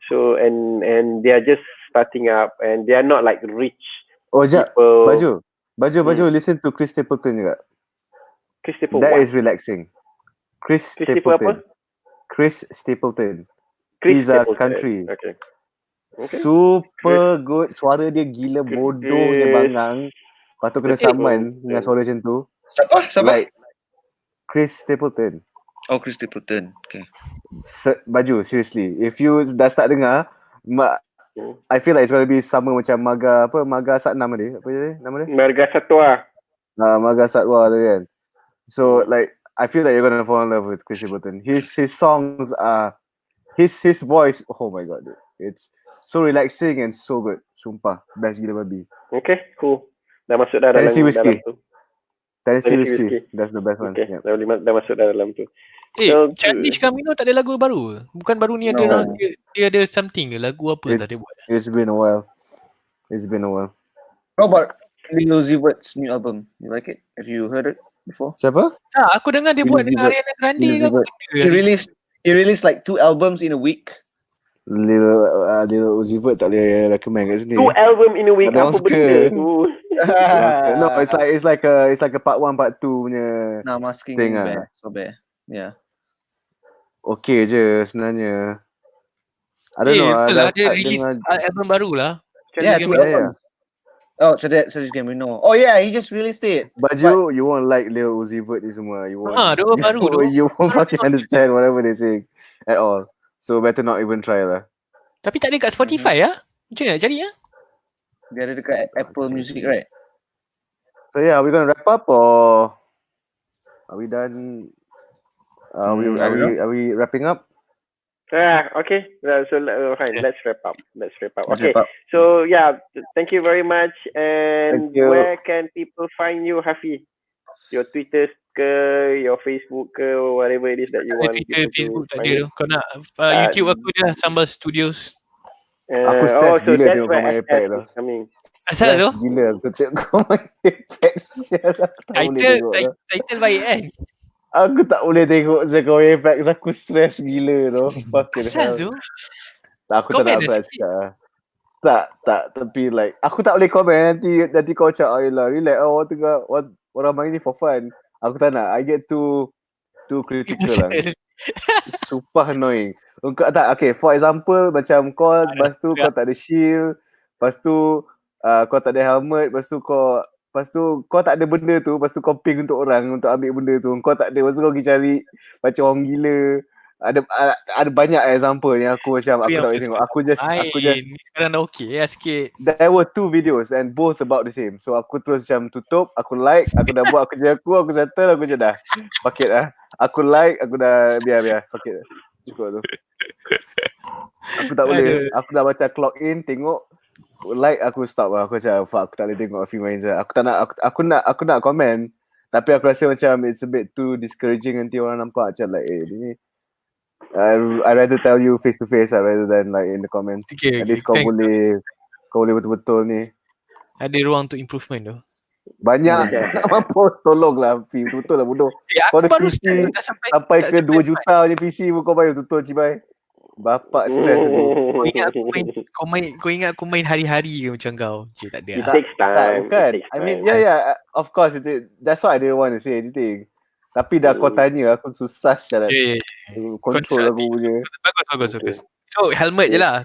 Speaker 1: So and they are just starting up, and they are not like rich
Speaker 2: Oh, Jap,
Speaker 1: people.
Speaker 2: Baju, listen to Chris Stapleton juga.
Speaker 1: Chris Stapleton,
Speaker 2: That
Speaker 1: what?
Speaker 2: is relaxing. Chris
Speaker 1: Stapleton apa?
Speaker 2: Chris Stapleton.
Speaker 1: Chris
Speaker 2: He's a
Speaker 1: Stapleton.
Speaker 2: country.
Speaker 1: Okay.
Speaker 2: Super good. Suara dia gila bodohnya bangang. Lepas tu kena saman dengan suara macam tu.
Speaker 4: Siapa?
Speaker 2: Like Chris Stapleton.
Speaker 4: Oh, Chris Stapleton. Okay.
Speaker 2: Baju, seriously. If you dah start dengar, I feel like it's gonna be sama macam Maga Satnam dia. Apa dia nama dia?
Speaker 1: Marga Satwa.
Speaker 2: Maga Satwa tu kan. So like I feel like you're gonna fall in love with Chris Stapleton. His songs are his voice. Oh my god, dude. It's so relaxing and so good. Sumpah, best gila babi.
Speaker 1: Okay, cool. Dah masuk dah dalam
Speaker 2: Tennessee Whiskey.
Speaker 1: tu.
Speaker 2: Tennessee Whiskey. That's the best one.
Speaker 1: Okay,
Speaker 2: Yeah.
Speaker 1: dah masuk dah dalam tu.
Speaker 3: Childish Gambino tak ada lagu baru? Bukan baru ni ada dia ada something ke? Lagu apa tak dia buat?
Speaker 2: It's been a while.
Speaker 4: How about Lil Uzi Vert's new album? You like it? Have you heard it before?
Speaker 2: Siapa?
Speaker 3: Aku dengar dia buat dengan Ariana Grande ke apa?
Speaker 4: He released like 2 albums in a week.
Speaker 2: Lil Uzi Vert tak boleh recommend kat sini.
Speaker 1: 2 album in a week,
Speaker 2: Ada
Speaker 1: apa benda tu?
Speaker 2: No, it's like a part 1 part 2 punya.
Speaker 4: Nah, I'm asking
Speaker 2: thing
Speaker 4: Bear. Yeah.
Speaker 2: Okay je sebenarnya. I don't know.
Speaker 3: Dia release album baru lah.
Speaker 4: Yeah, 2 albums. Oh, Childish Gambino. Oh yeah, he just released it.
Speaker 2: Baju, you won't like Lil Uzi Vert ni semua. You won't. You won't fucking understand whatever they say at all. So better not even try lah.
Speaker 3: Tapi tak ada kat Spotify lah. Macam mana nak cari lah?
Speaker 4: Dia ada dekat Apple Music, right?
Speaker 2: So yeah, are we gonna wrap up or are we done? Are we wrapping up?
Speaker 1: Okay. So fine. Let's wrap up. Okay. So yeah, thank you very much. And where can people find you, Hafi? Your Twitter ke, your Facebook ke, whatever it is that you want.
Speaker 3: Twitter, Facebook tak ada. Kau nak YouTube aku dia Sambal Studios.
Speaker 2: Aku stress gila tengok kau main Apex tu.
Speaker 3: Asal tu?
Speaker 2: Gila aku tengok kau main Apex.
Speaker 3: Title baik kan?
Speaker 2: Aku tak boleh tengok kau main Apex. Aku stress gila tu.
Speaker 3: Asal tu?
Speaker 2: Aku tak nak press kat. Tak, tapi like aku tak boleh komen nanti kau cakap ayolah relax orang main ni for fun. Aku tak nak. I get too critical lah. Super annoying. Kau tak, okay, for example macam kau lepas tu kau tak ada shield, lepas tu kau tak ada helmet, lepas tu kau tak ada benda tu, lepas tu kau ping untuk orang untuk ambil benda tu, kau tak ada, lepas tu kau pergi cari macam orang gila. Ada banyak example yang aku macam aku tak boleh tengok. Aku just
Speaker 3: sekarang dah okey ya sikit.
Speaker 2: There were 2 videos and both about the same. So aku terus macam tutup, aku like, aku dah buat kerja aku settle, aku je dah. Fuck it lah. Aku like, aku dah biar. Fuck it. Cukup tu. Aku tak boleh. Aku dah macam clock in, tengok, like, aku stop lah. Aku macam fuck, aku tak boleh tengok film main je. Aku tak nak, aku nak komen. Tapi aku rasa macam it's a bit too discouraging nanti orang nampak macam like ni. I rather tell you face to face rather than like in the comments. At least kau boleh betul-betul ni.
Speaker 3: Ada ruang untuk improvement tu.
Speaker 2: Banyak nak mampus, tolonglah betul-betul lah bodoh. Kau ada PC sampai ke 2 juta je PC pun kau bayar betul cibai. Bapak stress tu.
Speaker 3: Kau ingat aku main hari-hari ke macam kau? Tak ada.
Speaker 1: It takes time.
Speaker 2: Bukan. I mean yeah, of course it is. That's why I didn't want to say anything. Tapi dah kau tanya, aku susah
Speaker 3: Ya,
Speaker 2: jalan
Speaker 3: ya, ya.
Speaker 2: control aku punya.
Speaker 3: Bagus. So helmet je lah.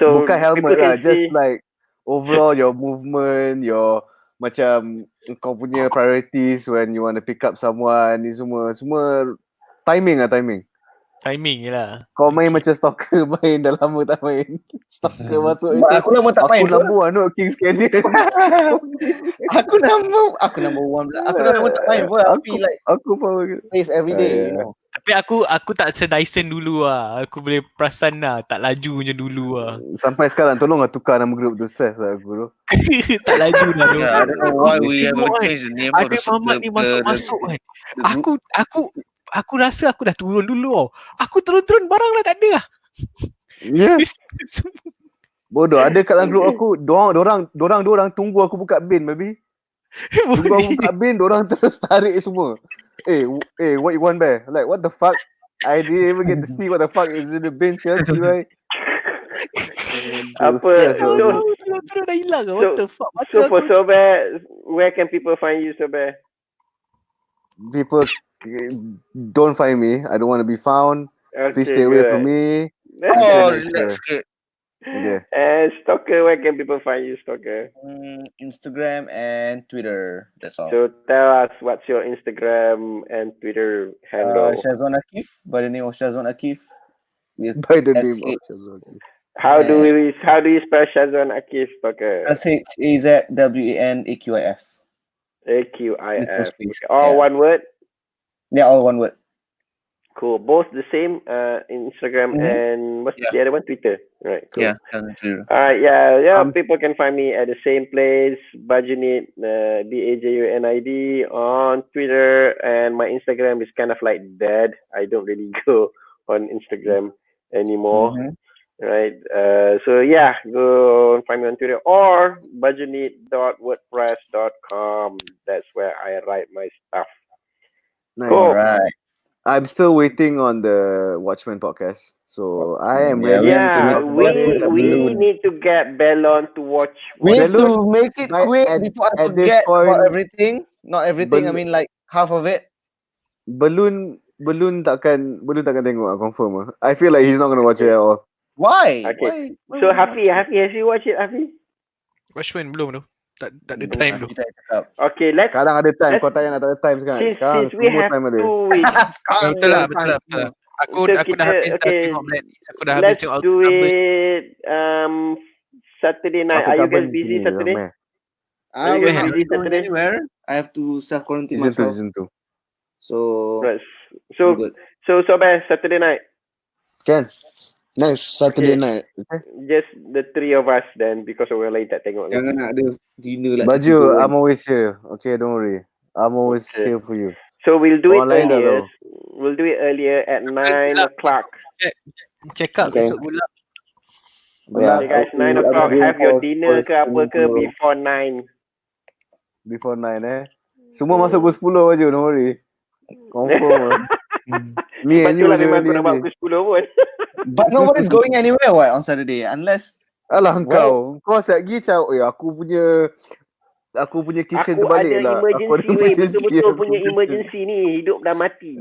Speaker 1: So
Speaker 2: Bukan helmet
Speaker 1: people
Speaker 2: lah,
Speaker 1: can
Speaker 2: just
Speaker 1: see.
Speaker 2: like overall your movement, your macam kau punya priorities when you want to pick up someone, ni semua timing.
Speaker 3: Timing je lah.
Speaker 2: Kau main macam stalker main, dah lama tak main. Stalker masuk itu.
Speaker 4: Aku lama tak main.
Speaker 2: Aku number one tu King's Canyon.
Speaker 4: Aku number one pula. Aku dah lama tak main pun. I feel like
Speaker 2: Aku power.
Speaker 4: plays every day. You know.
Speaker 3: Tapi aku tak se-Dyson dulu lah. Aku boleh perasan lah. Tak laju macam dulu lah.
Speaker 2: Sampai sekarang tolong lah tukar nama grup tu, stress lah aku tu.
Speaker 3: Tak laju lah.
Speaker 5: Yeah, I don't know why we have to change the name of
Speaker 3: Ada Mamat ni masuk-masuk kan. Aku rasa aku dah turun dulu tau. Aku turun barang dah tak ada lah.
Speaker 2: Ya. Bodoh, ada kat dalam grup aku, dorang tunggu aku buka bin, baby. Tunggu aku buka bin, dorang terus tarik semua. What you want, bear? Like, what the fuck? I didn't even get to see what the fuck is in the bin sekarang, right?
Speaker 1: Apa?
Speaker 3: Terus dah hilang lah. What the fuck?
Speaker 1: So for Sobe, where can people find you, Sobe?
Speaker 2: People don't find me. I don't want to be found. Please stay away from me.
Speaker 5: Oh, relax sikit.
Speaker 2: Yeah.
Speaker 1: And Stalker, where can people find you, Stalker?
Speaker 4: Instagram and Twitter. That's all.
Speaker 1: So tell us what's your Instagram and Twitter handle.
Speaker 4: Shazwan Akif, by the name of Shazwan Akif. With
Speaker 2: By the name of
Speaker 1: How do you spell Shazwan Akif, Stalker?
Speaker 4: SHAZWANAQIF.
Speaker 1: AQIF. All one word?
Speaker 4: Yeah, all one word.
Speaker 1: Cool. Both the same Instagram and what's the other one? Twitter. Right. Cool.
Speaker 5: Yeah, true.
Speaker 1: Alright, yeah. People can find me at the same place, Bajunid, BAJUNID on Twitter, and my Instagram is kind of like dead. I don't really go on Instagram anymore. Right. So yeah, go and find me on Twitter or bajunid.wordpress.com. That's where I write my stuff.
Speaker 2: Nice.
Speaker 1: Cool.
Speaker 4: Right.
Speaker 2: I'm still waiting on the Watchmen podcast. So I am ready
Speaker 1: Yeah,
Speaker 2: to
Speaker 1: we need to get Bellon to watch.
Speaker 4: We need
Speaker 2: Balloon,
Speaker 4: to make it
Speaker 2: by-
Speaker 4: quick
Speaker 2: at-
Speaker 4: before I
Speaker 2: at this
Speaker 4: forget
Speaker 2: point-
Speaker 4: about everything. Not everything, I
Speaker 2: Balloon-
Speaker 4: mean like half of it.
Speaker 2: Balloon takkan tengok lah, confirm lah. I feel like he's not gonna watch it at all.
Speaker 4: Why?
Speaker 1: Okay.
Speaker 4: Why
Speaker 1: So
Speaker 4: would
Speaker 1: Hafi,
Speaker 4: you
Speaker 1: has you watched it, Hafi?
Speaker 3: Watchmen belum tu. Tak ada
Speaker 4: watch
Speaker 3: time
Speaker 4: it?
Speaker 3: tu.
Speaker 4: Kita cakap.
Speaker 1: Okay, let's
Speaker 2: Sekarang ada time,
Speaker 1: let's-
Speaker 2: kau tanya nak tak ada time sekarang. Sekarang
Speaker 1: since we
Speaker 2: semua
Speaker 1: have
Speaker 2: time ada.
Speaker 1: 2 weeks.
Speaker 3: Betul lah. Aku
Speaker 1: So
Speaker 3: dah
Speaker 1: kita-
Speaker 3: habis dah
Speaker 1: okay,
Speaker 3: tengok Blacklist. Aku dah habis
Speaker 1: Let's
Speaker 3: tengok
Speaker 1: do
Speaker 3: Ultimate.
Speaker 1: it Saturday night.
Speaker 2: Apa
Speaker 1: Are you
Speaker 2: khabar
Speaker 1: guys
Speaker 2: di
Speaker 1: busy
Speaker 2: sini,
Speaker 1: Saturday?
Speaker 2: Ramai?
Speaker 4: I
Speaker 1: you
Speaker 4: will
Speaker 1: guys
Speaker 4: not
Speaker 1: busy
Speaker 4: be going
Speaker 1: Saturday?
Speaker 4: anywhere. I have to self-quarantine myself.
Speaker 2: Season 2.
Speaker 4: So,
Speaker 1: Right.
Speaker 4: I'm good.
Speaker 1: So best Saturday night.
Speaker 2: Can? Next Saturday
Speaker 1: Okay.
Speaker 2: night. Okay.
Speaker 1: Just the 3 of us then because orang lain tak tengok.
Speaker 4: Jangan nak ada dinner lah.
Speaker 2: Baju, I'm always here. Okay, don't worry. I'm always
Speaker 1: Okay.
Speaker 2: here for you.
Speaker 1: So we'll do it
Speaker 2: Orang lain dah
Speaker 1: earlier.
Speaker 2: tahu.
Speaker 1: We'll do it earlier at 9 o'clock.
Speaker 3: Check out
Speaker 4: Okay.
Speaker 3: besok pula.
Speaker 2: Yeah,
Speaker 1: Okay guys, 9 o'clock. Have your dinner ke apa ke before 9.
Speaker 2: Before 9 Semua masuk pukul 10 baju, don't worry. Confirm lah. Me and you
Speaker 1: Patutlah
Speaker 2: je
Speaker 1: memang aku
Speaker 2: ni.
Speaker 1: nak buat pukul 10 pun.
Speaker 4: But nobody's going anywhere what on Saturday unless
Speaker 2: Alah kau asyik pergi macam, aku punya kitchen
Speaker 1: Aku
Speaker 2: terbalik
Speaker 1: ada
Speaker 2: lah.
Speaker 1: emergency weh. Betul-betul punya emergency ni. Hidup dah mati.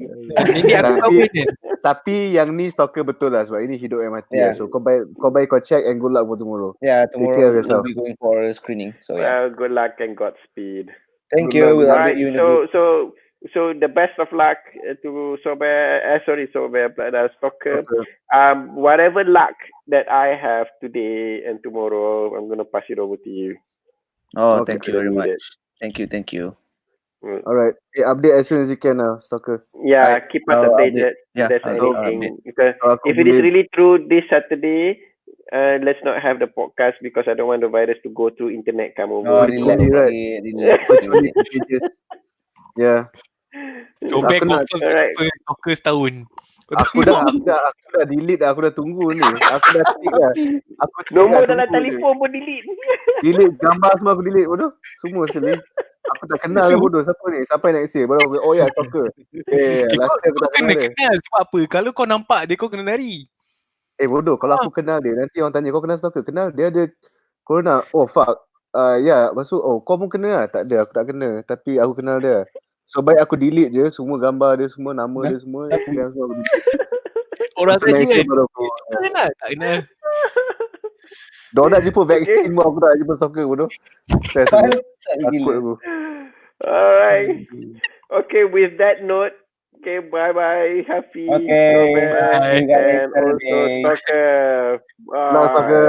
Speaker 3: Ini aku kahwin je.
Speaker 2: Tapi yang ni stalker betul lah sebab ini hidup yang mati.
Speaker 4: Yeah.
Speaker 2: So kau baik kau check and good luck for tomorrow.
Speaker 4: yeah,
Speaker 2: care of
Speaker 4: tomorrow
Speaker 2: yourself.
Speaker 4: we'll be going for a screening. So yeah.
Speaker 1: Well, good luck and Godspeed.
Speaker 4: Thank
Speaker 2: good
Speaker 4: you.
Speaker 2: luck.
Speaker 4: We'll
Speaker 1: Alright,
Speaker 4: update you in the group.
Speaker 1: so the best of luck to Sobe, Stalker.
Speaker 2: Okay.
Speaker 1: Whatever luck that I have today and tomorrow, I'm gonna pass it over to you.
Speaker 4: Oh,
Speaker 2: Okay.
Speaker 4: thank you very much. Thank you.
Speaker 2: Alright. Update as soon as you can now, stalker.
Speaker 1: Yeah, keep us
Speaker 4: I'll
Speaker 1: updated.
Speaker 4: Yeah,
Speaker 1: If there's
Speaker 4: I'll
Speaker 1: anything.
Speaker 4: update.
Speaker 1: Because
Speaker 2: So, aku
Speaker 1: if it is
Speaker 2: boleh-
Speaker 1: really true this Saturday, let's not have the podcast because I don't want the virus to go through internet come over.
Speaker 4: Oh,
Speaker 2: Virtually,
Speaker 4: relax.
Speaker 2: right?
Speaker 4: Relax.
Speaker 2: Virtually, yeah.
Speaker 3: Sobek
Speaker 2: Aku nak-
Speaker 3: confirm
Speaker 1: Alright.
Speaker 3: stalker setahun.
Speaker 2: Aku dah delete dah. Aku dah tunggu ni. Aku dah tick dah. Aku tick
Speaker 1: Nombor
Speaker 2: dah,
Speaker 1: dalam
Speaker 2: tunggu je.
Speaker 1: telefon pun delete.
Speaker 2: Delete gambar semua aku delete bodoh. Semua sekali. Aku tak kenal lah bodoh. Siapa ni? Siapa yang nak say? Baru aku, oh ya, stalker. Last time aku
Speaker 3: Kau
Speaker 2: tak
Speaker 3: kena
Speaker 2: kenal dia.
Speaker 3: kenal sebab apa? Kalau kau nampak dia kau kena lari.
Speaker 2: Bodoh. Kalau aku kenal dia, nanti orang tanya kau kenal stalker. Kenal dia ada corona. Oh fuck. Ya, lepas tu, kau pun kena lah. Tak ada, aku tak kena. Tapi aku kenal dia. So baik aku delete je semua gambar dia semua, nama dia semua, Instagram semua aku delete.
Speaker 3: Orang
Speaker 2: Aku
Speaker 3: tadi
Speaker 2: mention
Speaker 3: kan,
Speaker 2: baru aku.
Speaker 3: tak kenal, tak kenal.
Speaker 2: Diorang nak jumpa vaksin pun aku tak nak jumpa stalker bodoh. Stress aku. Takut aku.
Speaker 1: Alright. Okay, with that note, okay, bye bye, Hafiz,
Speaker 2: Okay,
Speaker 1: Robert,
Speaker 3: bye.
Speaker 2: See you guys
Speaker 1: and also
Speaker 2: Saturday.
Speaker 1: Stalker.
Speaker 2: No, Stalker.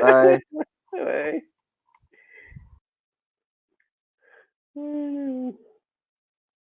Speaker 2: Bye.
Speaker 1: Bye.